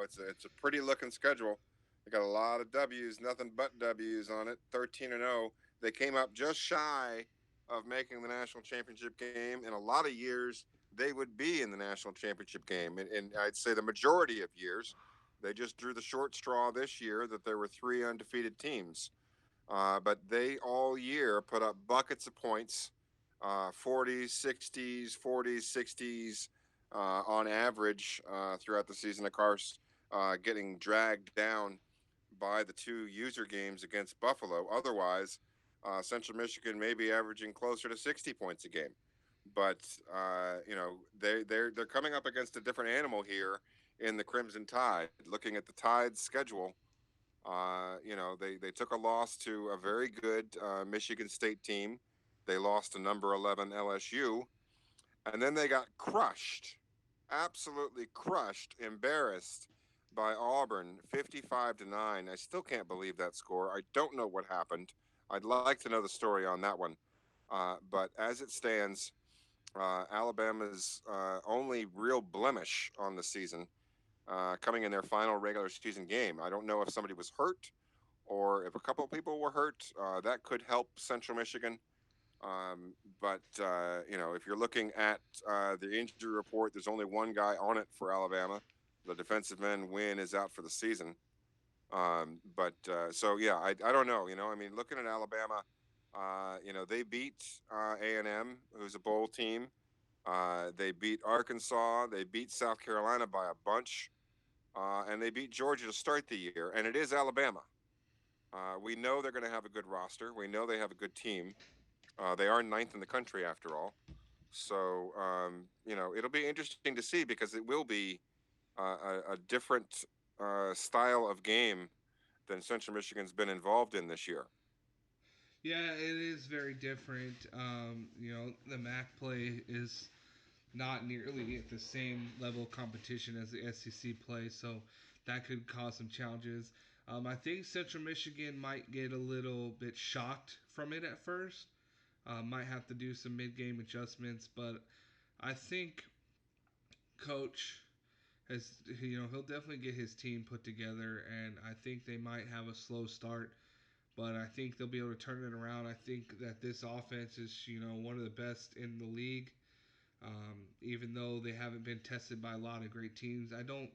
it's a pretty looking schedule. They got a lot of W's, nothing but W's on it. 13-0. They came up just shy of making the national championship game. In a lot of years, they would be in the national championship game, and I'd say the majority of years. They just drew the short straw this year that there were three undefeated teams. But they all year put up buckets of points, 40s, 60s, 40s, 60s on average throughout the season. Of course, getting dragged down by the two user games against Buffalo. Otherwise, Central Michigan may be averaging closer to 60 points a game. But they're coming up against a different animal here in the Crimson Tide. Looking at the Tide's schedule, they took a loss to a very good Michigan State team. They lost to number 11 LSU, and then they got crushed, absolutely crushed, embarrassed by Auburn, 55-9. I still can't believe that score. I don't know what happened. I'd like to know the story on that one. But as it stands, Alabama's only real blemish on the season coming in their final regular season game. I don't know if somebody was hurt or if a couple of people were hurt. That could help Central Michigan. But if you're looking at the injury report, there's only one guy on it for Alabama. The defensive end Wynn is out for the season. I don't know. I mean, looking at Alabama, they beat A&M, who's a bowl team. They beat Arkansas. They beat South Carolina by a bunch. And they beat Georgia to start the year. And it is Alabama. We know they're going to have a good roster. We know they have a good team. They are ninth in the country after all. So, it'll be interesting to see because it will be a different style of game than Central Michigan's been involved in this year. Yeah, it is very different. The MAC play is not nearly at the same level of competition as the SEC play, so that could cause some challenges. I think Central Michigan might get a little bit shocked from it at first. Might have to do some mid-game adjustments, but I think Coach has he'll definitely get his team put together, and I think they might have a slow start, but I think they'll be able to turn it around. I think that this offense is one of the best in the league. Even though they haven't been tested by a lot of great teams, I don't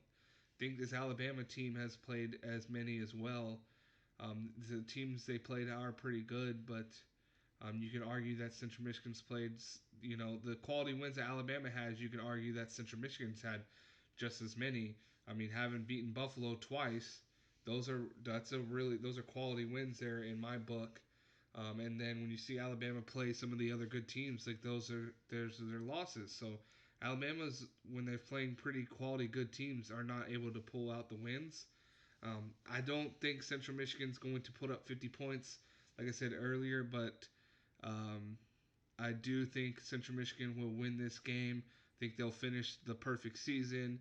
think this Alabama team has played as many as well. The teams they played are pretty good, but you can argue that Central Michigan's played, the quality wins that Alabama has. You can argue that Central Michigan's had just as many. I mean, having beaten Buffalo twice, those are quality wins there in my book. And then when you see Alabama play some of the other good teams, like there's their losses. So Alabama's when they're playing pretty quality good teams are not able to pull out the wins. I don't think Central Michigan's going to put up 50 points, like I said earlier, but um, I do think Central Michigan will win this game. I think they'll finish the perfect season.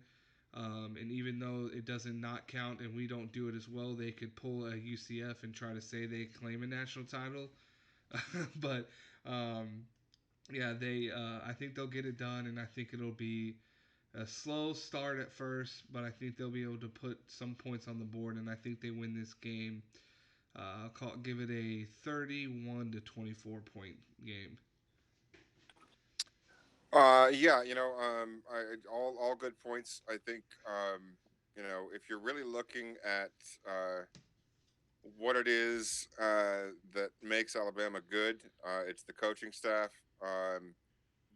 And even though it doesn't not count and we don't do it as well, they could pull a UCF and try to say they claim a national title. but yeah, they I think they'll get it done, and I think it'll be a slow start at first, but I think they'll be able to put some points on the board, and I think they win this game. Give it a 31 to 24 point game. Yeah, all good points. I think if you're really looking at what it is that makes Alabama good, it's the coaching staff.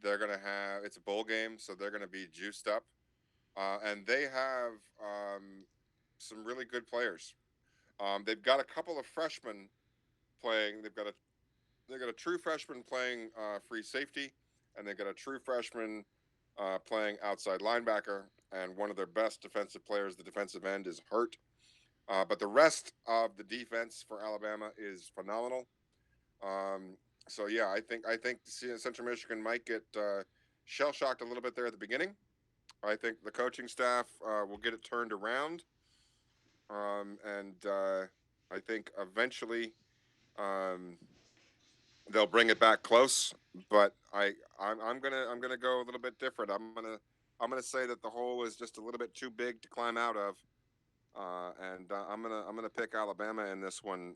They're gonna have it's a bowl game, so they're gonna be juiced up, and they have some really good players. They've got a couple of freshmen playing. They've got a true freshman playing free safety, and they've got a true freshman playing outside linebacker. And one of their best defensive players, the defensive end, is hurt. But the rest of the defense for Alabama is phenomenal. Um, so yeah, I think Central Michigan might get shell shocked a little bit there at the beginning. I think the coaching staff will get it turned around, and I think eventually um, they'll bring it back close. But I'm gonna go a little bit different. I'm gonna say that the hole is just a little bit too big to climb out of, and I'm gonna pick Alabama in this one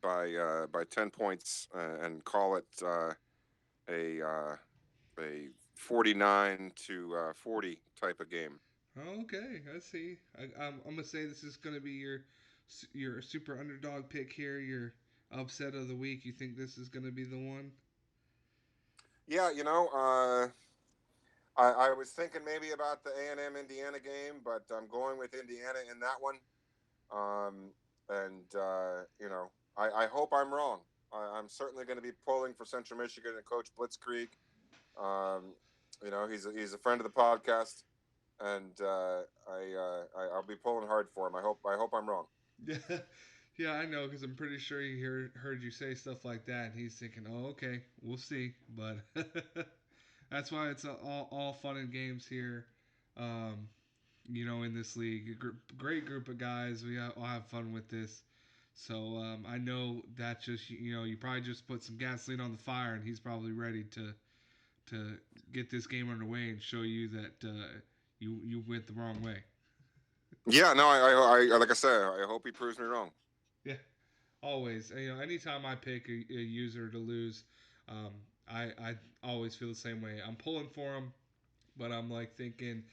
by 10 points and call it a a 49 to 40 type of game. Okay, I see. I'm gonna say this is gonna be your super underdog pick here. Your upset of the week. You think this is gonna be the one? Yeah, I was thinking maybe about the A&M Indiana game, but I'm going with Indiana in that one. Um, and I hope I'm wrong. I'm certainly going to be pulling for Central Michigan and Coach Blitzkrieg. Um, he's a friend of the podcast, and I'll be pulling hard for him. I hope I'm wrong. Yeah, yeah, I know because I'm pretty sure heard you say stuff like that, and he's thinking, "Oh, okay, we'll see." But that's why it's all fun and games here. Um, in this league, great group of guys. All have fun with this. So I know that just you probably just put some gasoline on the fire, and he's probably ready to get this game underway and show you that you went the wrong way. Yeah, no, I like I said, I hope he proves me wrong. Yeah, always. Anytime I pick a user to lose, I always feel the same way. I'm pulling for him, but I'm like thinking,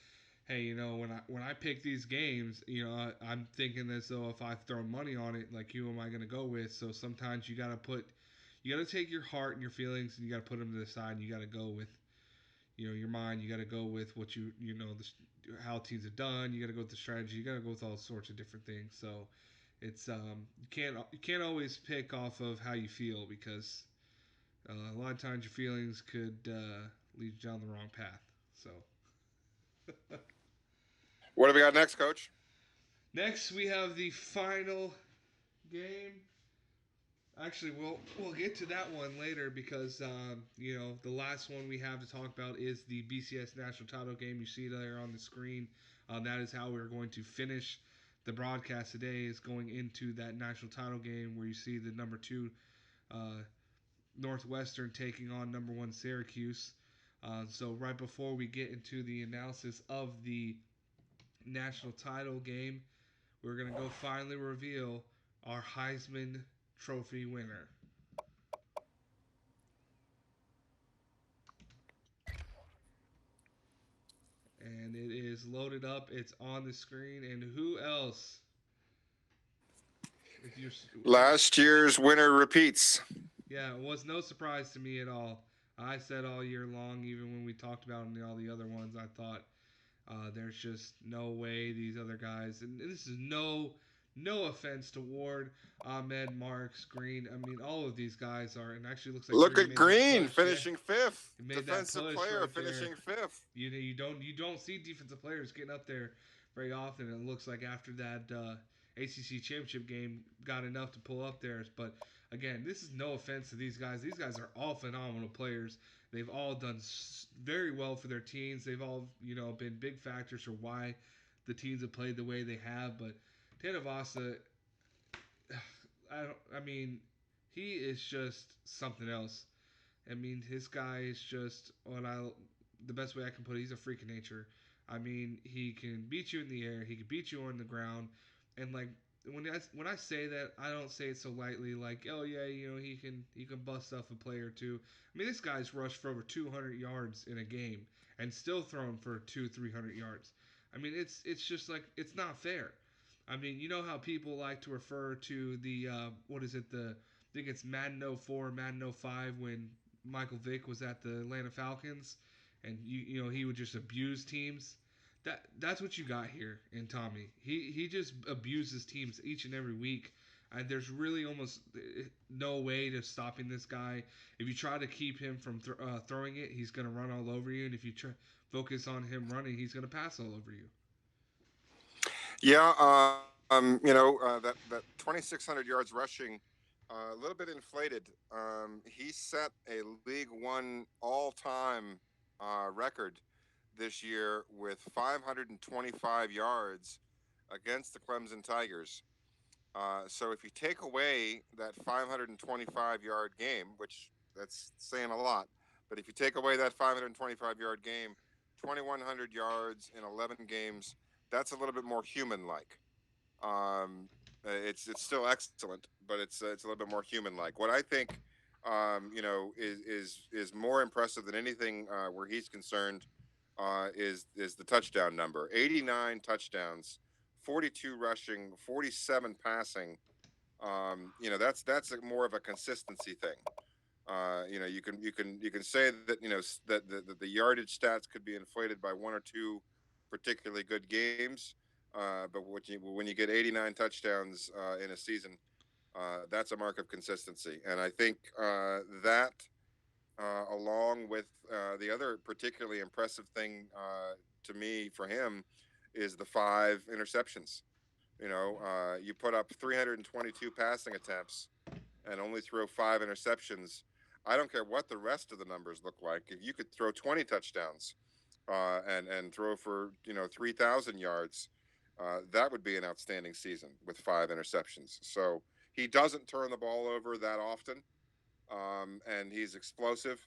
hey, when I pick these games, I'm thinking as though if I throw money on it, like who am I going to go with? So sometimes you got to take your heart and your feelings, and you got to put them to the side. And you got to go with your mind. You got to go with what how teams have done. You got to go with the strategy. You got to go with all sorts of different things. So it's you can't always pick off of how you feel because a lot of times your feelings could lead you down the wrong path. So What have we got next, Coach? Next, we have the final game. Actually, we'll get to that one later because the last one we have to talk about is the BCS national title game. You see there on the screen. That is how we're going to finish the broadcast today. Is going into that national title game where you see the number two uh, Northwestern taking on number one Syracuse. So right before we get into the analysis of the national title game, we're gonna go finally reveal our Heisman Trophy winner. And it is loaded up. It's on the screen. And who else? If you, Last year's winner repeats. yeah, it was no surprise to me at all. I said all year long, even when we talked about all the other ones, I thought there's just no way these other guys. And this is no offense to Ward, Ahmed, Marks, Green. I mean, all of these guys are. And actually, looks like Look Green at made that Green push. Yeah, finishing fifth. he made that Defensive push player right there. finishing fifth. You don't see defensive players getting up there very often. It looks like after that ACC championship game, got enough to pull up theirs. But again, this is no offense to these guys. These guys are all phenomenal players. They've all done very well for their teams. They've all been big factors for why the teams have played the way they have. But Tanavasa, I mean, he is just something else. I mean, his guy is just the best way I can put it. He's a freak of nature. I mean, he can beat you in the air. He can beat you on the ground, and like when I say that, I don't say it so lightly. Like, oh yeah, he can bust off a play or two. I mean, this guy's rushed for over 200 yards in a game and still thrown for 300 yards. I mean, it's just like it's not fair. I mean, you know how people like to refer to the what is it the I think it's Madden '04, Madden '05 when Michael Vick was at the Atlanta Falcons, and he would just abuse teams. That's what you got here in Tommy. He just abuses teams each and every week. And there's really almost no way to stopping this guy. If you try to keep him from throwing it, he's going to run all over you. And if you focus on him running, he's going to pass all over you. Yeah, that 2,600 yards rushing, a little bit inflated. He set a League 1 all-time record this year with 525 yards against the Clemson Tigers. So if you take away that 525-yard game, which that's saying a lot, but if you take away that 525-yard game, 2,100 yards in 11 games, that's a little bit more human-like. It's still excellent, but it's a little bit more human-like. What I think, is more impressive than anything where he's concerned, is the touchdown number. 89 touchdowns, 42 rushing, 47 passing. That's more of a consistency thing. You can say that the yardage stats could be inflated by one or two particularly good games, but when you get 89 touchdowns in a season, that's a mark of consistency. And I think that, along with the other particularly impressive thing to me for him, is the 5 interceptions. You put up 322 passing attempts and only throw 5 interceptions. I don't care what the rest of the numbers look like. If you could throw 20 touchdowns and throw for 3,000 yards, that would be an outstanding season with 5 interceptions. So he doesn't turn the ball over that often, and he's explosive.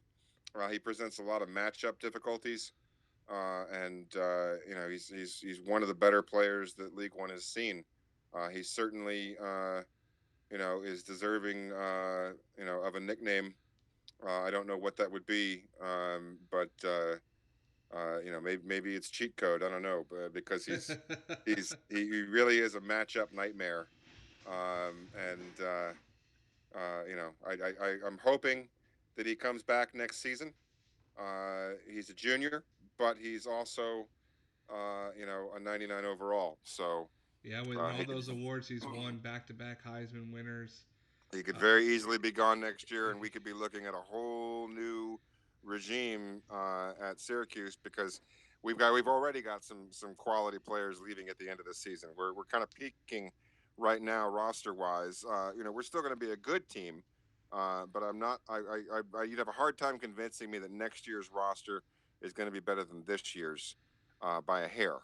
He presents a lot of matchup difficulties, and he's one of the better players that League 1 has seen. He certainly is deserving of a nickname. I don't know what that would be, but maybe it's cheat code. I don't know, but because he really is a matchup nightmare, and I'm hoping that he comes back next season. He's a junior, but he's also a 99 overall. So Yeah, with uh, all he could those awards he's won, back-to-back Heisman winners. he could Uh, very easily be gone next year, and we could be looking at a whole new regime at Syracuse because we've already got some quality players leaving at the end of the season. We're kind of peaking right now roster wise. We're still going to be a good team, but I'm not. You'd have a hard time convincing me that next year's roster is going to be better than this year's by a hair.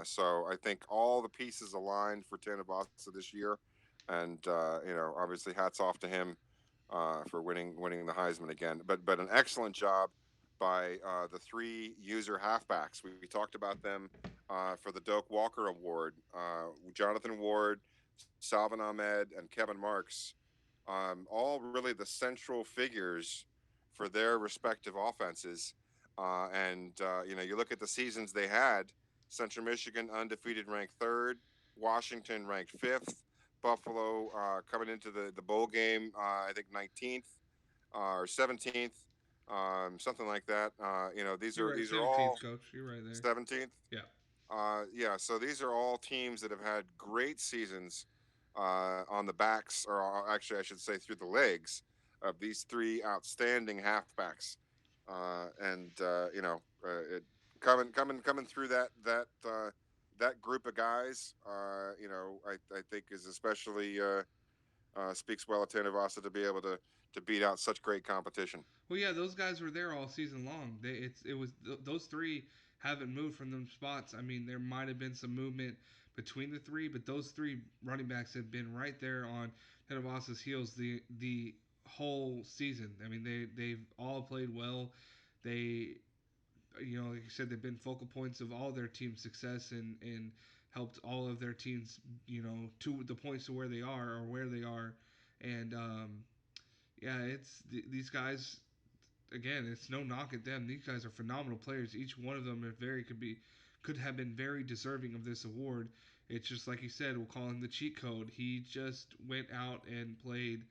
So I think all the pieces aligned for Tanabasa this year, and obviously hats off to him for winning the Heisman again. But an excellent job by the three user halfbacks. We talked about them for the Doak Walker Award. Jonathan Ward, Salvin Ahmed, and Kevin Marks, all really the central figures for their respective offenses. You look at the seasons they had. Central Michigan undefeated, ranked third. Washington ranked fifth. Buffalo coming into the bowl game, I think 19th or 17th, something like that. These You're are right, these are 17th, all coach. You're right there. 17th. Yeah. Yeah, so these are all teams that have had great seasons on the backs, or actually, I should say, through the legs of these three outstanding halfbacks. It coming through that group of guys. I think is especially speaks well of Tanavasa to be able to beat out such great competition. Well, yeah, those guys were there all season long. Those three haven't moved from them spots. I mean, there might have been some movement between the three, but those three running backs have been right there on Tenavasa's heels the whole season. I mean, they've all played well. They, like you said, they've been focal points of all their team's success and helped all of their teams, to the points to where they are or where they are. And yeah, these guys again, it's no knock at them. These guys are phenomenal players. Each one of them could have been very deserving of this award. It's just like you said, we'll call him the cheat code. He just went out and played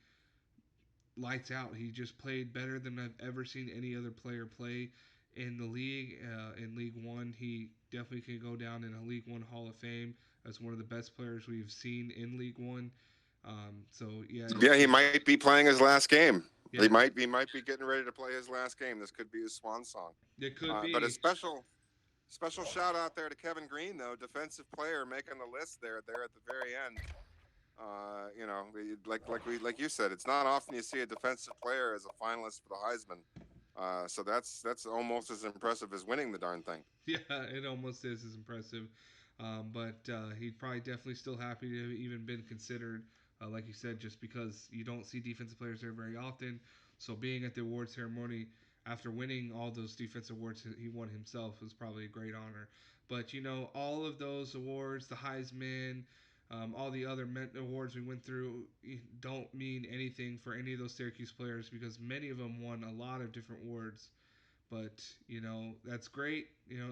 lights out. He just played better than I've ever seen any other player play in the league. In League 1, he definitely can go down in a League 1 Hall of Fame as one of the best players we've seen in League 1. So yeah, Yeah, it's he just might be playing his last game. He yeah, might be getting ready to play his last game. This could be his swan song. it could But a be. special shout out there to Kevin Green, though, defensive player making the list there at the very end. Like you said, it's not often you see a defensive player as a finalist for the Heisman. So that's almost as impressive as winning the darn thing. Yeah, it almost is as impressive. But he'd probably definitely still happy to have even been considered, like you said, just because you don't see defensive players there very often. So being at the award ceremony after winning all those defensive awards he won himself was probably a great honor. But all of those awards, the Heisman, all the other awards we went through, don't mean anything for any of those Syracuse players because many of them won a lot of different awards. But that's great.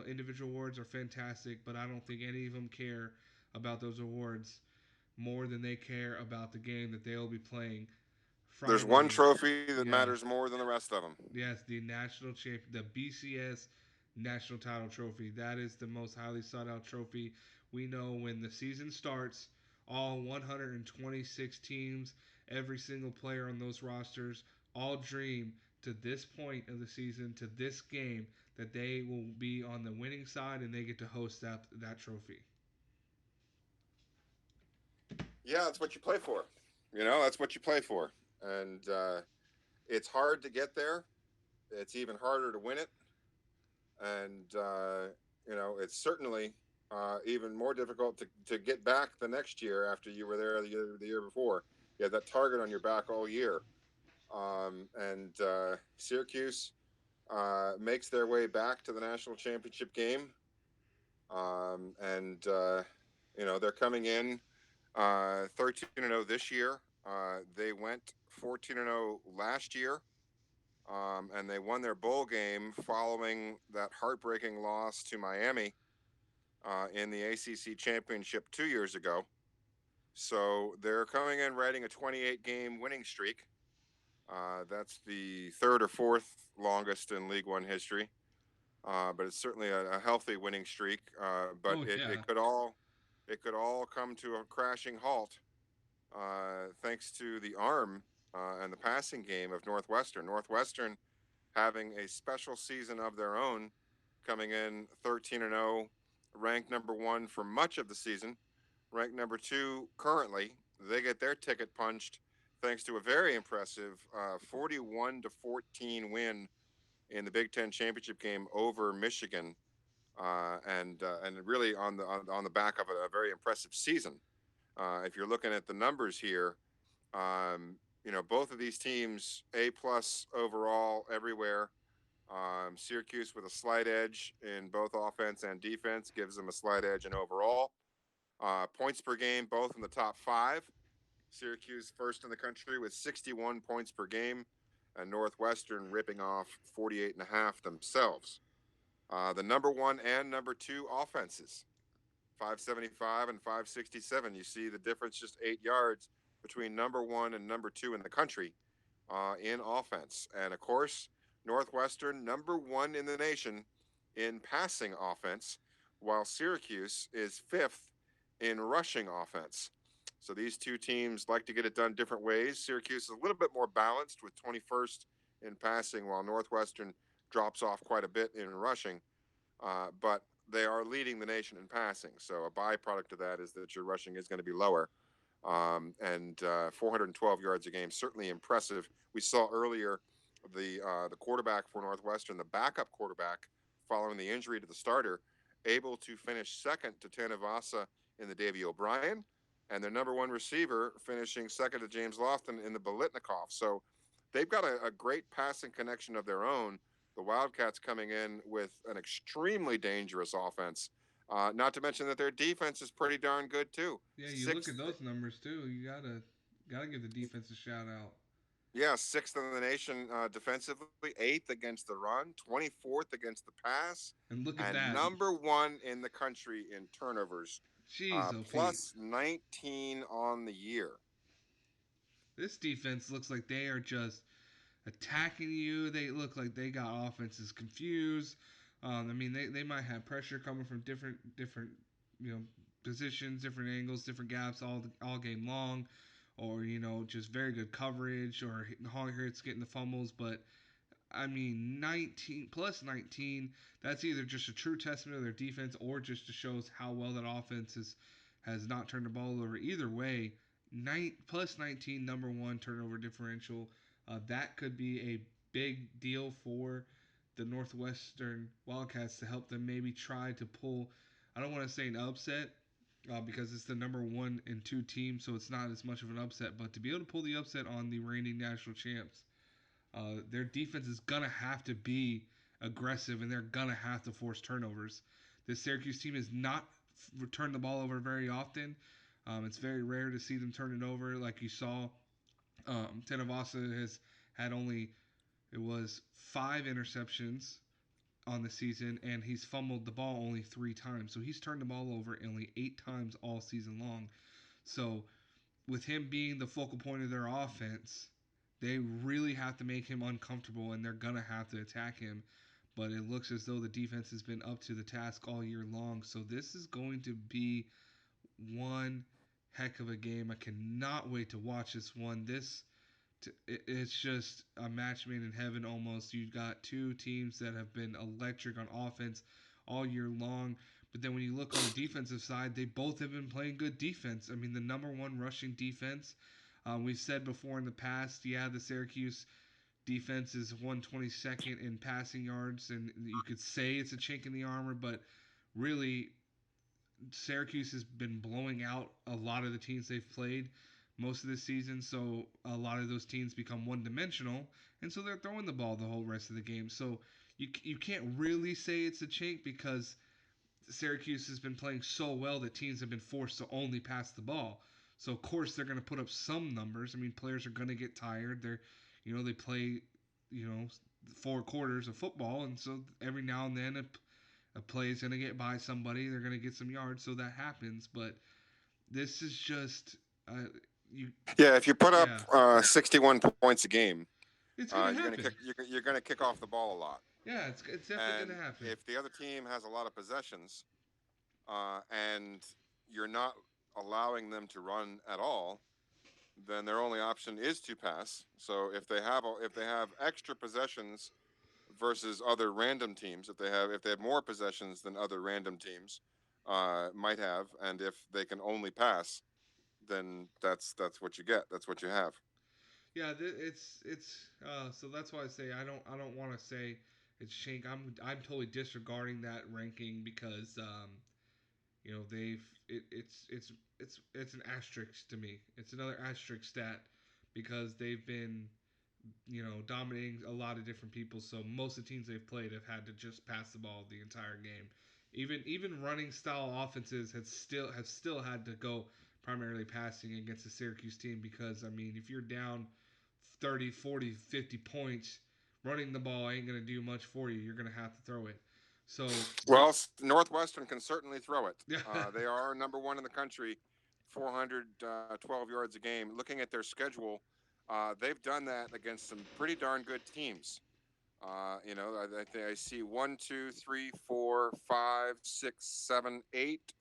Individual awards are fantastic, but I don't think any of them care about those awards more than they care about the game that they'll be playing There's one Friday. trophy that Yeah, matters more than the rest of them. yes, the national champion, the BCS national title trophy. That is the most highly sought out trophy. We know when the season starts, all 126 teams, every single player on those rosters, all dream to this point of the season, to this game, that they will be on the winning side and they get to host that trophy. Yeah, that's what you play for. That's what you play for, and it's hard to get there. It's even harder to win it, and it's certainly even more difficult to get back the next year after you were there the year before. You had that target on your back all year, and Syracuse makes their way back to the national championship game, and they're coming in 13-0 this year. They went 14-0 last year, and they won their bowl game following that heartbreaking loss to Miami in the ACC championship 2 years ago. So they're coming in riding a 28 game winning streak. That's the third or fourth longest in League 1 history, but it's certainly a healthy winning streak. But Oh it yeah. could all come to a crashing halt thanks to the arm and the passing game of Northwestern. Northwestern having a special season of their own, coming in 13 and 0, ranked number one for much of the season, ranked number two currently. They get their ticket punched thanks to a very impressive 41-14 win in the Big Ten championship game over Michigan, and really on the back of a very impressive season. If you're looking at the numbers here, both of these teams A plus overall everywhere. Syracuse with a slight edge in both offense and defense gives them a slight edge in overall. Points per game, both in the top five. Syracuse first in the country with 61 points per game, and Northwestern ripping off 48 and a half themselves. The number one and number two offenses, 575 and 567. You see the difference, just 8 yards between number one and number two in the country in offense. And of course, Northwestern, number one in the nation in passing offense, while Syracuse is fifth in rushing offense. So these two teams like to get it done different ways. Syracuse is a little bit more balanced with 21st in passing, while Northwestern drops off quite a bit in rushing. But they are leading the nation in passing. So a byproduct of that is that your rushing is going to be lower. And 412 yards a game, certainly impressive. We saw earlier the quarterback for Northwestern, the backup quarterback, following the injury to the starter, able to finish second to Tanavasa in the Davy O'Brien, and their number one receiver finishing second to James Lofton in the Bolitnikoff. So they've got a great passing connection of their own. The Wildcats coming in with an extremely dangerous offense. Not to mention that their defense is pretty darn good too. Yeah, you look Sixth, at those numbers too. You gotta give the defense a shout out. yeah, sixth in the nation defensively, eighth against the run, 24th against the pass, And look at and that. number one in the country in turnovers, Jeez, oh Pete. plus 19 on the year. This defense looks like they are just attacking you. They look like they got offenses confused. I mean, they might have pressure coming from different you know positions, different angles, different gaps all game long, or just very good coverage or hard hits getting the fumbles. But I mean, 19 plus 19. That's either just a true testament of their defense or just to shows how well that offense has not turned the ball over. Either way, plus 19, number one turnover differential. That could be a big deal for the Northwestern Wildcats to help them maybe try to pull. I don't want to say an upset because it's the number one and two team, so it's not as much of an upset. But to be able to pull the upset on the reigning national champs, their defense is gonna have to be aggressive, and they're gonna have to force turnovers. This Syracuse team has not turned the ball over very often. It's very rare to see them turn it over, like you saw. Tenavasa has had only it was 5 interceptions on the season, and he's fumbled the ball only 3 times. So he's turned the ball over only 8 times all season long. So with him being the focal point of their offense, they really have to make him uncomfortable, and they're gonna have to attack him. But it looks as though the defense has been up to the task all year long. So this is going to be one heck of a game. I cannot wait to watch this one. It's just a match made in heaven almost. You've got two teams that have been electric on offense all year long. But then when you look on the defensive side, they both have been playing good defense. I mean, the number one rushing defense. We've said before in the past, yeah, the Syracuse defense is 122nd in passing yards, and you could say it's a chink in the armor, but really, Syracuse has been blowing out a lot of the teams they've played most of the season, so a lot of those teams become one dimensional, and so they're throwing the ball the whole rest of the game. So you can't really say it's a chink because Syracuse has been playing so well that teams have been forced to only pass the ball. So of course they're going to put up some numbers. I mean, players are going to get tired. They play, 4 quarters of football, and so every now and then a play is going to get by somebody. They're going to get some yards, so that happens. But this is just you. Yeah, if you put up Yeah, 61 points a game, it's going to you're gonna happen. you're gonna kick off the ball a lot. Yeah, it's definitely And going to happen. if the other team has a lot of possessions, and you're not allowing them to run at all, then their only option is to pass. So if they have extra possessions, versus other random teams. If they have more possessions than other random teams might have, and if they can only pass, then that's what you get. That's what you have. Yeah, it's so that's why I say I don't want to say it's Shank. I'm totally disregarding that ranking because they've it's an asterisk to me. It's another asterisk stat because they've been dominating a lot of different people. So most of the teams they've played have had to just pass the ball the entire game. Even running style offenses have still had to go primarily passing against the Syracuse team because I mean if you're down 30, 40, 50 points, running the ball ain't going to do much for you. You're going to have to throw it. So Well, Northwestern can certainly throw it. yeah, They are number one in the country, 412 yards a game. Looking at their schedule, they've done that against some pretty darn good teams. I see one, two, three, four, five, six, seven, eight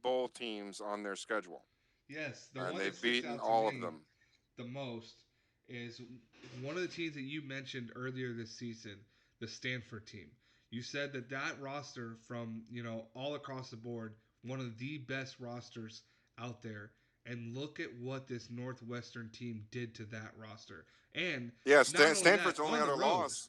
bowl teams on their schedule, yes, the and one that they've sticks beaten out to all of me them. the most is one of the teams that you mentioned earlier this season, the Stanford team. You said that roster from all across the board, one of the best rosters out there. And look at what this Northwestern team did to that roster. And Yeah, not only that, Stanford's only on the other road. loss.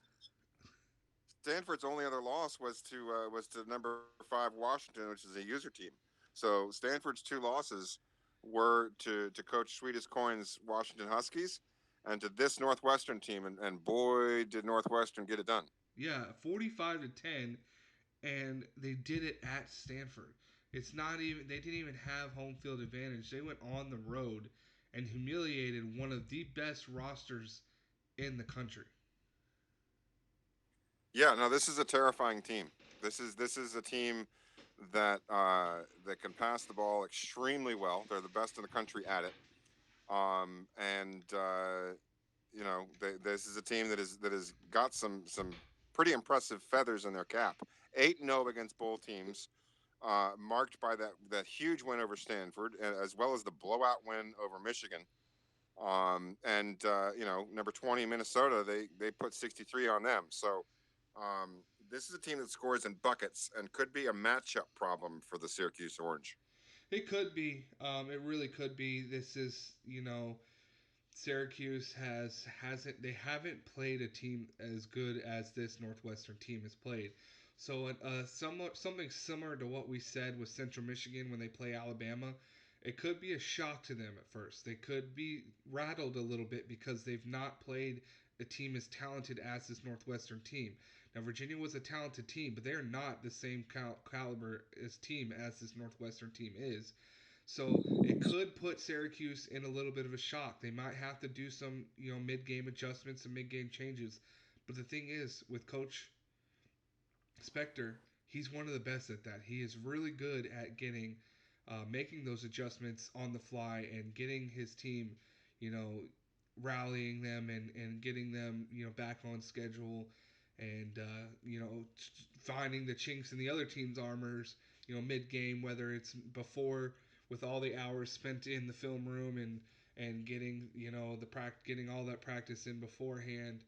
Stanford's only other loss was to number five Washington, which is a user team. So Stanford's two losses were to Coach Sweetest Coin's Washington Huskies and to this Northwestern team, and boy did Northwestern get it done. Yeah, 45-10, and they did it at Stanford. It's not even they didn't even have home field advantage. They went on the road and humiliated one of the best rosters in the country. Yeah, no, this is a terrifying team. This is a team that can pass the ball extremely well. They're the best in the country at it. And this is a team that has got some pretty impressive feathers in their cap. 8-0 against bowl teams, marked by that huge win over Stanford, as well as the blowout win over Michigan. And number 20 Minnesota, they put 63 on them. So this is a team that scores in buckets and could be a matchup problem for the Syracuse Orange. It could be. It really could be. This is Syracuse hasn't they haven't played a team as good as this Northwestern team has played. So somewhat something similar to what we said with Central Michigan when they play Alabama, it could be a shock to them at first. They could be rattled a little bit because they've not played a team as talented as this Northwestern team. Now Virginia was a talented team, but they're not the same caliber as team as this Northwestern team is. So it could put Syracuse in a little bit of a shock. They might have to do some, mid-game adjustments and mid-game changes. But the thing is, with Coach Spector, he's one of the best at that. He is really good at making those adjustments on the fly and getting his team, you know, rallying them and getting them, back on schedule and, finding the chinks in the other team's armors, mid game, whether it's before with all the hours spent in the film room and getting, getting all that practice in beforehand.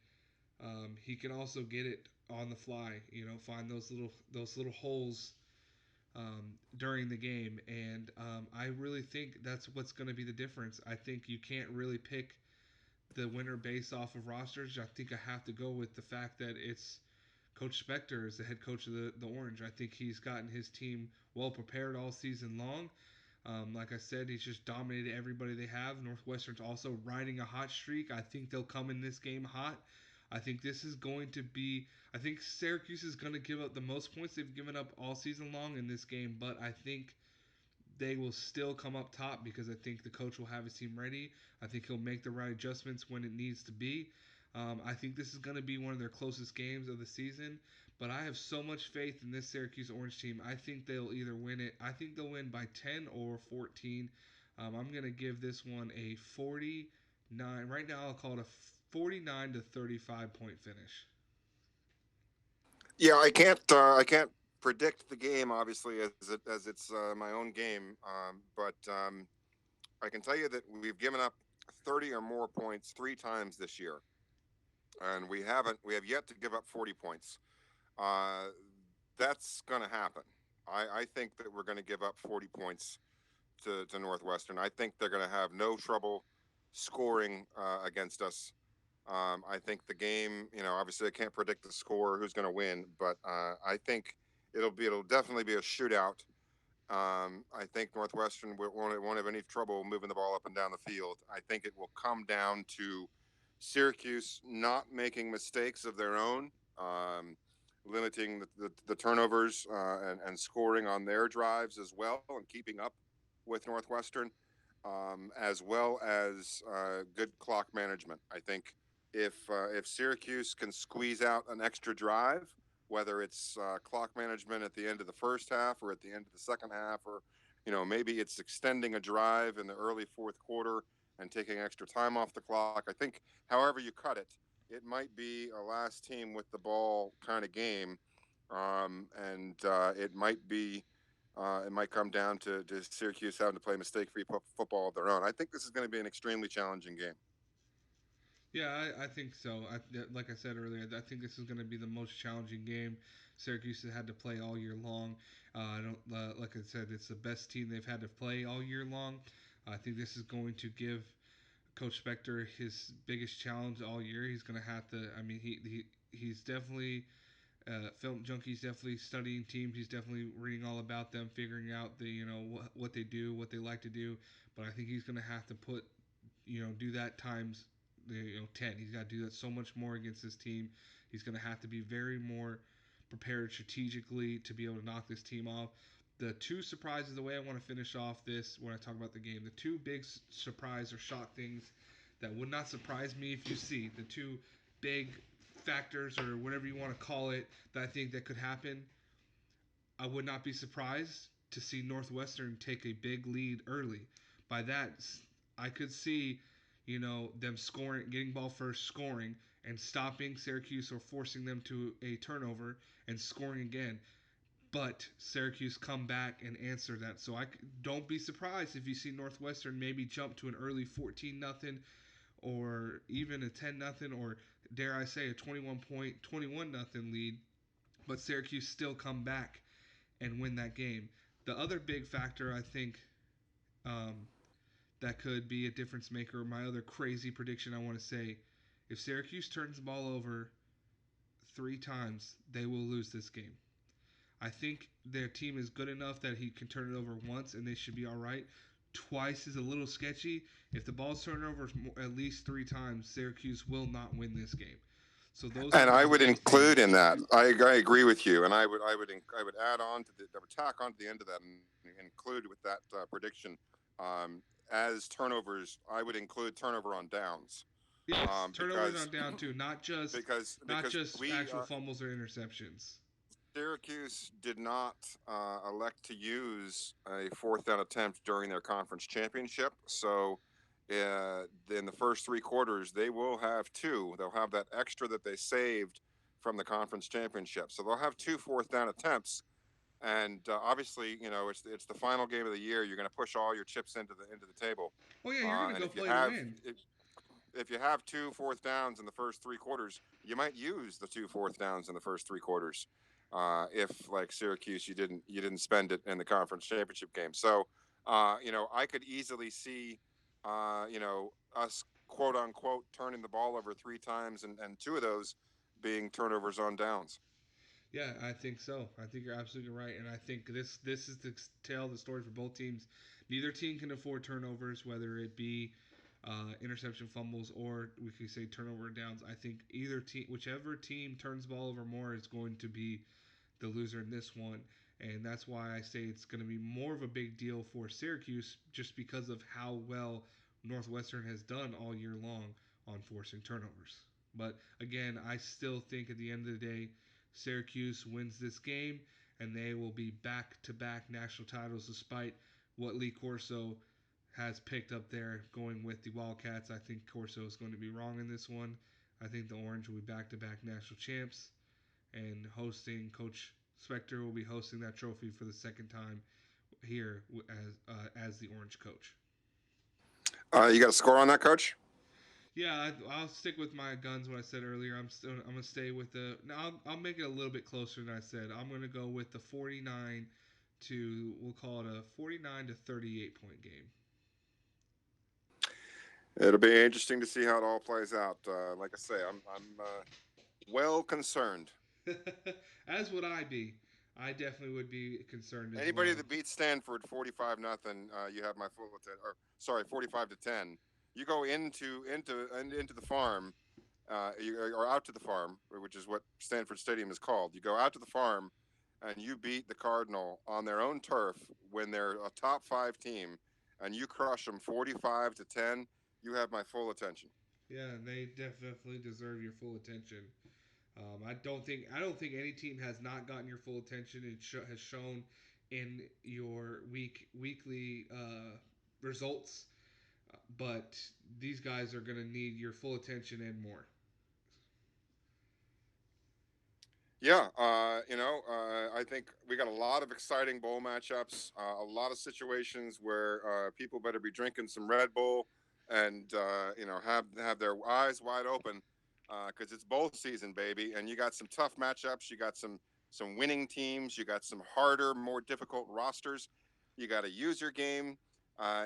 He can also get it on the fly. Find those little holes during the game, and I really think that's what's going to be the difference. I think you can't really pick the winner based off of rosters. I think I have to go with the fact that it's Coach Spector is the head coach of the Orange. I think he's gotten his team well prepared all season long. Like I said, he's just dominated everybody they have. Northwestern's also riding a hot streak. I think they'll come in this game hot. I think this is going to be. I think Syracuse is going to give up the most points they've given up all season long in this game, but I think they will still come up top because I think the coach will have his team ready. I think he'll make the right adjustments when it needs to be. I think this is going to be one of their closest games of the season, but I have so much faith in this Syracuse Orange team. I think they'll either win it. I think they'll win by 10 or 14. I'm going to give this one a 49. Right now, I'll call it a 49 to 35 point finish. Yeah, I can't predict the game obviously as it's my own game, but I can tell you that we've given up 30 or more points 3 times this year, and we have yet to give up 40 points. Uh, that's going to happen. I think that we're going to give up 40 points to Northwestern. I think they're going to have no trouble scoring against us. I think the game, obviously I can't predict the score, who's going to win, but I think it'll definitely be a shootout. I think Northwestern won't have any trouble moving the ball up and down the field. I think it will come down to Syracuse not making mistakes of their own, limiting the turnovers and scoring on their drives as well, and keeping up with Northwestern, as well as good clock management. I think if Syracuse can squeeze out an extra drive, whether it's clock management at the end of the first half or at the end of the second half, or maybe it's extending a drive in the early fourth quarter and taking extra time off the clock. I think however you cut it, it might be a last team with the ball kind of game, and it might come down to Syracuse having to play mistake-free football of their own. I think this is going to be an extremely challenging game. Yeah, I think so. Like I said earlier, I think this is going to be the most challenging game Syracuse has had to play all year long. I don't like I said, it's the best team they've had to play all year long. I think this is going to give Coach Spector his biggest challenge all year. He's going to have to. I mean, he's definitely film junkie. He's definitely studying teams. He's definitely reading all about them, figuring out the what they do, what they like to do. But I think he's going to have to put do that times 10. He's got to do that so much more against this team. He's going to have to be very more prepared strategically to be able to knock this team off. The two surprises, the way I want to finish off this when I talk about the game, the two big surprise or shock things that would not surprise me if you see the two big factors or whatever you want to call it that I think that could happen. I would not be surprised to see Northwestern take a big lead early. By that, I could see, them scoring, getting ball first, scoring, and stopping Syracuse or forcing them to a turnover and scoring again. But Syracuse come back and answer that. So I don't be surprised if you see Northwestern maybe jump to an early 14 nothing or even a 10 nothing or dare I say a 21 nothing lead, but Syracuse still come back and win that game. The other big factor I think um, that could be a difference maker, my other crazy prediction I want to say, if Syracuse turns the ball over 3 times, they will lose this game. I think their team is good enough that he can turn it over once and they should be all right. Twice is a little sketchy. If the ball's turned over at least 3 times, Syracuse will not win this game. So those And are I my would big include in things. that. I agree with you, and I would add on to I would tack on to the end of that and include with that prediction as turnovers. I would include turnover on downs, Yes, turnovers because on down too, not just not because just we actual fumbles or interceptions. Syracuse did not elect to use a fourth down attempt during their conference championship. So, in the first three quarters, they will have two. They'll have that extra that they saved from the conference championship. So they'll have two fourth down attempts. And obviously, it's the final game of the year. You're going to push all your chips into the table. Oh yeah, you're gonna And go play to win. if you have two fourth downs in the first three quarters, you might use the two fourth downs in the first three quarters. If like Syracuse, you didn't spend it in the conference championship game. So, I could easily see, us quote unquote turning the ball over 3 times, and two of those being turnovers on downs. Yeah, I think so. I think you're absolutely right, and I think this is the tale of the story for both teams. Neither team can afford turnovers, whether it be interception fumbles or we could say turnover downs. I think either team, whichever team turns the ball over more, is going to be the loser in this one. And that's why I say it's going to be more of a big deal for Syracuse just because of how well Northwestern has done all year long on forcing turnovers. But again, I still think at the end of the day, Syracuse wins this game and they will be back to back national titles despite what Lee Corso has picked up there going with the Wildcats. I think Corso is going to be wrong in this one. I think the Orange will be back to back national champs and hosting Coach Spector will be hosting that trophy for the second time here as the Orange coach. You got a score on that, Coach? Yeah, I'll stick with my guns. What I said earlier, I'm gonna stay with the. Now I'll make it a little bit closer than I said. I'm gonna go with the 49 to, we'll call it a 49 to 38 point game. It'll be interesting to see how it all plays out. Like I say, I'm well concerned. As would I be. I definitely would be concerned as Anybody well. that beats Stanford 45-0, you have my full attention. Or sorry, 45-10. You go into the farm, or out to the farm, which is what Stanford Stadium is called. You go out to the farm, and you beat the Cardinal on their own turf when they're a top five team, and you crush them 45-10. You have my full attention. Yeah, they definitely deserve your full attention. I don't think any team has not gotten your full attention. Has shown in your weekly results, but these guys are going to need your full attention and more. Yeah, I think we got a lot of exciting bowl matchups, a lot of situations where people better be drinking some Red Bull and have their eyes wide open because it's bowl season, baby. And you got some tough matchups. You got some winning teams. You got some harder, more difficult rosters. You got a user game.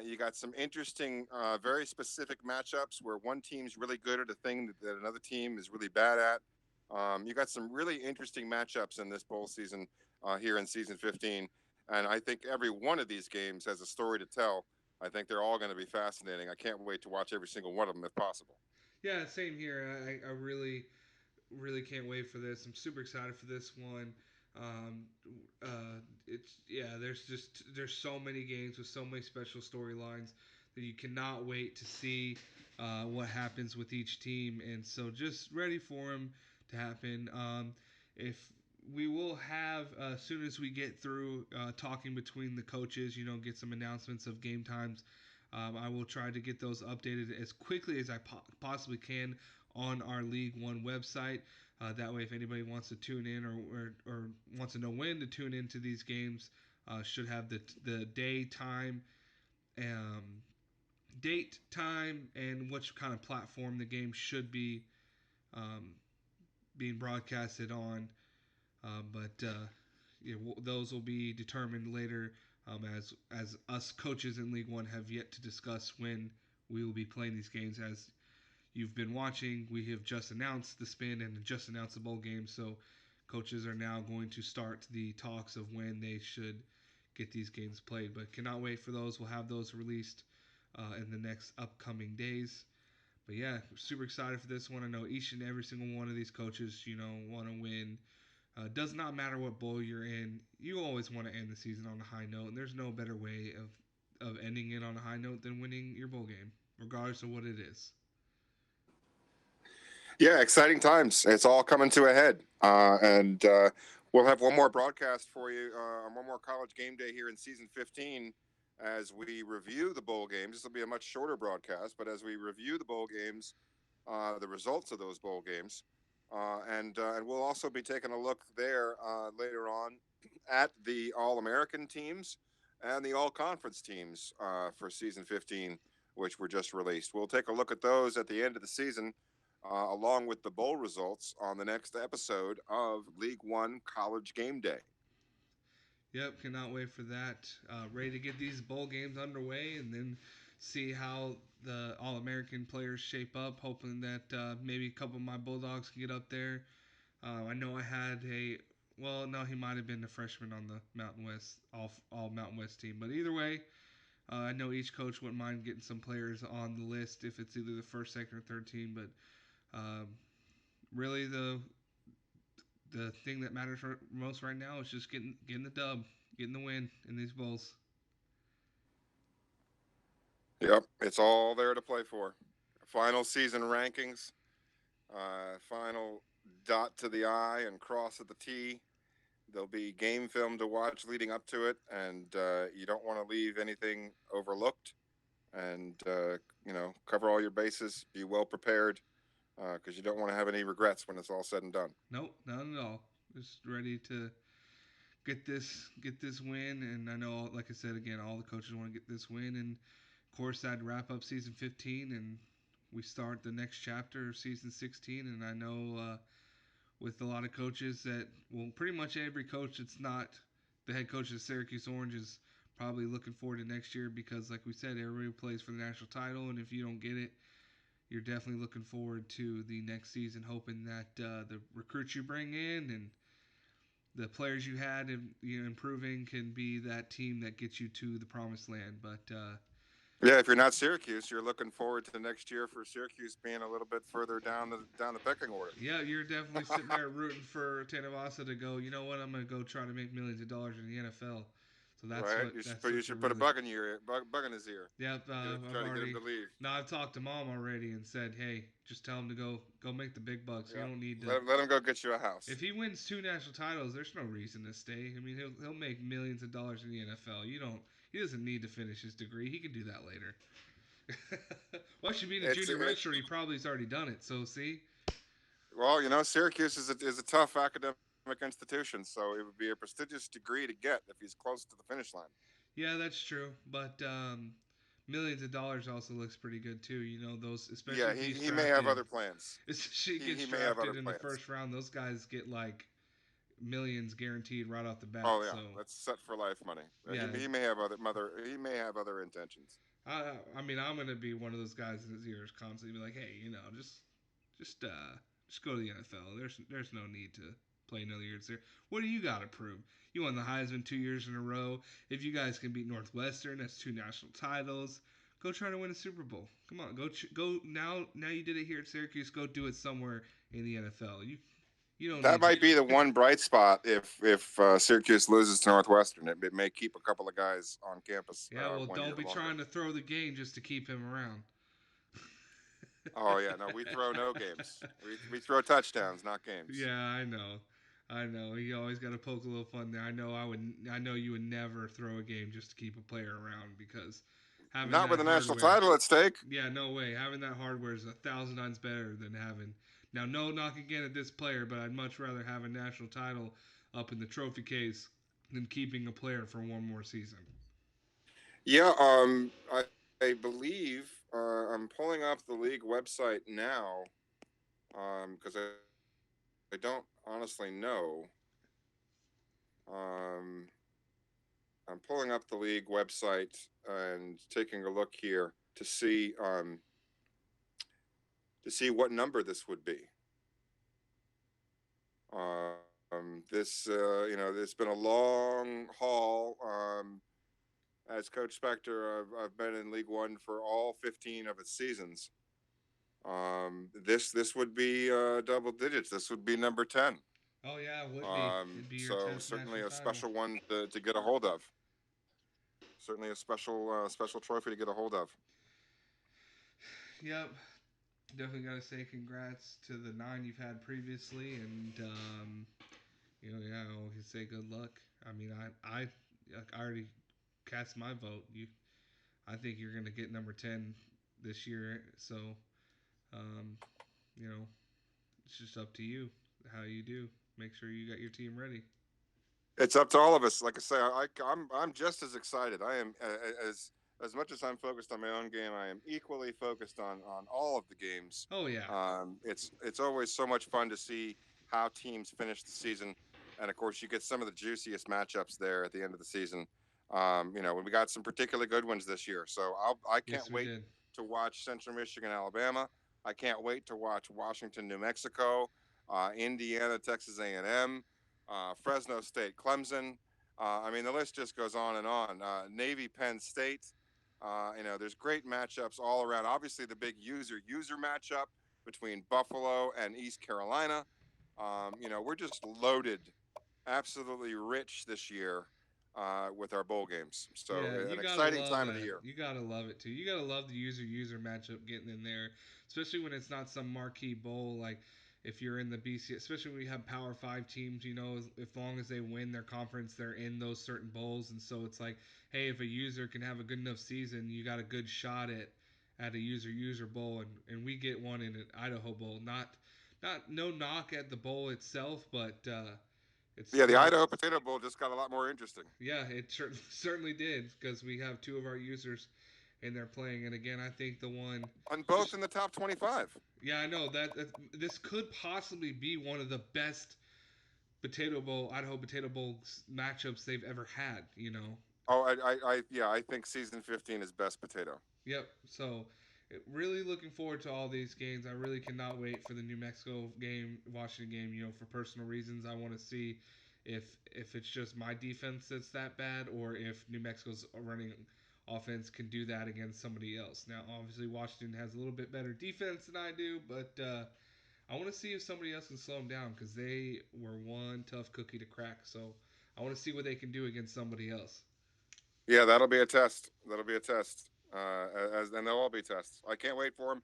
You got some interesting, very specific matchups where one team's really good at a thing that another team is really bad at. You got some really interesting matchups in this bowl season here in season 15. And I think every one of these games has a story to tell. I think they're all going to be fascinating. I can't wait to watch every single one of them if possible. Yeah, same here. I really can't wait for this. I'm super excited for this one. Um, it's yeah. There's so many games with so many special storylines that you cannot wait to see what happens with each team, and so just ready for them to happen. If we will have as soon as we get through talking between the coaches, get some announcements of game times. I will try to get those updated as quickly as I possibly can on our League1 website. That way, if anybody wants to tune in or wants to know when to tune into these games, should have the day, time, um, date, time, and which kind of platform the game should be um, being broadcasted on. But yeah, those will be determined later as us coaches in League1 have yet to discuss when we will be playing these games. As you've been watching, we have just announced the spin and just announced the bowl game. So coaches are now going to start the talks of when they should get these games played. But cannot wait for those. We'll have those released in the next upcoming days. But yeah, super excited for this one. I know each and every single one of these coaches, want to win. Does not matter what bowl you're in. You always want to end the season on a high note, and there's no better way of ending it on a high note than winning your bowl game, regardless of what it is. Yeah, exciting times. It's all coming to a head. And we'll have one more broadcast for you, one more college game day here in season 15 as we review the bowl games. This will be a much shorter broadcast, but as we review the bowl games, the results of those bowl games. And we'll also be taking a look there later on at the All American teams and the All Conference teams for season 15, which were just released. We'll take a look at those at the end of the season, along with the bowl results on the next episode of League1 College Game Day. Yep, cannot wait for that. Ready to get these bowl games underway and then see how the All American players shape up. Hoping that maybe a couple of my Bulldogs can get up there. I know I had a well, no, he might have been the freshman on the Mountain West all Mountain West team. But either way, I know each coach wouldn't mind getting some players on the list if it's either the first, second, or third team. But really, the thing that matters most right now is just getting the dub, getting the win in these bowls. Yep, it's all there to play for. Final season rankings, final dot to the I and cross at the T. There'll be game film to watch leading up to it, and you don't want to leave anything overlooked. And cover all your bases, be well prepared, because you don't want to have any regrets when it's all said and done. Nope, none at all. Just ready to get this win, and I know, like I said again, all the coaches want to get this win, and of course that'd wrap up season 15, and we start the next chapter of season 16, and I know with a lot of coaches that, well, pretty much every coach that's not the head coach of Syracuse Orange is probably looking forward to next year because, like we said, everybody plays for the national title, and if you don't get it, you're definitely looking forward to the next season, hoping that the recruits you bring in and the players you had improving can be that team that gets you to the promised land. But Yeah, if you're not Syracuse, you're looking forward to next year for Syracuse being a little bit further down the pecking order. yeah, you're definitely sitting there rooting for Tanavasa to go. You know what? I'm gonna go try to make millions of dollars in the NFL. So Right? that's You what you're should put a really. bug in your ear, bug in his ear. Yep, I've Try to get him already. to leave. No, I've talked to mom already and said, hey, just tell him to go make the big bucks. You Yeah. don't need to. Let him go get you a house. If he wins two national titles, there's no reason to stay. I mean, he'll make millions of dollars in the NFL. You don't. He doesn't need to finish his degree. He can do that later. Well, should be in a It's junior it, redshirt. He probably has already done it. So see. well, Syracuse is a tough academic institution, so it would be a prestigious degree to get if he's close to the finish line. Yeah, that's true. But millions of dollars also looks pretty good too. You know those, especially Yeah, if he's he may have drafted. other plans. If she He gets may have other drafted in the plans. first round, those guys get like millions guaranteed right off the bat. Oh yeah, So that's set for life money. yeah, He may have he may have other intentions. I mean, I'm gonna be one of those guys in his ears constantly, be like, hey, just just go to the NFL. There's no need to play another year there. What do you got to prove? You won the Heisman 2 years in a row. If you guys can beat Northwestern, that's two national titles. Go try to win a Super Bowl. Come on, go now. Now you did it here at Syracuse. Go do it somewhere in the NFL. You don't That need might be the to. one bright spot if Syracuse loses to Northwestern. It may keep a couple of guys on campus Yeah, well, one don't year be longer. trying to throw the game just to keep him around. Oh yeah, no, we throw no games. We throw touchdowns, not games. Yeah, I know. I know. You always got to poke a little fun there. I know. I know you would never throw a game just to keep a player around because having Not that with a national hardware. title at stake. Yeah, no way. Having that hardware is 1,000 times better than having. Now, no knock again at this player, but I'd much rather have a national title up in the trophy case than keeping a player for one more season. Yeah, I believe I'm pulling up the league website now because I don't honestly know. Um, I'm pulling up the league website and taking a look here to see what number this would be. This it's been a long haul. As Coach Spector, I've been in League 1 for all 15 of its seasons. This would be double digits. This would be number 10. Oh yeah, it would be. It'd be your So 10th certainly national a title. special one to get a hold of. Certainly a special trophy to get a hold of. Yep. Definitely got to say congrats to the 9 you've had previously, and yeah, I always say good luck. I mean, I already cast my vote. I think you're gonna get number 10 this year. So, um, you know, it's just up to you how you do. Make sure you got your team ready. It's up to all of us. Like I say, I'm just as excited. I am as much as I'm focused on my own game. I am equally focused on all of the games. Oh yeah, It's always so much fun to see how teams finish the season, and of course you get some of the juiciest matchups there at the end of the season. When we got some particularly good ones this year, so I yes can't we wait did. to watch Central Michigan, Alabama. I can't wait to watch Washington, New Mexico, Indiana, Texas A&M, Fresno State, Clemson. I mean, the list just goes on and on. Navy, Penn State. There's great matchups all around. Obviously, the big user matchup between Buffalo and East Carolina. We're just loaded, absolutely rich this year with our bowl games. So Yeah, an you gotta exciting love time of the that. year. You gotta love it too. You gotta love the user matchup getting in there, especially when it's not some marquee bowl like if you're in the BC, especially when you have Power Five teams. As long as they win their conference, they're in those certain bowls, and so it's like, hey, if a user can have a good enough season, you got a good shot at a user bowl, and we get one in an Idaho bowl. Not no knock at the bowl itself, but it's Yeah, the still. Idaho Potato Bowl just got a lot more interesting. Yeah, it certainly did because we have two of our users and they're playing. And again, I think the one And both just in the top 25. yeah, I know that this could possibly be one of the best Potato Bowl Idaho Potato Bowl matchups they've ever had. You know. Oh, yeah, I think season 15 is best potato. Yep. So, really looking forward to all these games. I really cannot wait for the New Mexico game, Washington game. You know, for personal reasons, I want to see if it's just my defense that's that bad, or if New Mexico's running offense can do that against somebody else. Now, obviously, Washington has a little bit better defense than I do, but I want to see if somebody else can slow them down because they were one tough cookie to crack. So, I want to see what they can do against somebody else. Yeah, that'll be a test. That'll be a test. And they'll all be tests. I can't wait for them.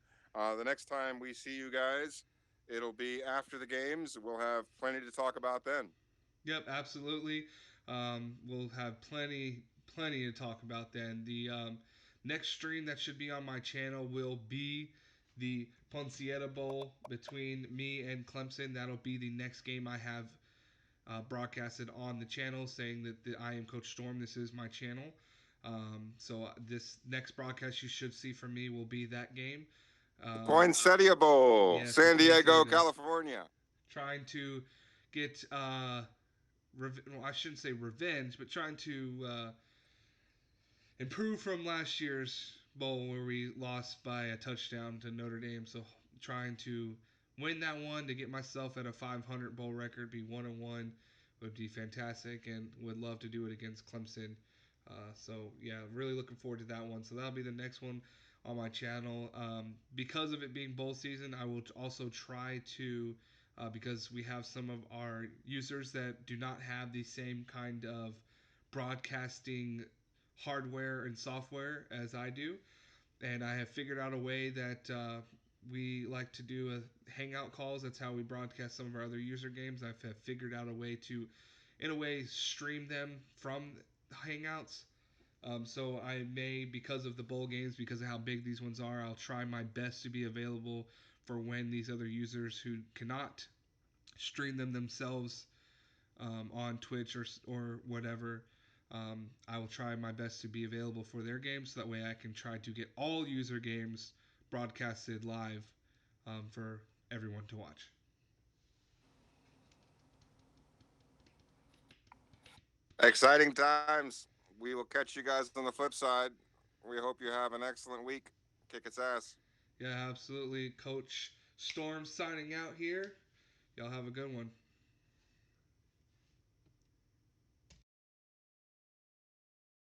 The next time we see you guys, it'll be after the games. We'll have plenty to talk about then. Yep, absolutely. We'll have plenty to talk about then. The next stream that should be on my channel will be the Poncieta Bowl between me and Clemson. That'll be the next game I have broadcasted on the channel, saying that I am Coach Storm. This is my channel. So this next broadcast you should see from me will be that game. The Um, Poinsettia Bowl, yes, the San Diego, Poncieta. California. Trying to get well, I shouldn't say revenge, but trying to improve from last year's bowl where we lost by a touchdown to Notre Dame. So trying to win that one to get myself at a 500 bowl record, be 1-1 would be fantastic, and would love to do it against Clemson. So yeah, really looking forward to that one. So that'll be the next one on my channel. Because of it being bowl season, I will also try to because we have some of our users that do not have the same kind of broadcasting hardware and software as I do. And I have figured out a way that we like to do a hangout calls. That's how we broadcast some of our other user games. I've figured out a way to, in a way, stream them from Hangouts. So I may, because of the bowl games, because of how big these ones are, I'll try my best to be available for when these other users who cannot stream them themselves on Twitch or whatever. I will try my best to be available for their games, so that way I can try to get all user games broadcasted live for everyone to watch. Exciting times. We will catch you guys on the flip side. We hope you have an excellent week. Kick its ass. Yeah, absolutely. Coach Storm signing out here. Y'all have a good one.